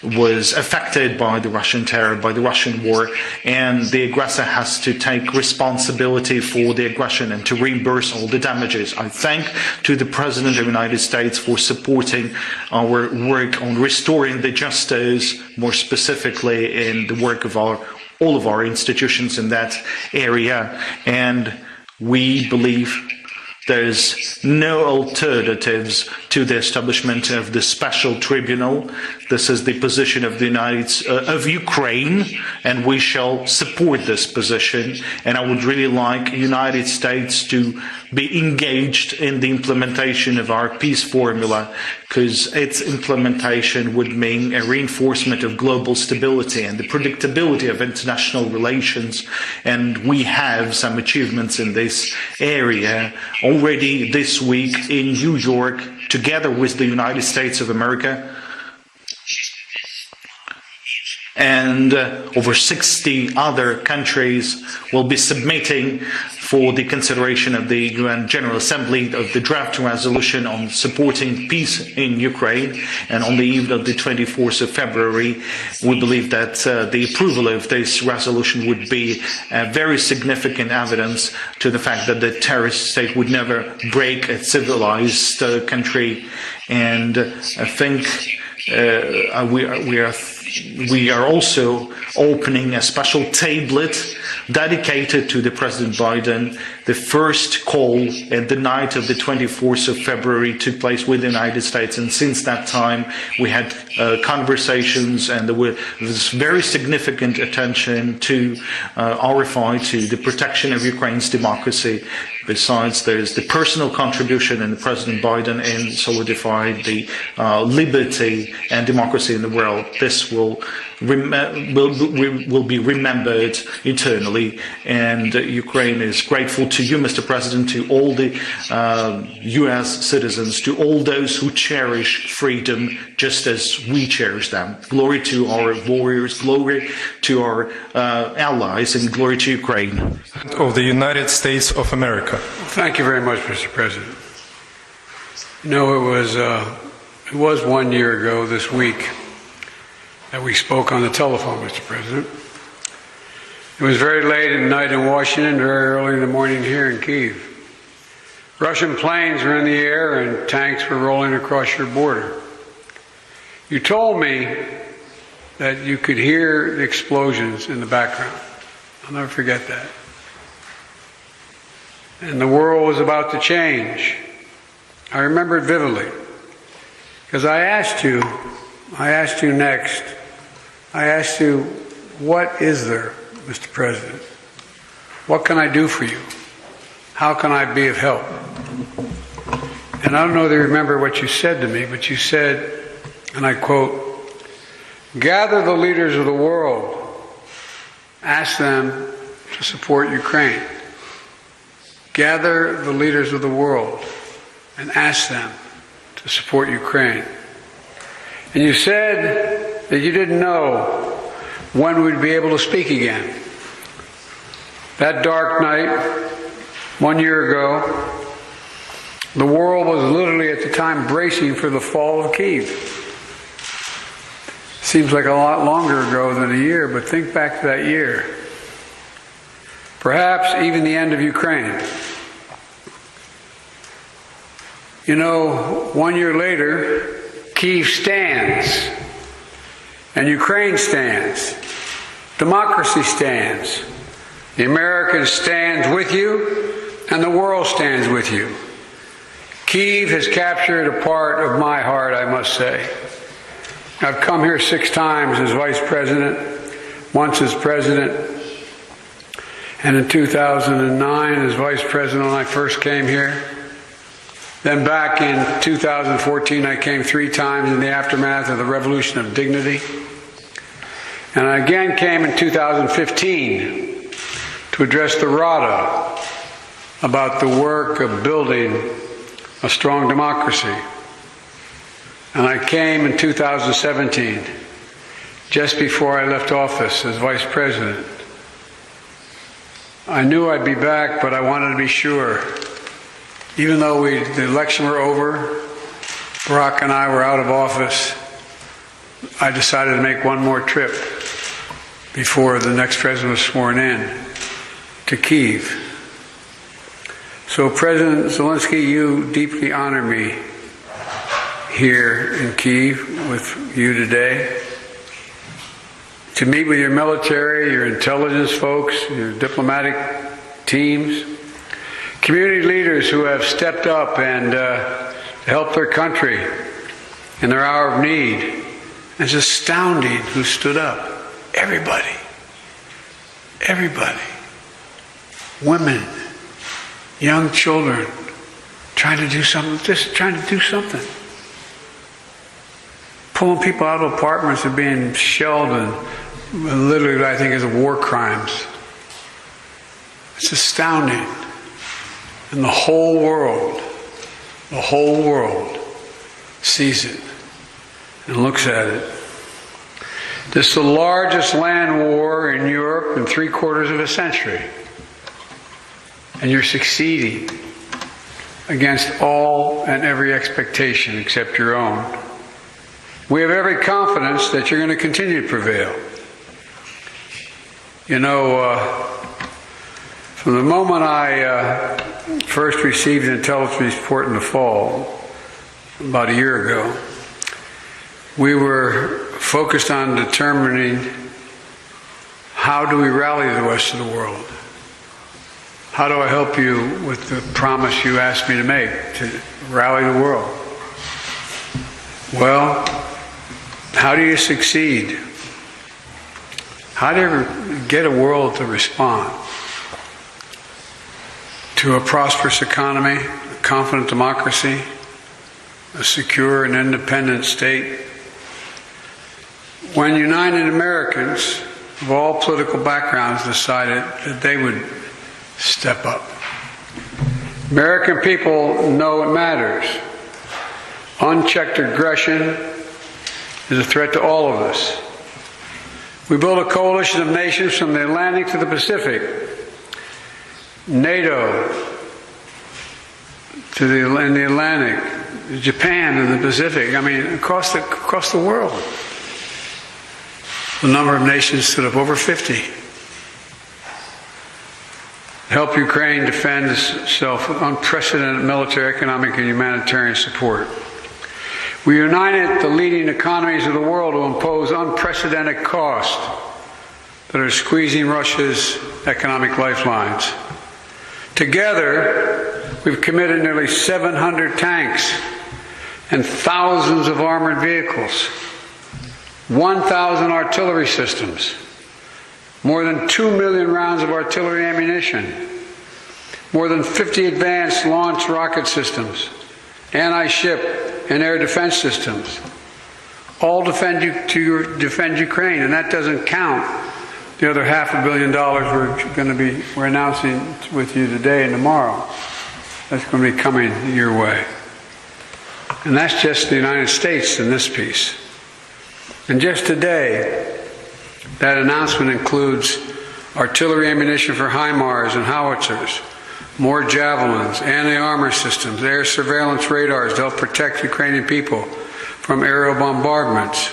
Speaker 23: was affected by the Russian terror, by the Russian war, and the aggressor has to take responsibility for the aggression and to reimburse all the damages. I thank to the President of the United States for supporting our work on restoring the justice, more specifically in the work of all of our institutions in that area, and we believe there's no alternatives to the establishment of the special tribunal. This is the position of of Ukraine, and we shall support this position. And I would really like the United States to be engaged in the implementation of our peace formula, because its implementation would mean a reinforcement of global stability and the predictability of international relations. And we have some achievements in this area already this week in New York, together with the United States of America. And over 60 other countries will be submitting for the consideration of the UN General Assembly of the draft resolution on supporting peace in Ukraine. And on the eve of the 24th of February, we believe that the approval of this resolution would be a very significant evidence to the fact that the terrorist state would never break a civilized country. And I think we are also opening a special tablet dedicated to the President Biden. The first call at the night of the 24th of February took place with the United States, and since that time we had conversations, and there was very significant attention to RFI, to the protection of Ukraine's democracy. Besides, there's the personal contribution in President Biden in solidifying the liberty and democracy in the world. This will be remembered eternally, and Ukraine is grateful to you, Mr. President, to all the U.S. citizens, to all those who cherish freedom just as we cherish them. Glory to our warriors, glory to our allies, and glory to Ukraine.
Speaker 8: Of the United States of America.
Speaker 7: Thank you very much, Mr. President. You know, it was 1 year ago this week that we spoke on the telephone, Mr. President. It was very late at night in Washington, very early in the morning here in Kyiv. Russian planes were in the air and tanks were rolling across your border. You told me that you could hear the explosions in the background. I'll never forget that. And the world was about to change. I remember it vividly, because I asked you next, what is there, Mr. President? What can I do for you? how can I be of help? And I don't know if you remember what you said to me, but you said, and I quote, gather the leaders of the world, ask them to support Ukraine. Gather the leaders of the world and ask them to support Ukraine. And you said that you didn't know when we'd be able to speak again. That dark night, 1 year ago, the world was literally at the time bracing for the fall of Kyiv. Seems like a lot longer ago than a year, but think back to that year. Perhaps even the end of Ukraine. You know, 1 year later, Kyiv stands, and Ukraine stands. Democracy stands. The Americans stand with you, and the world stands with you. Kyiv has captured a part of my heart, I must say. I've come here 6 times as vice president, once as president, and in 2009 as vice president when I first came here. Then back in 2014, I came 3 times in the aftermath of the Revolution of Dignity. And I again came in 2015 to address the Rada about the work of building a strong democracy. And I came in 2017, just before I left office as vice president. I knew I'd be back, but I wanted to be sure. Even though the election were over, Barack and I were out of office, I decided to make one more trip before the next president was sworn in to Kyiv. So President Zelensky, you deeply honor me here in Kyiv with you today, to meet with your military, your intelligence folks, your diplomatic teams, community leaders who have stepped up and helped their country in their hour of need. It's astounding who stood up. Everybody. Everybody. Women, young children, trying to do something, just trying to do something. Pulling people out of apartments and being shelled and literally what I think is war crimes. It's astounding. And the whole world sees it and looks at it. This is the largest land war in Europe in 3/4 of a century. And you're succeeding against all and every expectation except your own. We have every confidence that you're going to continue to prevail. You know, from the moment I first received an intelligence report in the fall, about a year ago, we were focused on determining how do we rally the rest of the world. How do I help you with the promise you asked me to make, to rally the world? Well, how do you succeed? How do you get a world to respond to a prosperous economy, a confident democracy, a secure and independent state? When United Americans of all political backgrounds decided that they would step up. American people know it matters. Unchecked aggression is a threat to all of us. We built a coalition of nations from the Atlantic to the Pacific, NATO in the Atlantic, Japan in the Pacific. I mean, across the world. The number of nations stood up over 50. Help Ukraine defend itself with unprecedented military, economic, and humanitarian support. We united the leading economies of the world to impose unprecedented costs that are squeezing Russia's economic lifelines. Together, we've committed nearly 700 tanks and thousands of armored vehicles, 1,000 artillery systems, more than 2 million rounds of artillery ammunition, more than 50 advanced launch rocket systems, anti-ship and air defense systems, all defend Ukraine, and that doesn't count the other $500 million we're announcing with you today and tomorrow. That's going to be coming your way. And that's just the United States in this piece. And just today, that announcement includes artillery ammunition for HIMARS and howitzers, more javelins, anti-armor systems, air surveillance radars to help protect Ukrainian people from aerial bombardments.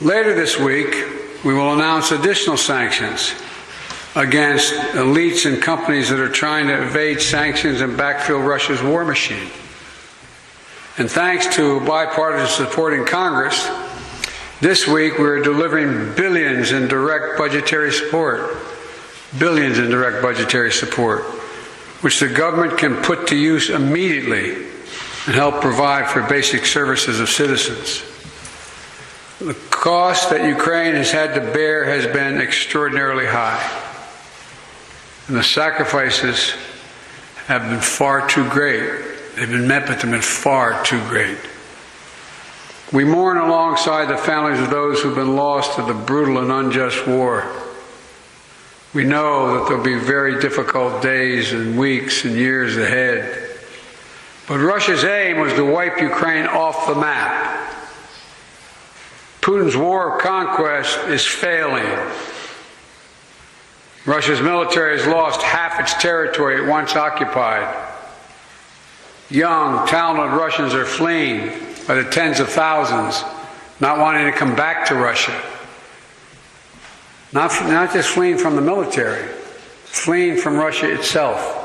Speaker 7: Later this week, we will announce additional sanctions against elites and companies that are trying to evade sanctions and backfill Russia's war machine. And thanks to bipartisan support in Congress, this week we're delivering billions in direct budgetary support, which the government can put to use immediately and help provide for basic services of citizens. The cost that Ukraine has had to bear has been extraordinarily high, and the sacrifices have been far too great. They've been met, but they've been far too great. We mourn alongside the families of those who've been lost to the brutal and unjust war. We know that there'll be very difficult days and weeks and years ahead. But Russia's aim was to wipe Ukraine off the map. Putin's war of conquest is failing. Russia's military has lost half its territory it once occupied. Young, talented Russians are fleeing by the tens of thousands, not wanting to come back to Russia. Not just fleeing from the military, fleeing from Russia itself,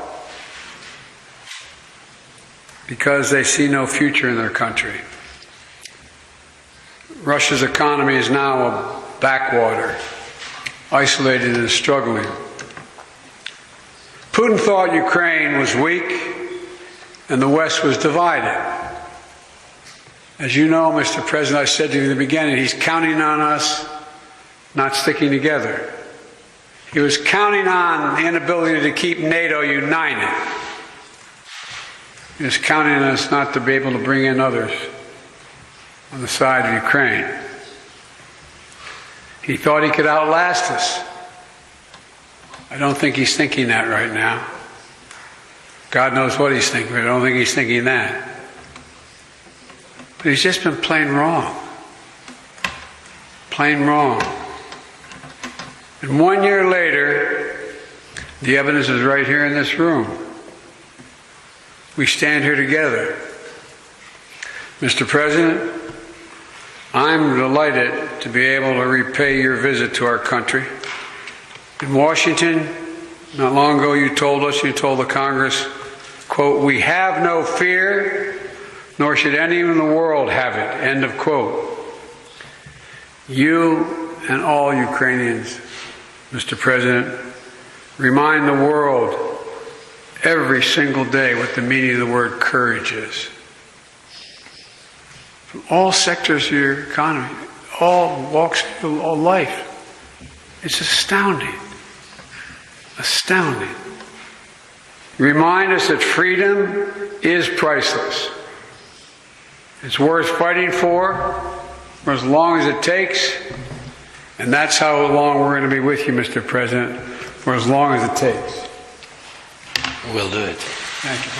Speaker 7: because they see no future in their country. Russia's economy is now a backwater, isolated and struggling. Putin thought Ukraine was weak and the West was divided. As you know, Mr. President, I said to you in the beginning, he's counting on us not sticking together. He was counting on the inability to keep NATO united. He was counting on us not to be able to bring in others on the side of Ukraine. He thought he could outlast us. I don't think he's thinking that right now. God knows what he's thinking, but I don't think he's thinking that. But he's just been plain wrong. Plain wrong. And 1 year later, the evidence is right here in this room. We stand here together. Mr. President, I'm delighted to be able to repay your visit to our country. In Washington, not long ago you told the Congress, quote, "We have no fear, nor should anyone in the world have it," end of quote. You and all Ukrainians, Mr. President, remind the world every single day what the meaning of the word courage is. From all sectors of your economy, all walks of all life. It's astounding. Astounding. Remind us that freedom is priceless. It's worth fighting for as long as it takes, and that's how long we're going to be with you, Mr. President, for as long as it takes.
Speaker 10: We'll do it.
Speaker 7: Thank you.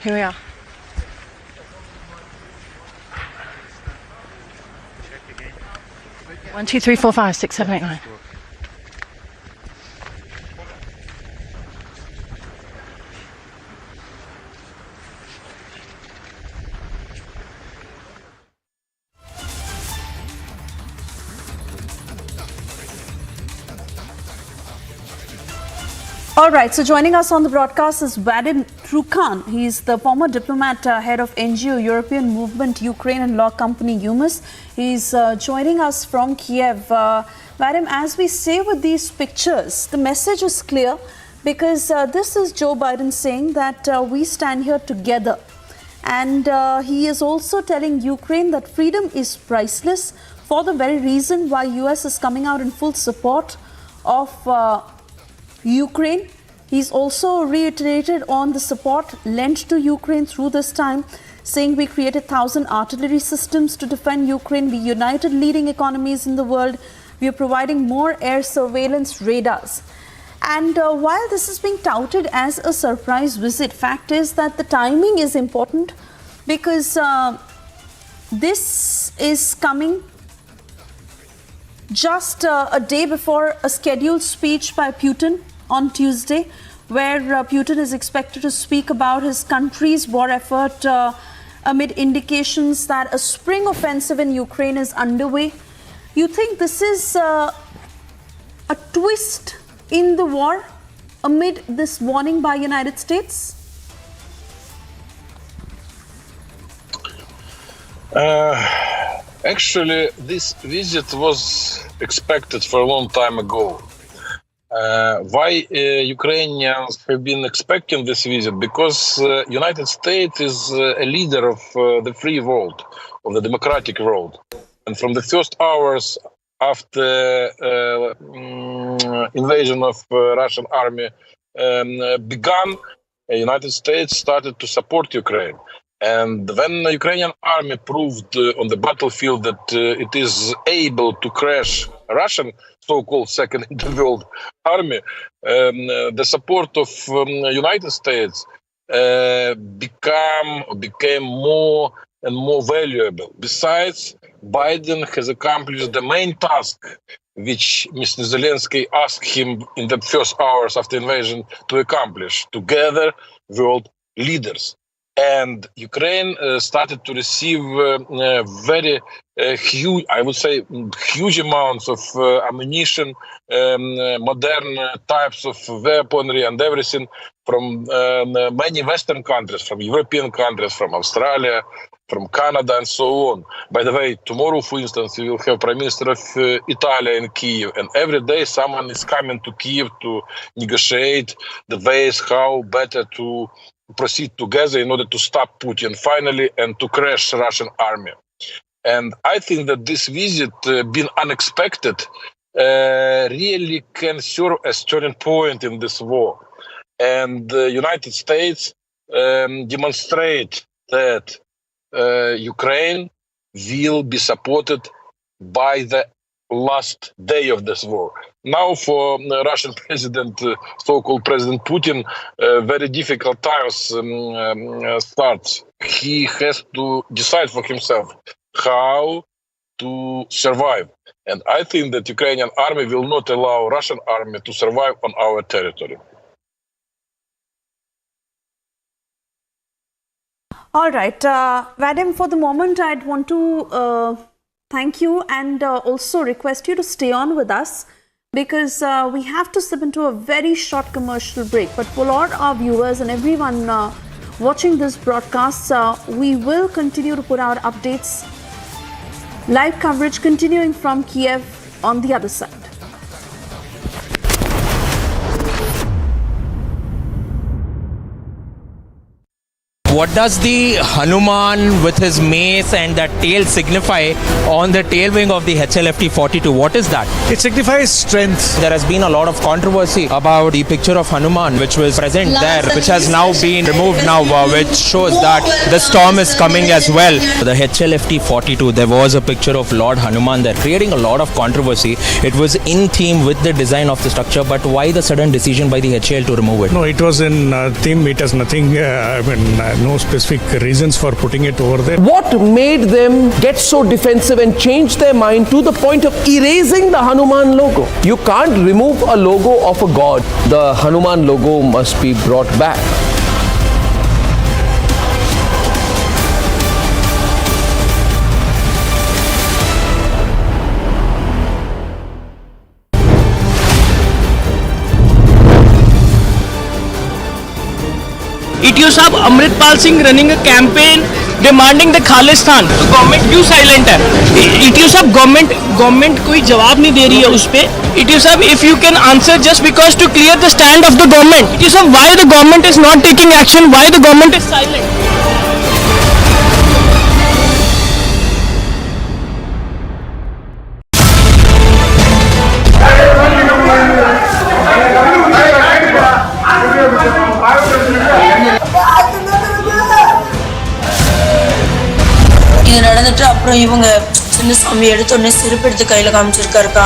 Speaker 11: Here we are. One, 2, 3, 4, 5, 6, 7, 8, 9.
Speaker 1: All right, so joining us on the broadcast is Vidhan Bhavan. He's the former diplomat, head of NGO, European Movement, Ukraine and law company UMIS. He's joining us from Kyiv. Vidhan, as we say with these pictures, the message is clear because this is Joe Biden saying that we stand here together. And he is also telling Ukraine that freedom is priceless, for the very reason why US is coming out in full support of Ukraine. He's also reiterated on the support lent to Ukraine through this time, saying we created 1,000 artillery systems to defend Ukraine. We united leading economies in the world. We are providing more air surveillance radars. And while this is being touted as a surprise visit, fact is that the timing is important, because this is coming just a day before a scheduled speech by Putin on Tuesday, where Putin is expected to speak about his country's war effort amid indications that a spring offensive in Ukraine is underway. You think this is a twist in the war amid this warning by United States?
Speaker 13: Actually, this visit was expected for a long time ago. Why Ukrainians have been expecting this visit? Because United States is a leader of the free world, of the democratic world. And from the first hours after invasion of Russian army began, United States started to support Ukraine. And when the Ukrainian army proved on the battlefield that it is able to crush Russian so-called second in the world army, the support of United States became more and more valuable. Besides, Biden has accomplished the main task which Mr. Zelenskyy asked him in the first hours after invasion to accomplish: to gather world leaders. And Ukraine started to receive very huge, I would say, huge amounts of ammunition, modern types of weaponry and everything from many Western countries, from European countries, from Australia, from Canada, and so on. By the way, tomorrow, for instance, we will have Prime Minister of Italy in Kyiv, and every day someone is coming to Kyiv to negotiate the ways how better to proceed together in order to stop Putin finally and to crush Russian army. And I think that this visit, being unexpected, really can serve as turning point in this war. And the United States demonstrate that Ukraine will be supported by the last day of this war. Now for Russian president, so-called President Putin, very difficult times starts. He has to decide for himself how to survive. And I think that Ukrainian army will not allow Russian army to survive on our territory.
Speaker 1: All right, Vadim, for the moment, I'd want to thank you and also request you to stay on with us, because we have to slip into a very short commercial break. But for all our viewers and everyone watching this broadcast, we will continue to put out updates, live coverage continuing from Kyiv on the other side.
Speaker 9: What does the Hanuman with his mace and that tail signify on the tail wing of the HLFT-42? What is that?
Speaker 14: It signifies strength.
Speaker 9: There has been a lot of controversy about the picture of Hanuman which was present there, which has now been removed now, which shows that the storm is coming as well. The HLFT-42, there was a picture of Lord Hanuman there, creating a lot of controversy. It was in theme with the design of the structure, but why the sudden decision by the HAL to remove it?
Speaker 14: No, it was in theme. It has nothing, no specific reasons for putting it over there.
Speaker 17: What made them get so defensive and change their mind to the point of erasing the Hanuman logo? You can't remove a logo of a god. The Hanuman logo must be brought back.
Speaker 12: It used to have Amritpal Singh running a campaign demanding the Khalistan. तो government क्यों silent है? इटियो साहब government कोई जवाब नहीं दे रही है उस पे. इटियो साहब, if you can answer just because to clear the stand of the government. इटियो साहब, why the government is not taking action? Why the government is silent?
Speaker 16: இது நடந்துட்டு அப்புறம் இவங்க சின்ன சாமி எடுத்தோடனே செருப்பெடுத்து கையில காமிச்சிருக்காருக்கா.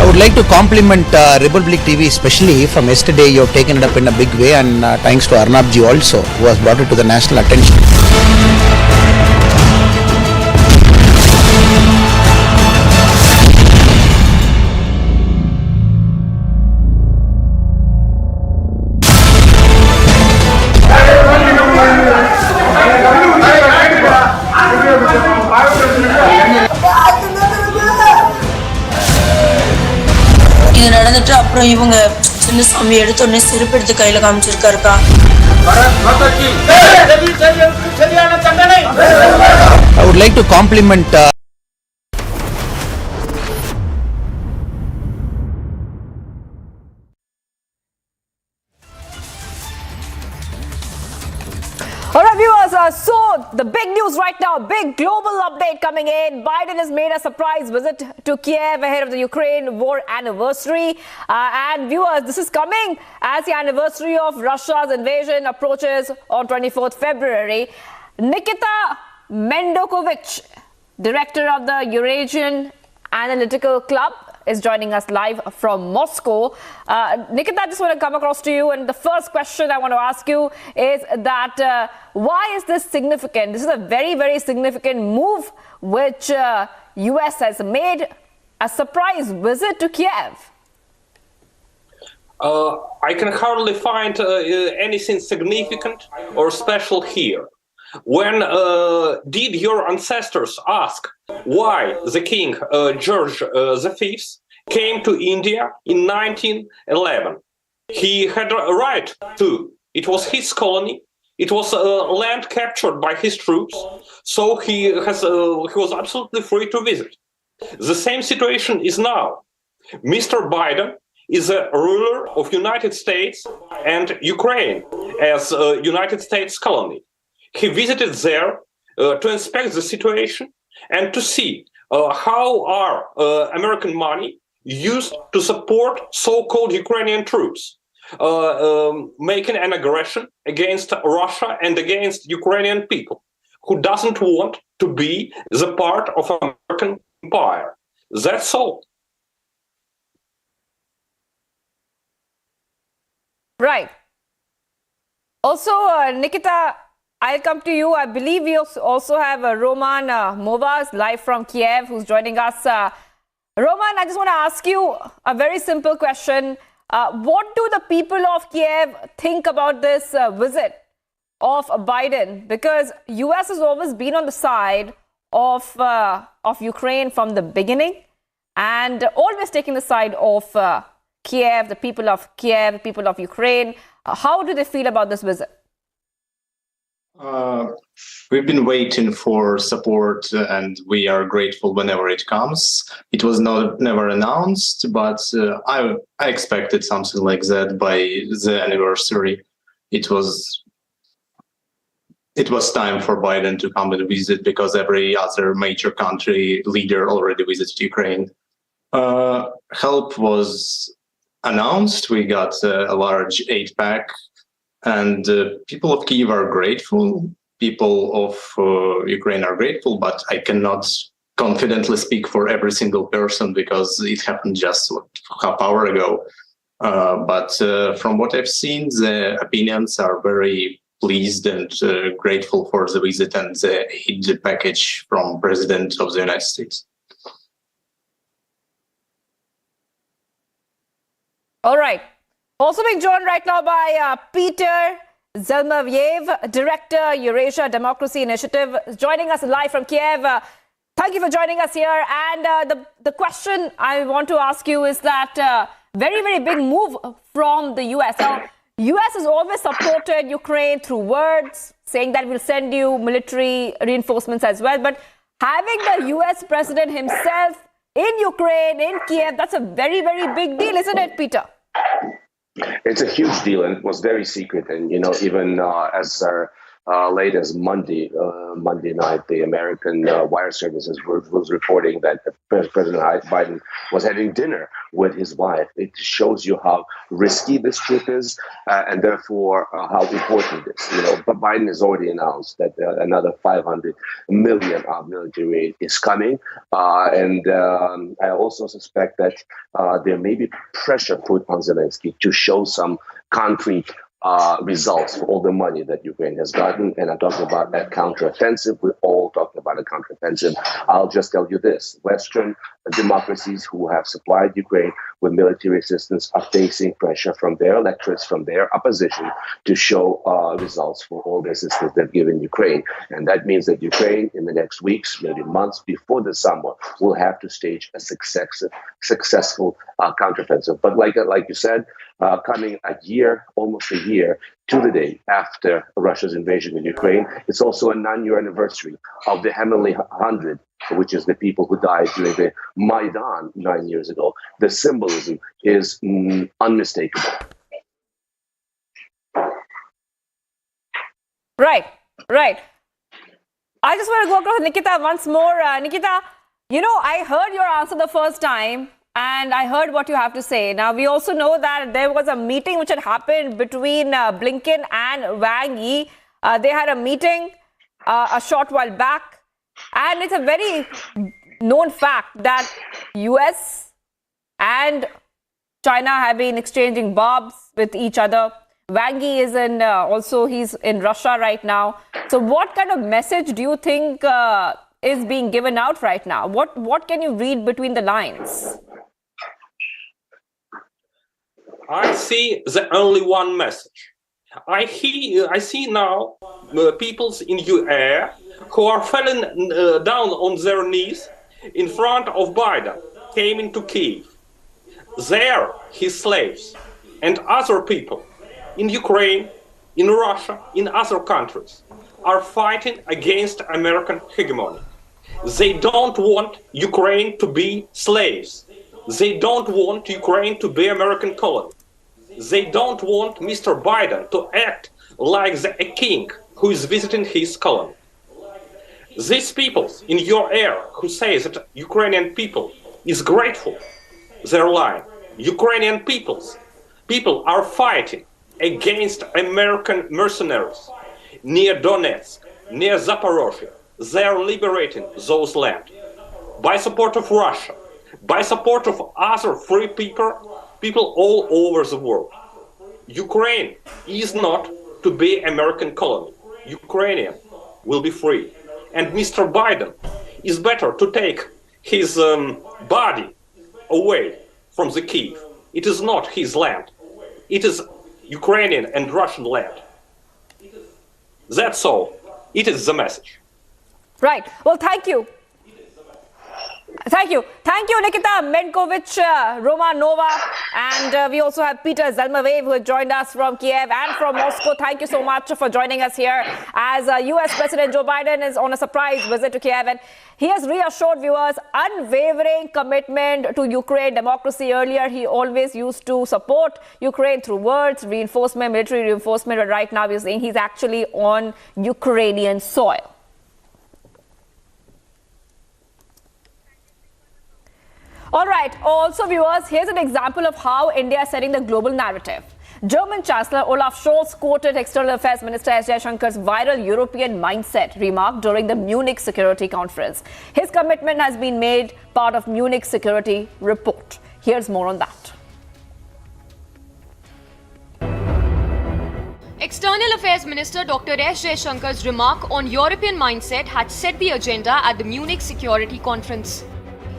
Speaker 18: I would like to compliment Republic TV, especially from yesterday. You have taken it up in a big way, and thanks to Arnab ji also, who has brought it to the national attention.
Speaker 16: இது நடந்துட்டு அப்புறம் இவங்க சின்ன சாமி எடுத்தோடனே செருப்பெடுத்து கையில காமிச்சிருக்காருக்கா.
Speaker 18: I would like to compliment
Speaker 19: All right, viewers, so the big news right now, big global update coming in. Biden has made a surprise visit to Kyiv ahead of the Ukraine war anniversary. And viewers, this is coming as the anniversary of Russia's invasion approaches on 24th February. Nikita Mendokovich, director of the Eurasian Analytical Club, is joining us live from Moscow. Nikita, I just want to come across to you, and the first question I want to ask you is that why is this significant? This is a very, very significant move which US has made, a surprise visit to Kyiv.
Speaker 24: I can hardly find anything significant or special here. When did your ancestors ask why the king George V came to India in 1911? He had a right to. It was his colony. It was land captured by his troops, so he was absolutely free to visit. The same situation is now. Mr. Biden is a ruler of United States and Ukraine as a United States colony. He visited there to inspect the situation and to see how are American money used to support so-called Ukrainian troops, making an aggression against Russia and against Ukrainian people, who doesn't want to be the part of American empire. That's all.
Speaker 19: Right. Also, Nikita, I'll come to you. I believe we also have Roman Movas live from Kyiv, who's joining us. Roman, I just want to ask you a very simple question. What do the people of Kyiv think about this visit of Biden? Because US has always been on the side of Ukraine from the beginning, and always taking the side of Kyiv, the people of Kyiv, the people of Ukraine. How do they feel about this visit?
Speaker 5: We've been waiting for support, and we are grateful whenever it comes. It was never announced, but I expected something like that by the anniversary. It was time for Biden to come and visit, because every other major country leader already visited Ukraine. Help was announced. We got a large aid pack. And people of Kyiv are grateful. People of Ukraine are grateful, but I cannot confidently speak for every single person, because it happened just half hour ago. But from what I've seen, the opinions are very pleased and grateful for the visit and the aid package from President of the United States.
Speaker 19: All right. Also being joined right now by Peter Zelmaviev, Director, Eurasia Democracy Initiative, joining us live from Kyiv. Thank you for joining us here. And the question I want to ask you is that very, very big move from the US. Now, US has always supported Ukraine through words, saying that we'll send you military reinforcements as well. But having the US president himself in Ukraine, in Kyiv, that's a very, very big deal, isn't it, Peter?
Speaker 3: It's a huge deal, and it was very secret. And, you know, even as late as Monday night, the American wire services was reporting that President Biden was having dinner with his wife. It shows you how risky this trip is, and therefore how important it is. You know, but Biden has already announced that another $500 million of military aid is coming, and I also suspect that there may be pressure put on Zelensky to show some concrete results for all the money that Ukraine has gotten. And I'm talking about that counteroffensive. We're all talking about a counteroffensive. I'll just tell you this. Western democracies who have supplied Ukraine with military assistance are facing pressure from their electorates, from their opposition, to show results for all the assistance they've given Ukraine. And that means that Ukraine, in the next weeks, maybe months before the summer, will have to stage a successful counteroffensive. But like you said, coming almost a year to the day after Russia's invasion of Ukraine, it's also a 9-year anniversary of the Heavenly 100, which is the people who died during the Maidan 9 years ago. The symbolism is unmistakable.
Speaker 19: Right. I just want to go across Nikita once more. Nikita, you know, I heard your answer the first time, and I heard what you have to say. Now, we also know that there was a meeting which had happened between Blinken and Wang Yi. They had a meeting a short while back. And it's a very known fact that US and China have been exchanging bombs with each other. Wang Yi is he's in Russia right now. So what kind of message do you think is being given out right now? What can you read between the lines?
Speaker 24: I see the only one message. I see now peoples in UAE who are falling down on their knees in front of Biden, came into Kyiv. There, his slaves and other people in Ukraine, in Russia, in other countries are fighting against American hegemony. They don't want Ukraine to be slaves. They don't want Ukraine to be American colony. They don't want Mr. Biden to act like a king who is visiting his colony. These people in your area who say that Ukrainian people is grateful, they're lying. Ukrainian people are fighting against American mercenaries near Donetsk, near Zaporozhye. They are liberating those lands by support of Russia, by support of other free people all over the world. Ukraine is not to be American colony. Ukrainian will be free. And Mr. Biden is better to take his body away from the Kyiv. It is not his land. It is Ukrainian and Russian land. That's all. It is the message.
Speaker 19: Right. Well, thank you. Thank you, Nikita Menkovich, Romanova, and we also have Peter Zelmavev, who has joined us from Kiev and from Moscow. Thank you so much for joining us here as US President Joe Biden is on a surprise visit to Kiev, and he has reassured viewers unwavering commitment to Ukraine democracy. Earlier, he always used to support Ukraine through words, reinforcement, military reinforcement, but right now he's saying he's actually on Ukrainian soil. All right, also viewers, here's an example of how India is setting the global narrative. German Chancellor Olaf Scholz quoted External Affairs Minister S. Jaishankar's viral European mindset remark during the Munich Security Conference. His commitment has been made part of Munich Security Report. Here's more on that.
Speaker 15: External Affairs Minister Dr. S. Jaishankar's remark on European mindset had set the agenda at the Munich Security Conference.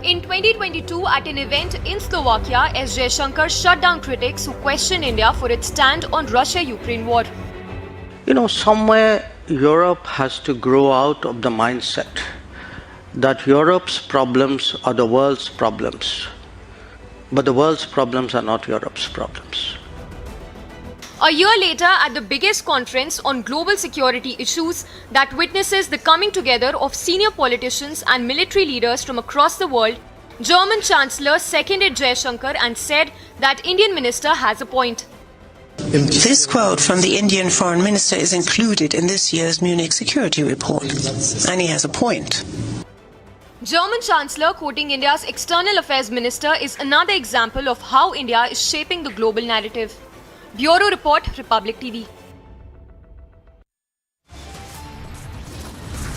Speaker 15: In 2022, at an event in Slovakia, S. Jaishankar shut down critics who questioned India for its stand on Russia-Ukraine war.
Speaker 20: You know, somewhere Europe has to grow out of the mindset that Europe's problems are the world's problems, but the world's problems are not Europe's problems.
Speaker 15: A year later, at the biggest conference on global security issues that witnesses the coming together of senior politicians and military leaders from across the world, German Chancellor seconded Jaishankar and said that Indian minister has a point.
Speaker 2: This quote from the Indian foreign minister is included in this year's Munich security report, and he has a point.
Speaker 15: German Chancellor quoting India's External Affairs Minister is another example of how India is shaping the global narrative. Bureau Report, Republic TV.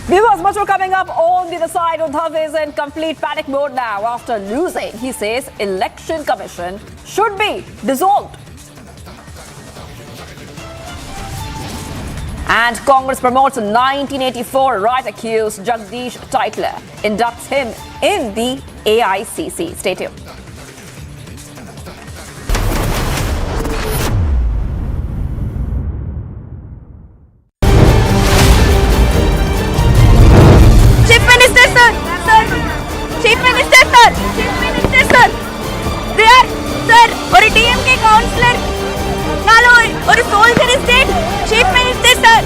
Speaker 19: Viewers, much more coming up on the other side. Uddhav is in complete panic mode now after losing. He says election commission should be dissolved. And Congress promotes 1984 right accused Jagdish Titler, inducts him in the AICC. Stay tuned.
Speaker 6: Chief Minister, sir! Sir! Chief Minister, sir! Chief Minister, sir! There, sir! Or a DMK counselor! Nalo, or a soldier is dead! Chief Minister, sir!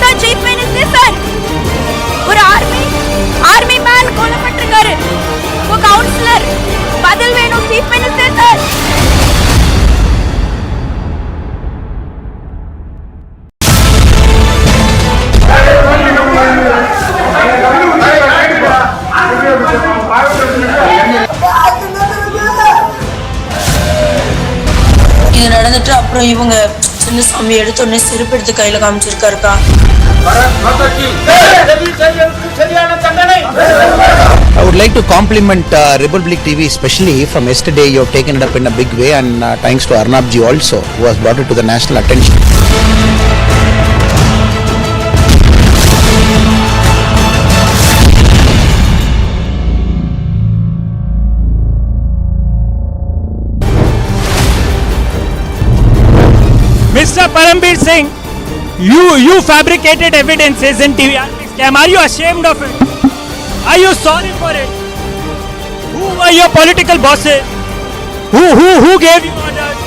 Speaker 6: Sir, Chief Minister, sir! Or army man, Kolapatrikar! Wo counselor! Badal Venu, Chief Minister, sir!
Speaker 16: இது நடந்துட்டு அப்புறம் இவங்க சின்ன சாமி எடுத்த உடனே செருப்பு எடுத்து கையில காமிச்சிருக்காருக்கா.
Speaker 18: I would like to compliment Republic TV, especially from yesterday. You have taken it up in a big way, and thanks to Arnabji also, who has brought it to the national attention.
Speaker 12: Mr. Parambir Singh, you fabricated evidences in TVRP scam. Are you ashamed of it? Are you sorry for it? Who were your political bosses? Who gave you orders?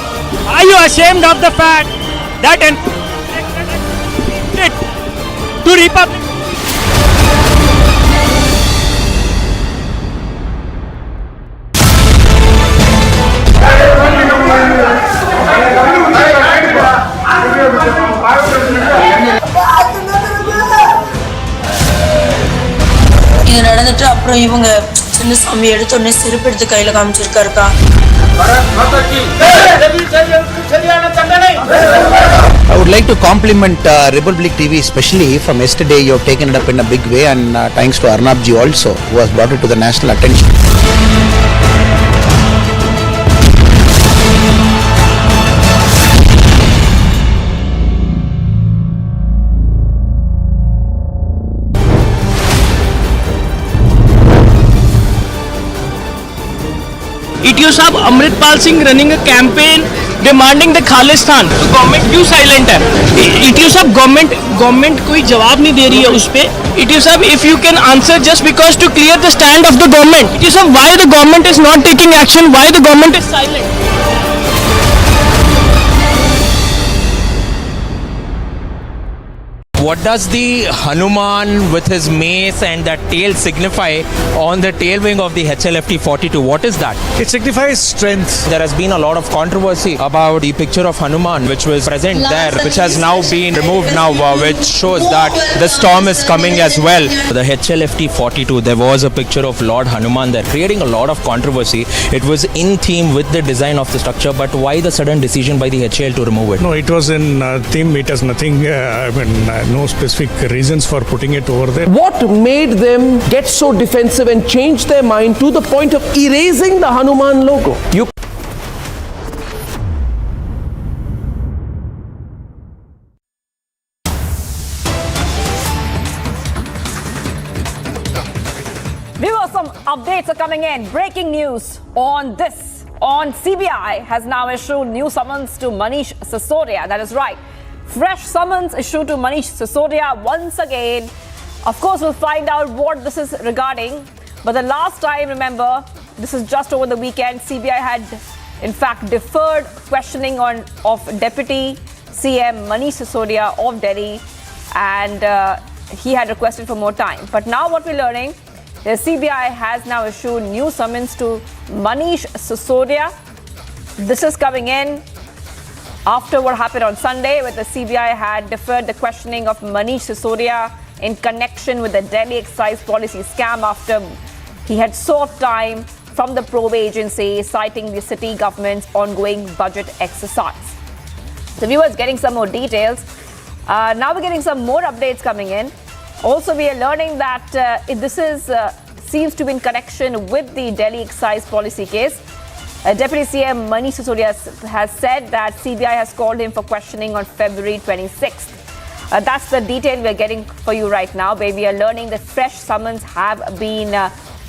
Speaker 12: Are you ashamed of the fact that to Republic?
Speaker 16: இது நடந்துட்டு அப்புறம் இவங்க சின்ன சாமி எடுத்த உடனே செருப்பு எடுத்து கையில காமிச்சிருக்காருக்கா.
Speaker 18: I would like to compliment Republic TV, especially from yesterday. You have taken it up in a big way, and thanks to Arnabji also, who has brought it to the national attention.
Speaker 12: It used to have Amritpal Singh running a campaign demanding the Khalistan. तो government क्यों silent है? It used to have government कोई जवाब नहीं दे रही है उस पे. It used to have, if you can answer just because to clear the stand of the government. It used to have why the government is not taking action, why the government is silent.
Speaker 9: What does the Hanuman with his mace and that tail signify on the tail wing of the HLFT 42? What is that?
Speaker 14: It signifies strength.
Speaker 9: There has been a lot of controversy about the picture of Hanuman which was present there, which has now been removed now, which shows that the storm is coming as well. The HLFT 42, there was a picture of Lord Hanuman there, creating a lot of controversy. It was in theme with the design of the structure, but why the sudden decision by the HAL to remove it?
Speaker 14: No, it was in theme. It has nothing, no specific reasons for putting it over there.
Speaker 17: What made them get so defensive and change their mind to the point of erasing the Hanuman logo?
Speaker 19: Viewers, some updates are coming in. Breaking news on this. CBI has now issued new summons to Manish Sisodia. That is right. Fresh summons issued to Manish Sisodia once again. Of course, we'll find out what this is regarding. But the last time, remember, this is just over the weekend, CBI had in fact deferred questioning of Deputy CM Manish Sisodia of Delhi, and he had requested for more time. But now what we're learning, the CBI has now issued new summons to Manish Sisodia. This is coming in after what happened on Sunday, where the CBI had deferred the questioning of Manish Sisodia in connection with the Delhi excise policy scam after he had sought time from the probe agency, citing the city government's ongoing budget exercise. The viewers getting some more details. Now we're getting some more updates coming in. Also, we are learning that this seems to be in connection with the Delhi excise policy case. Deputy CM Manish Sisodia has said that CBI has called him for questioning on February 26th. That's the detail we're getting for you right now, where we are learning that fresh summons have been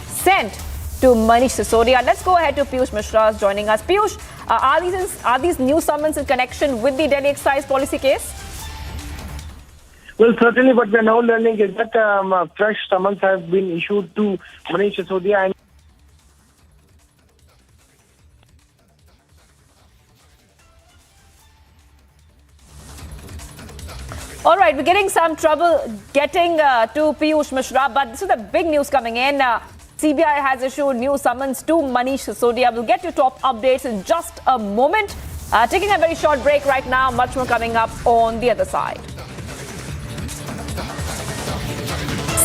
Speaker 19: sent to Manish Sisodia. Let's go ahead to Piyush Mishra joining us. Piyush, are these new summons in connection with the Delhi excise policy case?
Speaker 4: Well, certainly what we are now learning is that fresh summons have been issued to Manish Sisodia.
Speaker 19: All right, we're getting some trouble getting to Piyush Mishra, but this is the big news coming in. CBI has issued new summons to Manish Sisodia. We'll get to top updates in just a moment. Taking a very short break right now, much more coming up on the other side.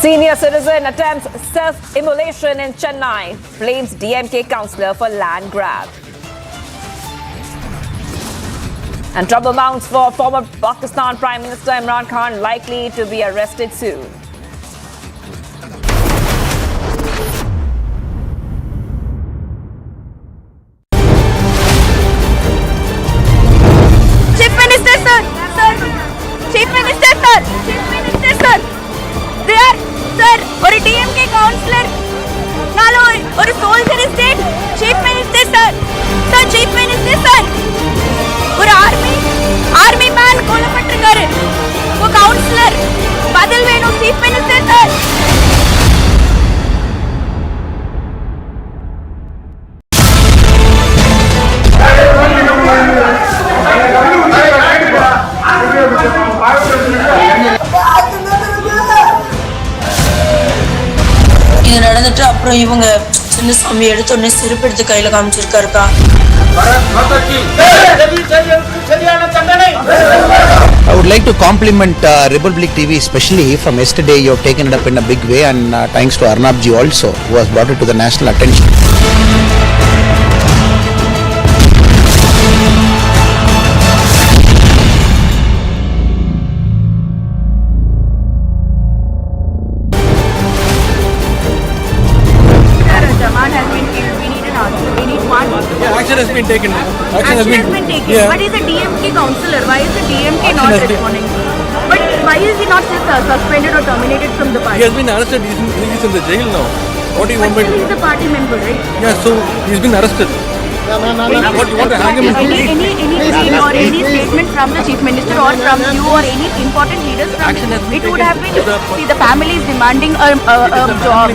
Speaker 19: Senior citizen attempts self-immolation in Chennai, blames DMK councillor for land grab. And trouble mounts for former Pakistan Prime Minister Imran Khan, likely to be arrested soon.
Speaker 6: Chief Minister, sir! Sir! Chief Minister, sir! Chief Minister, sir! There, sir! Or a DMK councillor! Nalo, or a soldier is dead! Chief Minister, sir! Sir, Chief Minister, sir! Or army man कोलपट्टकर वो counsellor बादल वेणु chief minister sir
Speaker 16: இது நடந்துட்டு அப்புறம் இவங்க சின்ன சாமி எடுத்து உடனே செருப்பு எடுத்து கையில காமிச்சிருக்காருக்கா.
Speaker 18: I would like to compliment Republic TV, especially from yesterday. You have taken it up in a big way, and thanks to Arnab ji also, who has brought it to the national attention.
Speaker 21: Action has been taken. Action has been taken.
Speaker 6: Yeah. But he's a DMK councillor. Why is the DMK not responding? But why is he not suspended or terminated from the party?
Speaker 21: He has been arrested. He's in the jail now. What do you want me to do?
Speaker 6: He's a party member, right?
Speaker 21: Yeah, so he's been arrested. What you want to hang him in?
Speaker 6: Any or any statement from the chief minister or from you or any important leaders from it would have been. See, the family is demanding a job.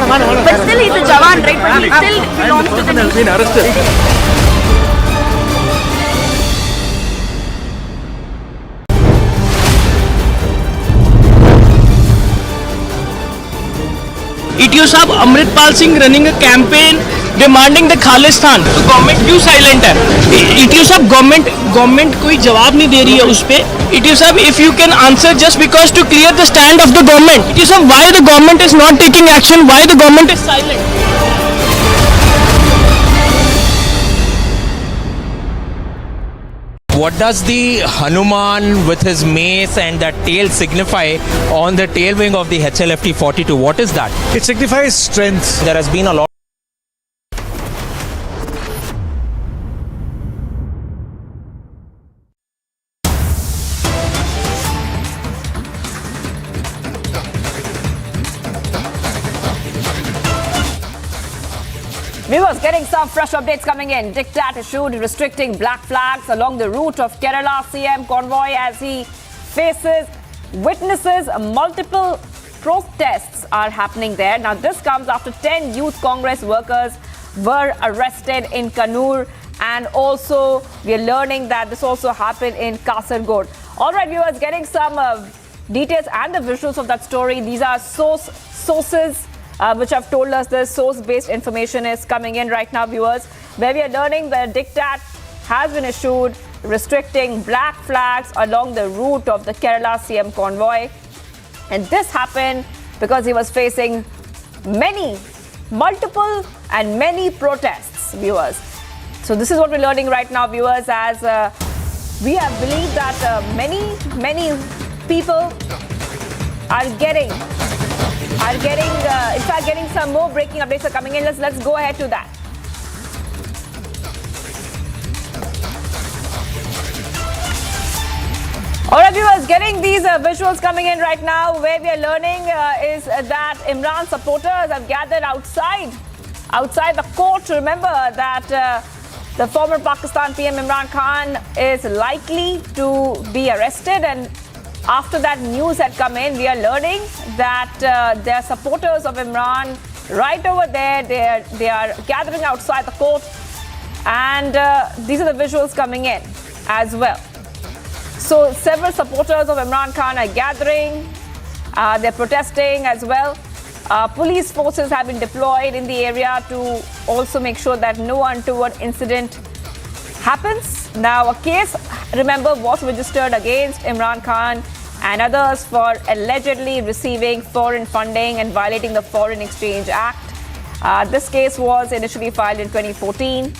Speaker 6: But still, he's a Jawan, right? But he still belongs to the nation.
Speaker 21: Has been arrested.
Speaker 12: ETO साहब Amritpal Singh running a campaign demanding the Khalistan. तो government क्यों silent है? ETO साहब government कोई जवाब नहीं दे रही है उस पे. ETO साहब if you can answer just because to clear the stand of the government. ETO साहब why the government is not taking action? Why the government is silent?
Speaker 9: What does the Hanuman with his mace and that tail signify on the tail wing of the HLFT 42? What is that?
Speaker 14: It signifies strength.
Speaker 9: There has been a lot.
Speaker 19: Viewers, getting some fresh updates coming in. Diktat issued restricting black flags along the route of Kerala CM convoy as he faces witnesses. Multiple protests are happening there. Now, this comes after 10 Youth Congress workers were arrested in Kannur and also we are learning that this also happened in Kasaragod. All right, viewers, getting some details and the visuals of that story. These are sources which have told us this. Source-based information is coming in right now, viewers, where we are learning the diktat has been issued restricting black flags along the route of the Kerala CM convoy. And this happened because he was facing multiple and many protests, viewers. So this is what we're learning right now, viewers, as we have believed that many people are getting some more breaking updates are coming in. Let's go ahead to that. All right, viewers, getting these visuals coming in right now, where we are learning is that Imran supporters have gathered outside the court. Remember that the former Pakistan PM Imran Khan is likely to be arrested, and after that news had come in, we are learning that there are supporters of Imran right over there. They are gathering outside the court, and these are the visuals coming in as well. So several supporters of Imran Khan are gathering. They're protesting as well. Police forces have been deployed in the area to also make sure that no untoward incident happens. Now, a case, remember, was registered against Imran Khan and others for allegedly receiving foreign funding and violating the Foreign Exchange Act. This case was initially filed in 2014.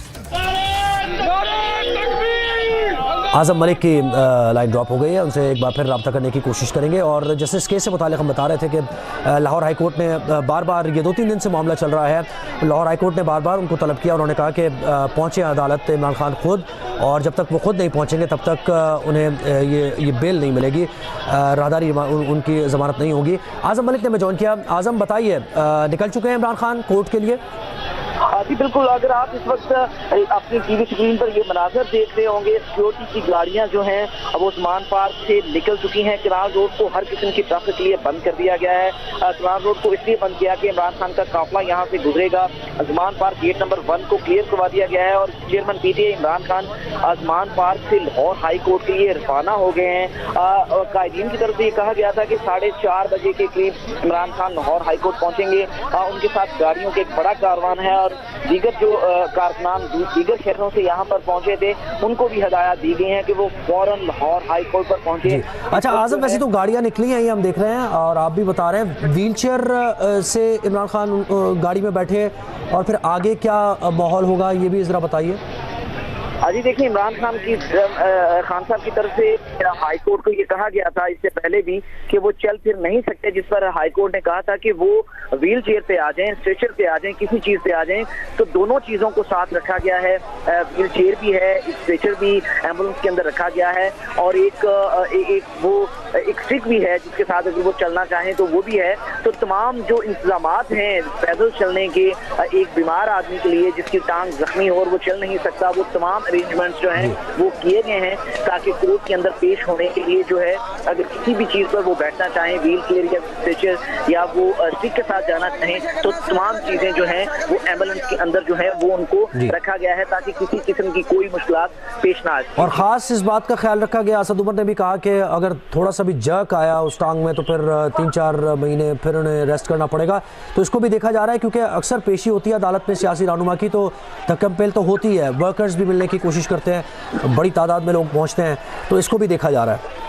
Speaker 8: आजम मलिक की line drop हो गई है, उनसे एक बार फिर रब्ता करने की कोशिश करेंगे। और जैसे इस केस से मुतालिक हम बता रहे थे कि लाहौर हाई कोर्ट ने बार बार, ये 2-3 दिन से मामला चल रहा है, लाहौर हाई कोर्ट ने बार बार उनको तलब किया। उन्होंने कहा कि पहुँचे अदालत इमरान खान खुद, और जब तक वो खुद नहीं पहुँचेंगे तब तक उन्हें ये बेल नहीं मिलेगी, राहदारी उनकी ज़मानत नहीं होगी। आजम मलिक ने मैं ज्वाइन किया। आजम, बताइए, निकल चुके हैं इमरान खान कोर्ट के लिए?
Speaker 10: जी बिल्कुल, अगर आप इस वक्त अपनी टीवी स्क्रीन पर ये मनाजर देख रहे होंगे, सिक्योरिटी की गाड़ियां जो हैं अब उस्मान पार्क से निकल चुकी हैं। किनार रोड को हर किस्म की ट्रैफिक के लिए बंद कर दिया गया है। किनार रोड को इसलिए बंद किया कि इमरान खान का काफिला यहां से गुजरेगा। उस्मान पार्क गेट नंबर 1 को क्लियर करवा दिया गया है, और chairman PTI Imran Khan Usman park से लाहौर हाई कोर्ट के लिए रवाना हो गए हैं। कायदीन की तरफ से ये कहा गया था कि 4:30 बजे के करीब इमरान खान लाहौर हाई कोर्ट पहुंचेंगे। उनके साथ गाड़ियों के एक बड़ा कारवान है, और दीगर जो कारकुनान दीगर शहरों से यहाँ पर पहुंचे थे, उनको भी हिदायत दी गई है कि वो फौरन लाहौर हाई कोर्ट पर पहुंचे।
Speaker 8: अच्छा आजम, वैसे तो गाड़ियाँ निकली हैं, ये हम देख रहे हैं, और आप भी बता रहे हैं व्हील चेयर से इमरान खान गाड़ी में बैठे, और फिर आगे क्या माहौल होगा ये भी जरा बताइए।
Speaker 10: जी देखिए, इमरान खान साहब की तरफ से हाई कोर्ट को ये कहा गया था इससे पहले भी कि वो चल फिर नहीं सकते, जिस पर हाई कोर्ट ने कहा था कि वो व्हील चेयर पे आ जाएं, स्ट्रेचर पे आ जाएं, किसी चीज पे आ जाएं। तो दोनों चीजों को साथ रखा गया है, व्हील चेयर भी है, स्ट्रेचर भी एम्बुलेंस के अंदर रखा गया है, और एक स्टिक भी है जिसके साथ अगर वो चलना चाहें तो वो भी है। तो तमाम जो इंतजामात हैं पैदल चलने के, एक बीमार आदमी के लिए जिसकी टांग जख्मी हो और वो चल नहीं सकता, वो तमाम अरेंजमेंट्स जो हैं वो किए गए हैं, ताकि कोर्ट के अंदर पेश होने के लिए जो है अगर किसी भी चीज पर वो बैठना चाहें, व्हील चेयर या स्ट्रेचर या वो स्टिक के साथ जाना चाहें, तो तमाम चीजें जो हैं वो एम्बुलेंस के अंदर जो है वो उनको रखा गया है, ताकि किसी किस्म की कोई मुश्किलात पेश ना आए।
Speaker 8: और खास इस बात का ख्याल रखा गया, असद उमर ने भी कहा कि अगर थोड़ा सा भी जर्क आया उस टांग में तो फिर 3-4 महीने फिर उन्हें रेस्ट करना पड़ेगा। तो इसको भी देखा जा रहा है, क्योंकि अक्सर पेशी होती है अदालत में सियासी रहनुमा की, तो धक्कम-पेल तो होती है, वर्कर्स भी मिलने की कोशिश करते हैं, बड़ी तादाद में लोग पहुंचते हैं, तो इसको भी देखा जा रहा है।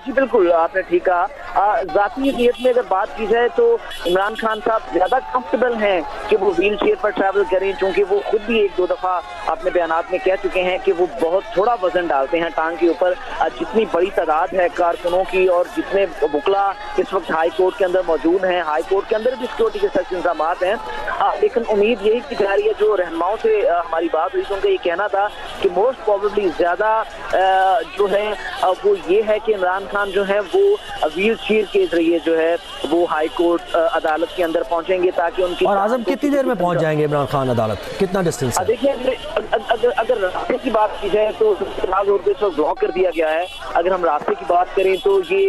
Speaker 10: जी बिल्कुल, आपने ठीक कहा। ज़ाती हैसियत में अगर बात की जाए तो इमरान खान साहब ज़्यादा कंफर्टेबल हैं कि वो व्हील चेयर पर ट्रैवल करें, क्योंकि वो खुद भी 1-2 दफ़ा अपने बयानात में कह चुके हैं कि वो बहुत थोड़ा वजन डालते हैं टांग के ऊपर। जितनी बड़ी तादाद है कारकुनों की और जितने वकला इस वक्त हाई कोर्ट के अंदर मौजूद हैं, हाई कोर्ट के अंदर भी सिक्योरिटी के सख्त इंतजाम हैं, लेकिन उम्मीद यही की जा रही है, जो रहनुमाओं से हमारी बात हुई तो उनका ये कहना था कि मोस्ट प्रोबेबली ज़्यादा जो है वो ये है कि इमरान खान जो है वो व्हील चेयर के जरिए जो है वो हाई कोर्ट अदालत के अंदर पहुंचेंगे, ताकि उनकी।
Speaker 8: और आजम कितनी देर में पहुंच जाएंगे इमरान खान अदालत, कितना डिस्टेंस है?
Speaker 10: देखिए अगर रास्ते की बात की जाए तो फिलहाल रोड को इस वक्त ब्लॉक कर दिया गया है। अगर हम रास्ते की बात करें तो ये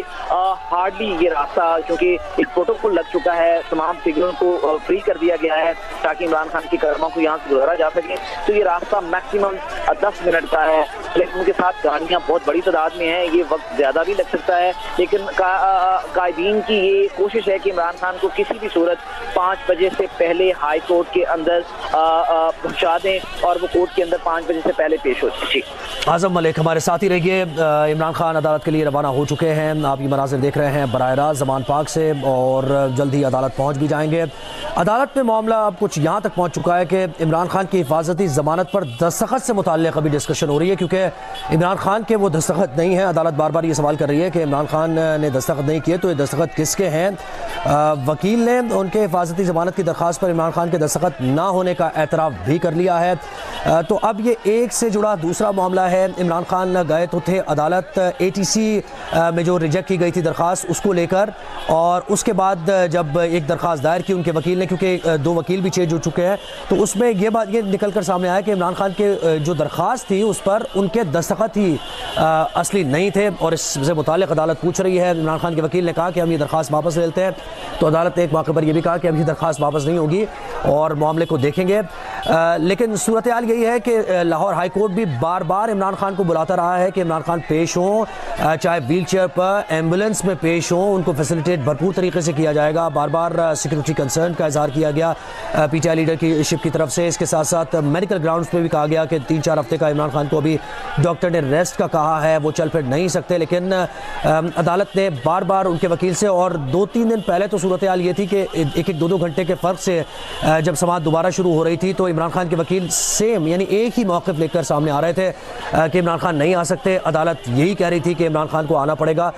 Speaker 10: हार्डली ये रास्ता, क्योंकि एक प्रोटोकॉल लग चुका है, तमाम सिग्नल को फ्री कर दिया गया है ताकि इमरान खान की कर्मा को यहाँ से गुजारा जा सके। तो ये रास्ता मैक्सिमम 10 मिनट का है, लेकिन उनके साथ गाड़ियाँ बहुत बड़ी तादाद में हैं, ये वक्त ज्यादा भी लग सकता है। लेकिन कायदीन की ये कोशिश है कि इमरान खान को किसी भी सूरत 5 बजे से पहले हाई कोर्ट के अंदर पहुंचा दें और वो कोर्ट के अंदर 5 बजे से पहले पेश हो। जी
Speaker 8: आजम मलिक हमारे साथ ही रहिए। इमरान खान अदालत के लिए रवाना हो चुके हैं, आप ये मनाजिर देख रहे हैं बराह रास्त जमान पार्क से, और जल्द ही अदालत पहुंच भी जाएंगे। अदालत में मामला अब कुछ यहाँ तक पहुंच चुका है कि इमरान खान की हिफाजती ज़मानत पर दस्तखत से मुताल्लिक़ अभी डिस्कशन हो रही है, क्योंकि इमरान खान के वो दस्तखत नहीं हैं। अदालत बार बार ये सवाल कर रही है कि इमरान खान ने दस्तखत नहीं किए तो ये दस्तखत किसके हैं। वकील ने उनके हिफाजती ज़मानत की दरख्वास्त पर इमरान खान के दस्तखत ना होने का एतराफ़ भी कर लिया है। तो अब ये एक से जुड़ा दूसरा मामला है। इमरान खान गए तो थे अदालत ATC में जो रिजेक्ट की गई थी दरख्वास्त उसको लेकर, और उसके बाद जब एक दरख्वास्त दायर की उनके वकील ने, क्योंकि 2 वकील भी चेंज हो चुके हैं, तो उसमें ये बात ये निकल कर सामने आया कि इमरान खान के जो दरख्वास्त थी उस पर उनके दस्तखत ही असली नहीं थे, और इससे मुताल्लिक़ अदालत पूछ रही है। इमरान खान के वकील ने कहा कि हम ये दरख्वास्त वापस ले लेते हैं, तो अदालत ने एक मौके पर यह भी कहा कि अब ये दरख्वास्त वापस नहीं होगी और मामले को देखेंगे। लेकिन सूरत हाल यही है कि लाहौर हाई कोर्ट भी बार बार इमरान खान को बुलाता रहा है कि इमरान खान पेश हों, चाहे व्हील चेयर पर, एम्बुलेंस में पेश हों, उनको फैसिलिटेट भरपूर तरीके से किया जाएगा। बार बार सिक्योरिटी कंसर्न का इजहार किया गया PTI लीडर की शिप की तरफ से। इसके साथ साथ मेडिकल ग्राउंड्स पे भी कहा गया कि 3-4 हफ्ते का इमरान खान को अभी डॉक्टर ने रेस्ट का कहा है, वो चल फिर नहीं सकते। लेकिन अदालत ने बार बार उनके वकील से, और 2-3 दिन पहले तो सूरत हाल ये थी कि 1-2 घंटे के फ़र्क से जब समाअत दोबारा शुरू हो रही थी तो इमरान खान के वकील सेम यानी एक ही मौक़िफ़ लेकर सामने आ रहे थे कि इमरान खान नहीं आ सकते। अदालत यही कह रही थी कि इमरान खान को आना पड़ेगा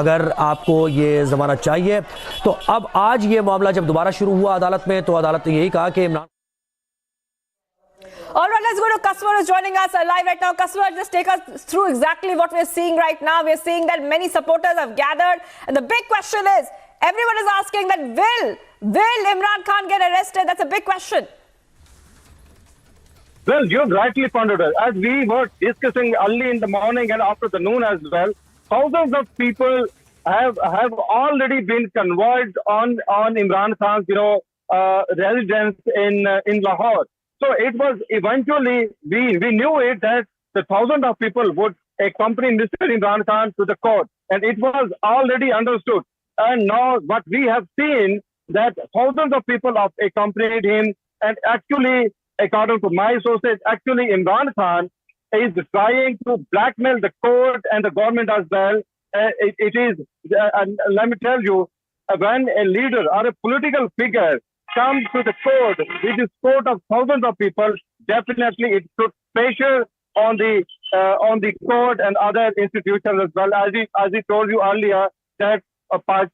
Speaker 8: अगर आपको ये ज़मानत चाहिए। तो अब आज ये मामला जब दोबारा शुरू हुआ अदालत में, तो अदालत ने यही कहा कि Imran
Speaker 19: All right, let's go to Kaswar who's joining us live right now. Kaswar, just take us through exactly what we're seeing right now. We're seeing that many supporters have gathered, and the big question is, everyone is asking that will Imran Khan get arrested? That's a big question.
Speaker 4: Well, you've rightly pointed out. As we were discussing early in the morning and after the noon as well, thousands of people have already been converged on Imran Khan's residence in Lahore. So it was eventually we knew it that the thousands of people would accompany Mr. Imran Khan to the court, and it was already understood. And now what we have seen that thousands of people have accompanied him, and actually, according to my sources, actually Imran Khan is trying to blackmail the court and the government as well. It is, let me tell you, when a leader or a political figure comes to the court, with this court of thousands of people, definitely it puts pressure on the court and other institutions as well. As I told you earlier, that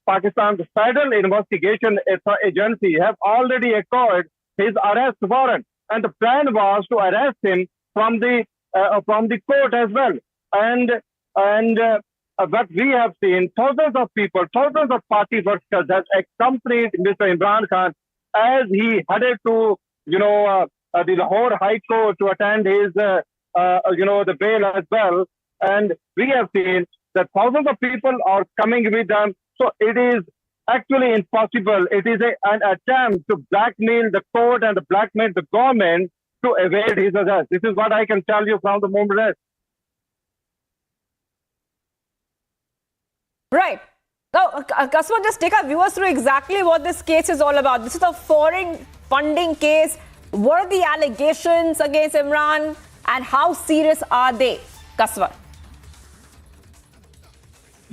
Speaker 4: Pakistan's Federal Investigation Agency have already acquired his arrest warrant, and the plan was to arrest him from the court as well. And what we have seen, thousands of people, thousands of party workers have accompanied Mr. Imran Khan as he headed to the Lahore High Court to attend his the bail as well. And we have seen that thousands of people are coming with them. So it is actually impossible. It is an attempt to blackmail the court and blackmail the government to evade his arrest. This is what I can tell you from the moment.
Speaker 19: Right. Now, Kaswar, just take our viewers through exactly what this case is all about. This is a foreign funding case. What are the allegations against Imran and how serious are they? Kaswar.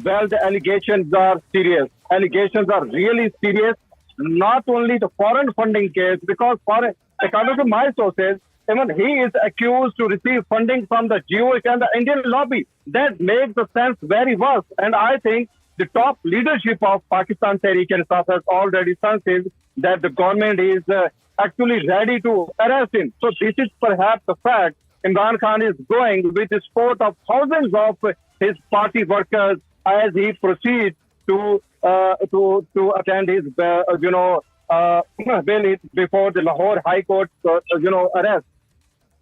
Speaker 4: Well, the allegations are serious. Allegations are really serious. Not only the foreign funding case, because according to my sources, even he is accused to receive funding from the Jewish and the Indian lobby. That makes the sense very worse. And I think the top leadership of Pakistan Tehreek-e-Insaf has already sensed that the government is actually ready to arrest him. So this is perhaps the fact Imran Khan is going with the support of thousands of his party workers as he proceeds to attend his bail before the Lahore High Court arrest.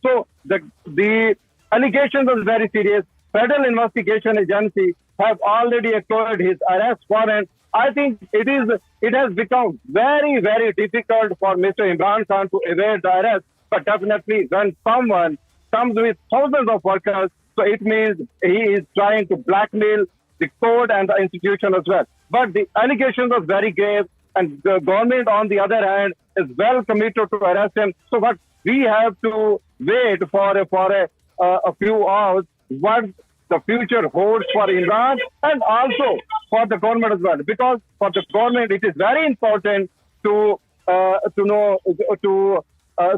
Speaker 4: So the allegations are very serious. Federal Investigation Agency have already acquired his arrest warrant. I think it has become very, very difficult for Mr. Imran Khan to evade the arrest. But definitely when someone comes with thousands of workers, so it means he is trying to blackmail the court and the institution as well. But the allegations are very grave, and the government, on the other hand, is well committed to arrest him. So what we have to wait for a few hours what the future holds for Iran and also for the government as well. Because for the government, it is very important to know to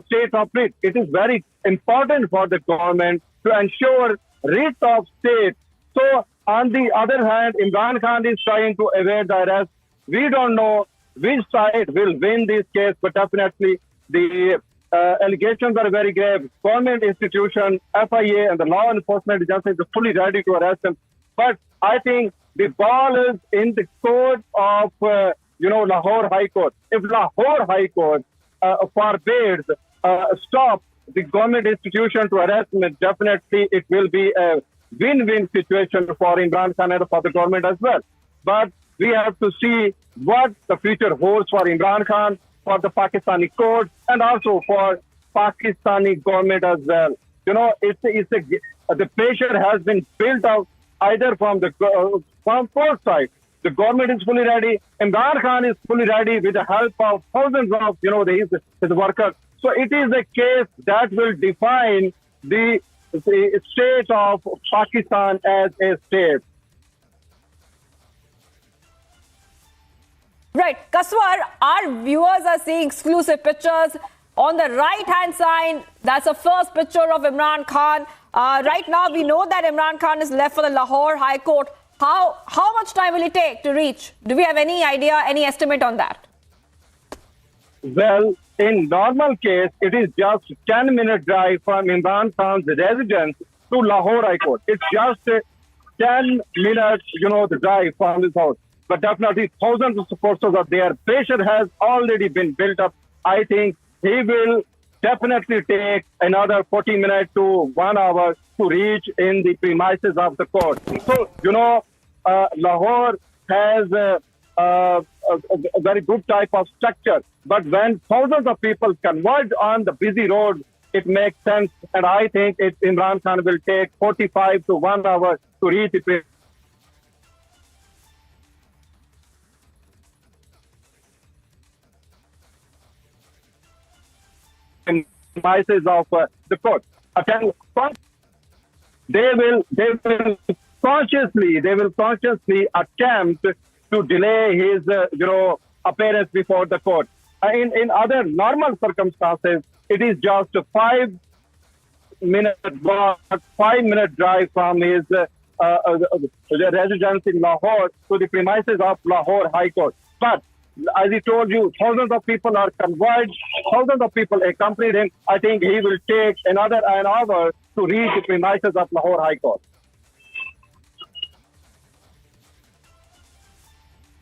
Speaker 4: stay complete. It is very important for the government to ensure writ of state. So on the other hand, Imran Khan is trying to evade the arrest. We don't know which side will win this case, but definitely the allegations are very grave. Government institution, FIA, and the law enforcement agencies are fully ready to arrest him. But I think the ball is in the court of, Lahore High Court. If Lahore High Court forbids, stop the government institution to arrest him, definitely it will be a win-win situation for Imran Khan and for the government as well. But we have to see what the future holds for Imran Khan, for the Pakistani court, and also for Pakistani government as well. The pressure has been built up either from both sides. The government is fully ready. Imran Khan is fully ready with the help of thousands of his workers. So it is a case that will define the state of Pakistan as a state.
Speaker 19: Right, Kaswar, our viewers are seeing exclusive pictures. On the right-hand side, that's the first picture of Imran Khan. Right now, we know that Imran Khan is left for the Lahore High Court. How much time will it take to reach? Do we have any idea, any estimate on that?
Speaker 4: Well, in normal case, it is just 10-minute drive from Imran Khan's residence to Lahore High Court. It's just 10 minutes, the drive from his house. But definitely thousands of supporters are there. Pressure has already been built up. I think he will definitely take another 40 minutes to 1 hour to reach in the premises of the court. So, Lahore has a very good type of structure. But when thousands of people converge on the busy road, it makes sense. And I think Imran Khan will take 45 to 1 hour to reach the premises of the court. They will consciously attempt to delay his appearance before the court. In other normal circumstances, it is just a 5-minute drive from his residence in Lahore to the premises of Lahore High Court. But as he told you, thousands of people are converged, thousands of people accompanied him. I think he will take another an hour to reach the premises of Lahore High Court.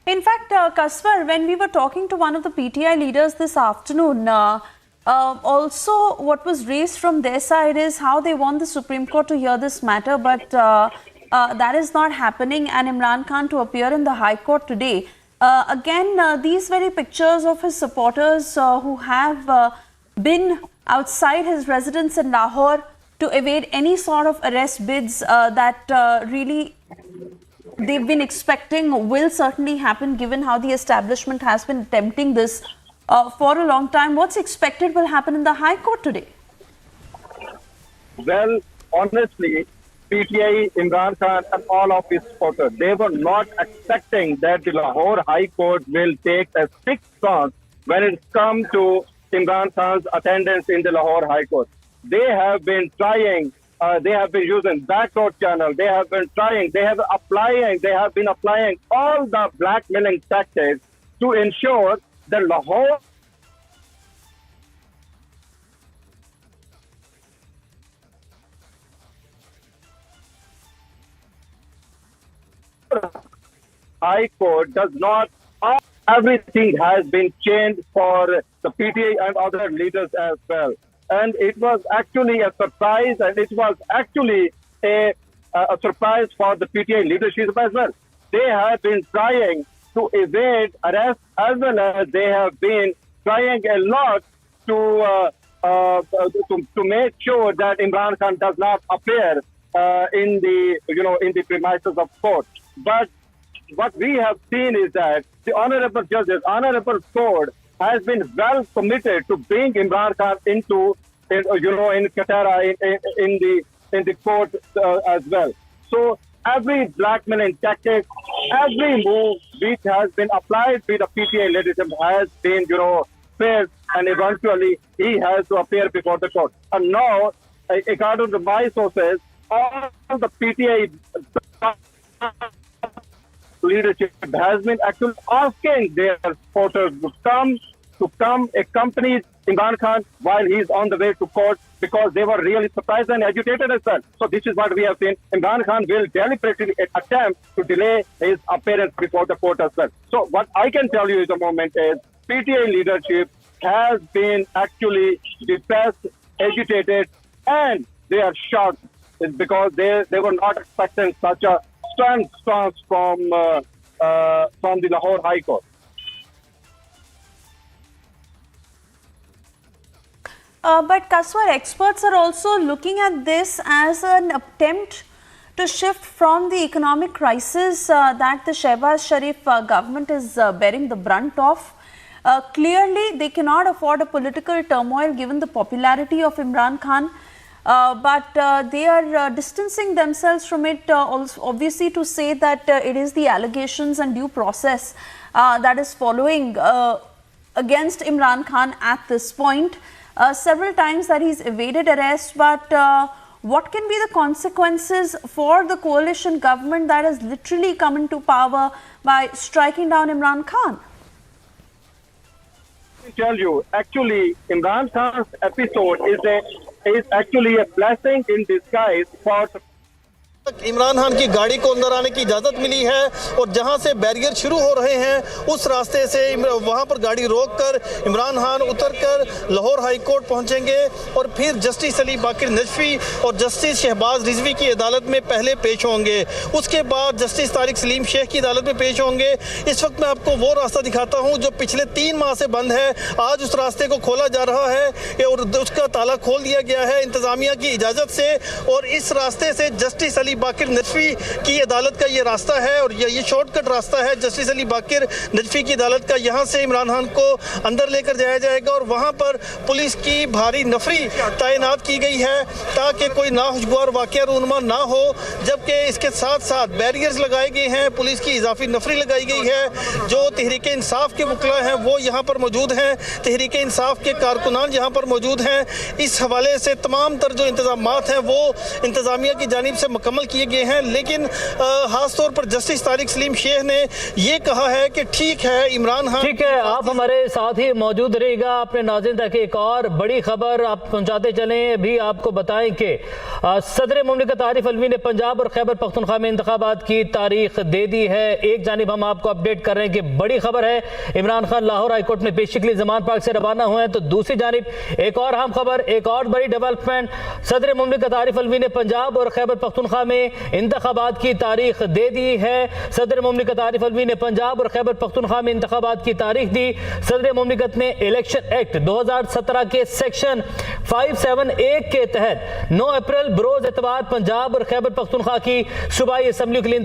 Speaker 1: In fact, Kaswar, when we were talking to one of the PTI leaders this afternoon, also what was raised from their side is how they want the Supreme Court to hear this matter, but that is not happening, and Imran Khan to appear in the High Court today. Again, these very pictures of his supporters who have been outside his residence in Lahore to evade any sort of arrest bids that really they've been expecting will certainly happen, given how the establishment has been attempting this for a long time. What's expected will happen in the High Court today?
Speaker 4: Well, honestly, PTI, Imran Khan and all of his supporters, they were not expecting that the Lahore High Court will take a strict stance when it comes to Imran Khan's attendance in the Lahore High Court. They have been trying, they have been using backdoor channel, they have been trying, they have been applying all the blackmailing tactics to ensure that Lahore High Court does not. Everything has been changed for the PTA and other leaders as well. and it was actually a surprise, and it was actually a surprise for the PTI leadership as well. They have been trying to evade arrest, as well as they have been trying a lot to make sure that Imran Khan does not appear in the premises of court. But what we have seen is that the honorable judges, honorable court, has been well committed to bring Imran Khan in Qatar in the court as well. So every blackmailing tactic, every move which has been applied with the PTI leadership has been failed, and eventually he has to appear before the court. And now, according to my sources, all the PTI leadership has been actually asking their supporters to come accompany Imran Khan while he's on the way to court, because they were really surprised and agitated as well. So this is what we have seen. Imran Khan will deliberately attempt to delay his appearance before the court as well. So what I can tell you at the moment is PTI leadership has been actually depressed, agitated, and they are shocked because they were not expecting such a strong stance from the Lahore High Court.
Speaker 1: But Kaswar, experts are also looking at this as an attempt to shift from the economic crisis that the Shehbaz Sharif government is bearing the brunt of. Clearly, they cannot afford a political turmoil given the popularity of Imran Khan, but they are distancing themselves from it, obviously to say that it is the allegations and due process that is following against Imran Khan at this point. Several times that he's evaded arrest, but what can be the consequences for the coalition government that has literally come into power by striking down Imran Khan?
Speaker 4: I tell you, actually, Imran Khan's episode is actually a blessing in disguise for
Speaker 7: Imran Khan की गाड़ी को अंदर आने की इजाज़त मिली है और जहां से बैरियर शुरू हो रहे हैं उस रास्ते से वहां पर गाड़ी रोककर इमरान खान उतरकर लाहौर हाई कोर्ट पहुंचेंगे और फिर जस्टिस अली बाकिर नजफी और जस्टिस शहबाज रिजवी की अदालत में पहले पेश होंगे। उसके बाद जस्टिस तारिक सलीम शेख की अदालत में पेश होंगे। इस वक्त मैं आपको वो रास्ता दिखाता हूं जो पिछले 3 माह से बंद है। आज उस रास्ते को खोला जा रहा है और उसका ताला खोल दिया गया है इंतजामिया की इजाज़त से, और इस रास्ते से जस्टिस अली बाकिर नजफी की अदालत का ये रास्ता है और ये शॉर्टकट रास्ता है। जस्टिस अली बाकिर नजफी की अदालत का यहाँ से इमरान खान को अंदर लेकर जाया जाएगा और वहाँ पर पुलिस की भारी नफरी तैनात की गई है ताकि कोई नाखुशगवार वाक़या रूनुमा ना हो, जबकि इसके साथ साथ बैरियर्स लगाए गए हैं, पुलिस की इजाफी नफरी लगाई गई है। जो तहरीक इंसाफ के वकला हैं वो यहाँ पर मौजूद हैं, तहरीक इंसाफ के कारकुनान यहाँ पर मौजूद हैं। इस हवाले से तमाम तर जो इंतजामात हैं वो इंतजामिया की जानिब से मुकम्मल किए गए हैं, लेकिन खास तौर पर जस्टिस तारिक सलीम शेख ने ये कहा है कि ठीक है इमरान खान।
Speaker 11: ठीक है, आप हमारे साथ ही मौजूद रहिएगा। अपने नाज़रीन तक एक और बड़ी खबर आप पहुंचाते चलें। अभी आपको बताएं कि सदर मुमलिकत आरिफ अलवी ने पंजाब और खैबर पख्तूनख्वा में इंतखाबात की तारीख दे दी है। एक जानिब हम आपको अपडेट कर रहे हैं कि बड़ी खबर है, इमरान खान लाहौर हाईकोर्ट में पेशी के लिए ज़मान पार्क से रवाना हुए हैं, तो दूसरी जानिब एक और अहम खबर, एक और बड़ी डेवलपमेंट, सदर मुमलिकत आरिफ अलवी ने पंजाब और खैबर पख्तूनख्वा में इंतखाबात की तारीख दे दी है। सदर मुमलिकत आरिफ अलवी ने पंजाब और खैबर पख्तूनख्वा में इंतखाबात की तारीख दी। सदर मुमलिकत ने इलेक्शन एक्ट 2017 के सेक्शन 571 के तहत 9 अप्रैल बरोज एतवार पंजाब और खैबर पख्तूनख्वा की सूबाई असम्बली के लिए